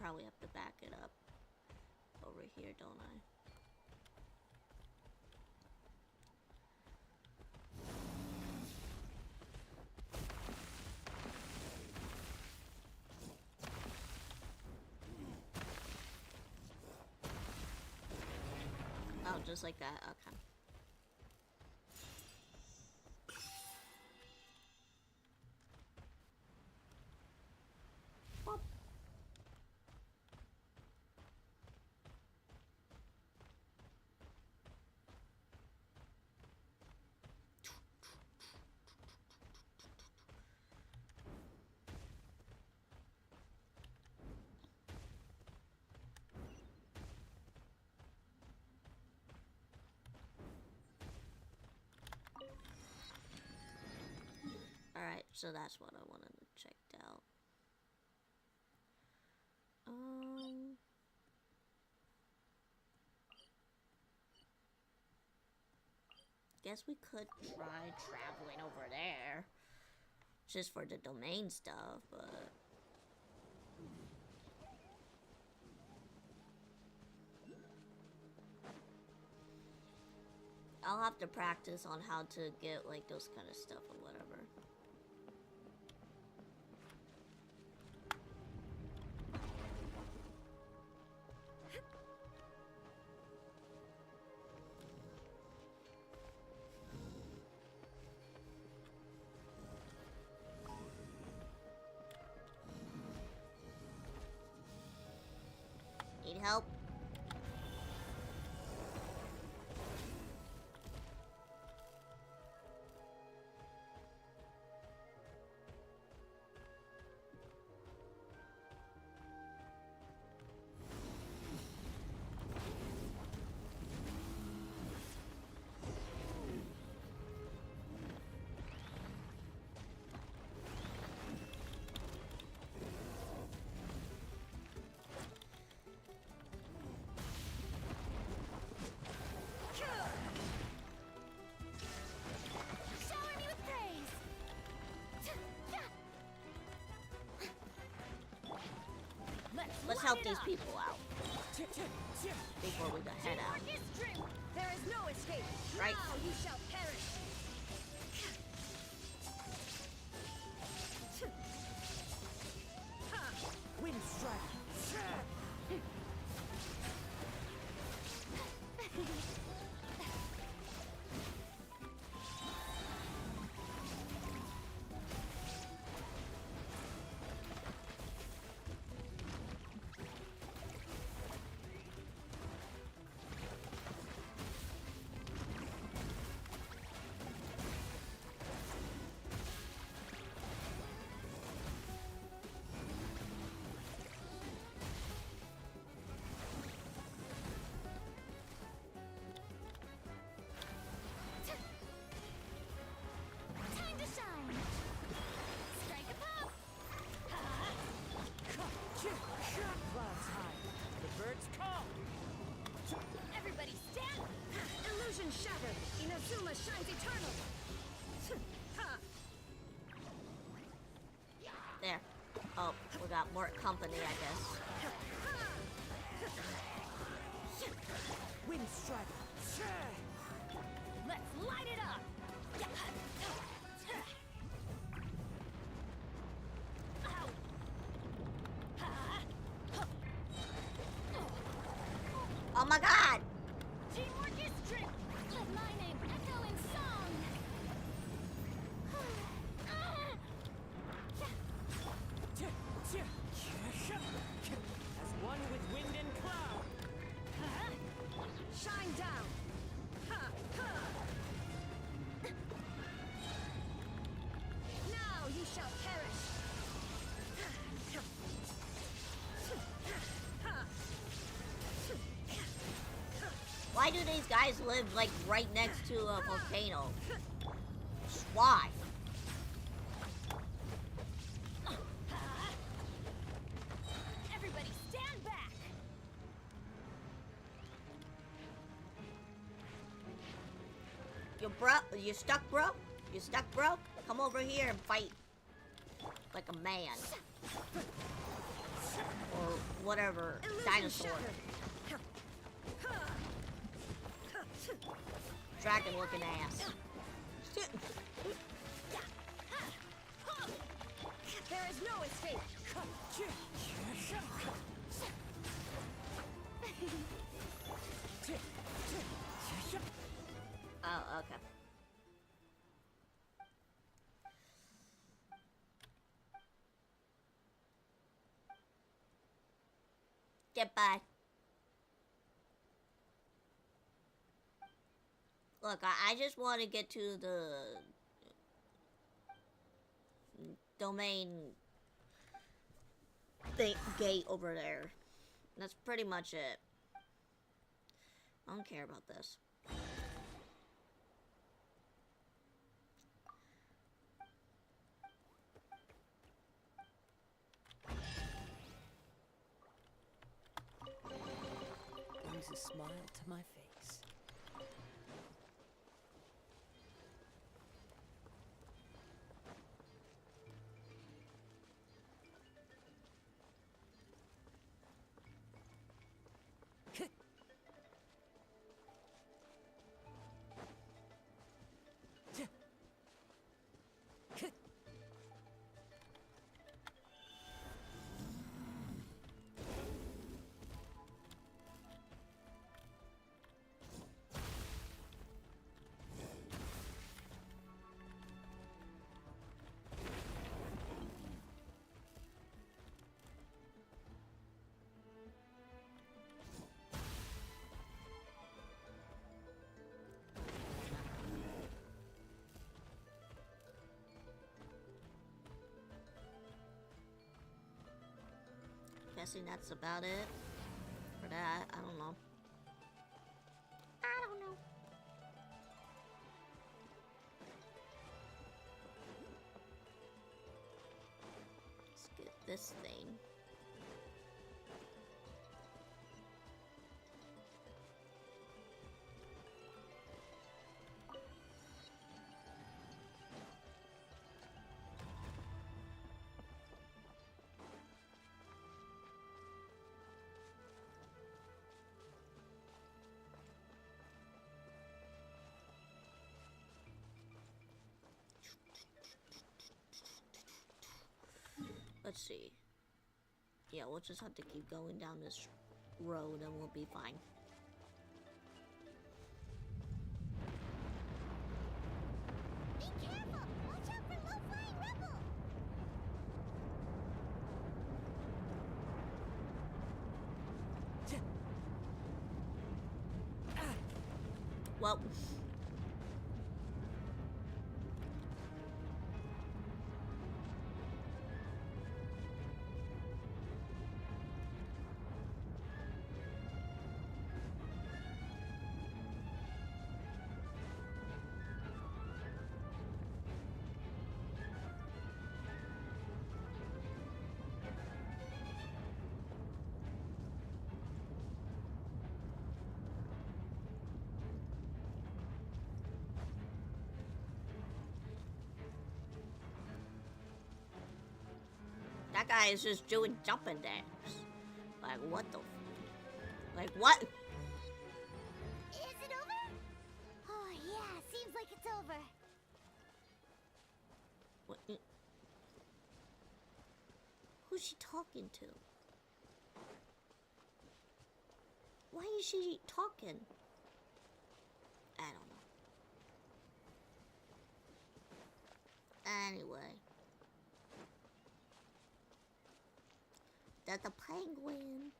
probably have to back it up over here, don't I? Oh, just like that. Okay. Whoop. Alright, so that's what I wanted to check out. Guess we could try traveling over there. Just for the domain stuff, but... I'll have to practice on how to get, like, those kind of stuff or whatever. Need help? Let's help these people out before we head out. There is no escape. Right. Now you shall perish. Wind strike. Shattered. Inazuma shines eternal. There. Oh, we got more company, I guess. Wind strike. Let's light it up. Oh my god! Teamwork is strength. Let my name echo in song. As one with wind and cloud. Shine down. Now you shall perish. Why do these guys live, like, right next to a volcano? Why? Everybody stand back. You stuck, bro? You stuck, bro? Come over here and fight like a man. Or whatever dinosaur. Dragon looking ass. There is no escape. Oh, okay. Goodbye. Look, I just want to get to the domain gate over there. That's pretty much it. I don't care about this. Brings a smile to my face. Guessing that's about it for that. I don't know. I don't know. Let's get this thing. Let's see. Yeah, we'll just have to keep going down this road and we'll be fine. Be careful! Watch out for low-flying rebel! Well, that guy is just doing jumping jacks. Like, what the? Like, what? Is it over? Oh, yeah, seems like it's over. What? Who's she talking to? Why is she talking? I don't know. Anyway. That's a penguin.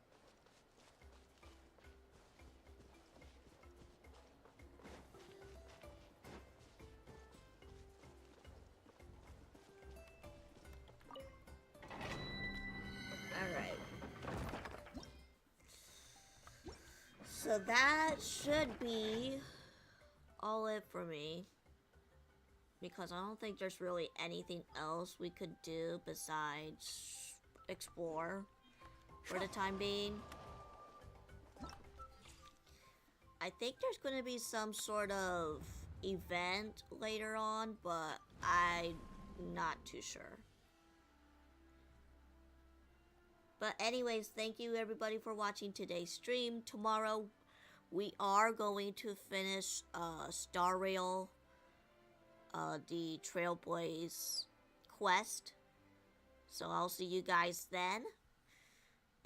Alright. So that should be all it for me. Because I don't think there's really anything else we could do besides explore for the time being. I think there's gonna be some sort of event later on, but I'm not too sure. But anyways, thank you everybody for watching today's stream. Tomorrow, we are going to finish Star Rail, the Trailblaze quest. So I'll see you guys then.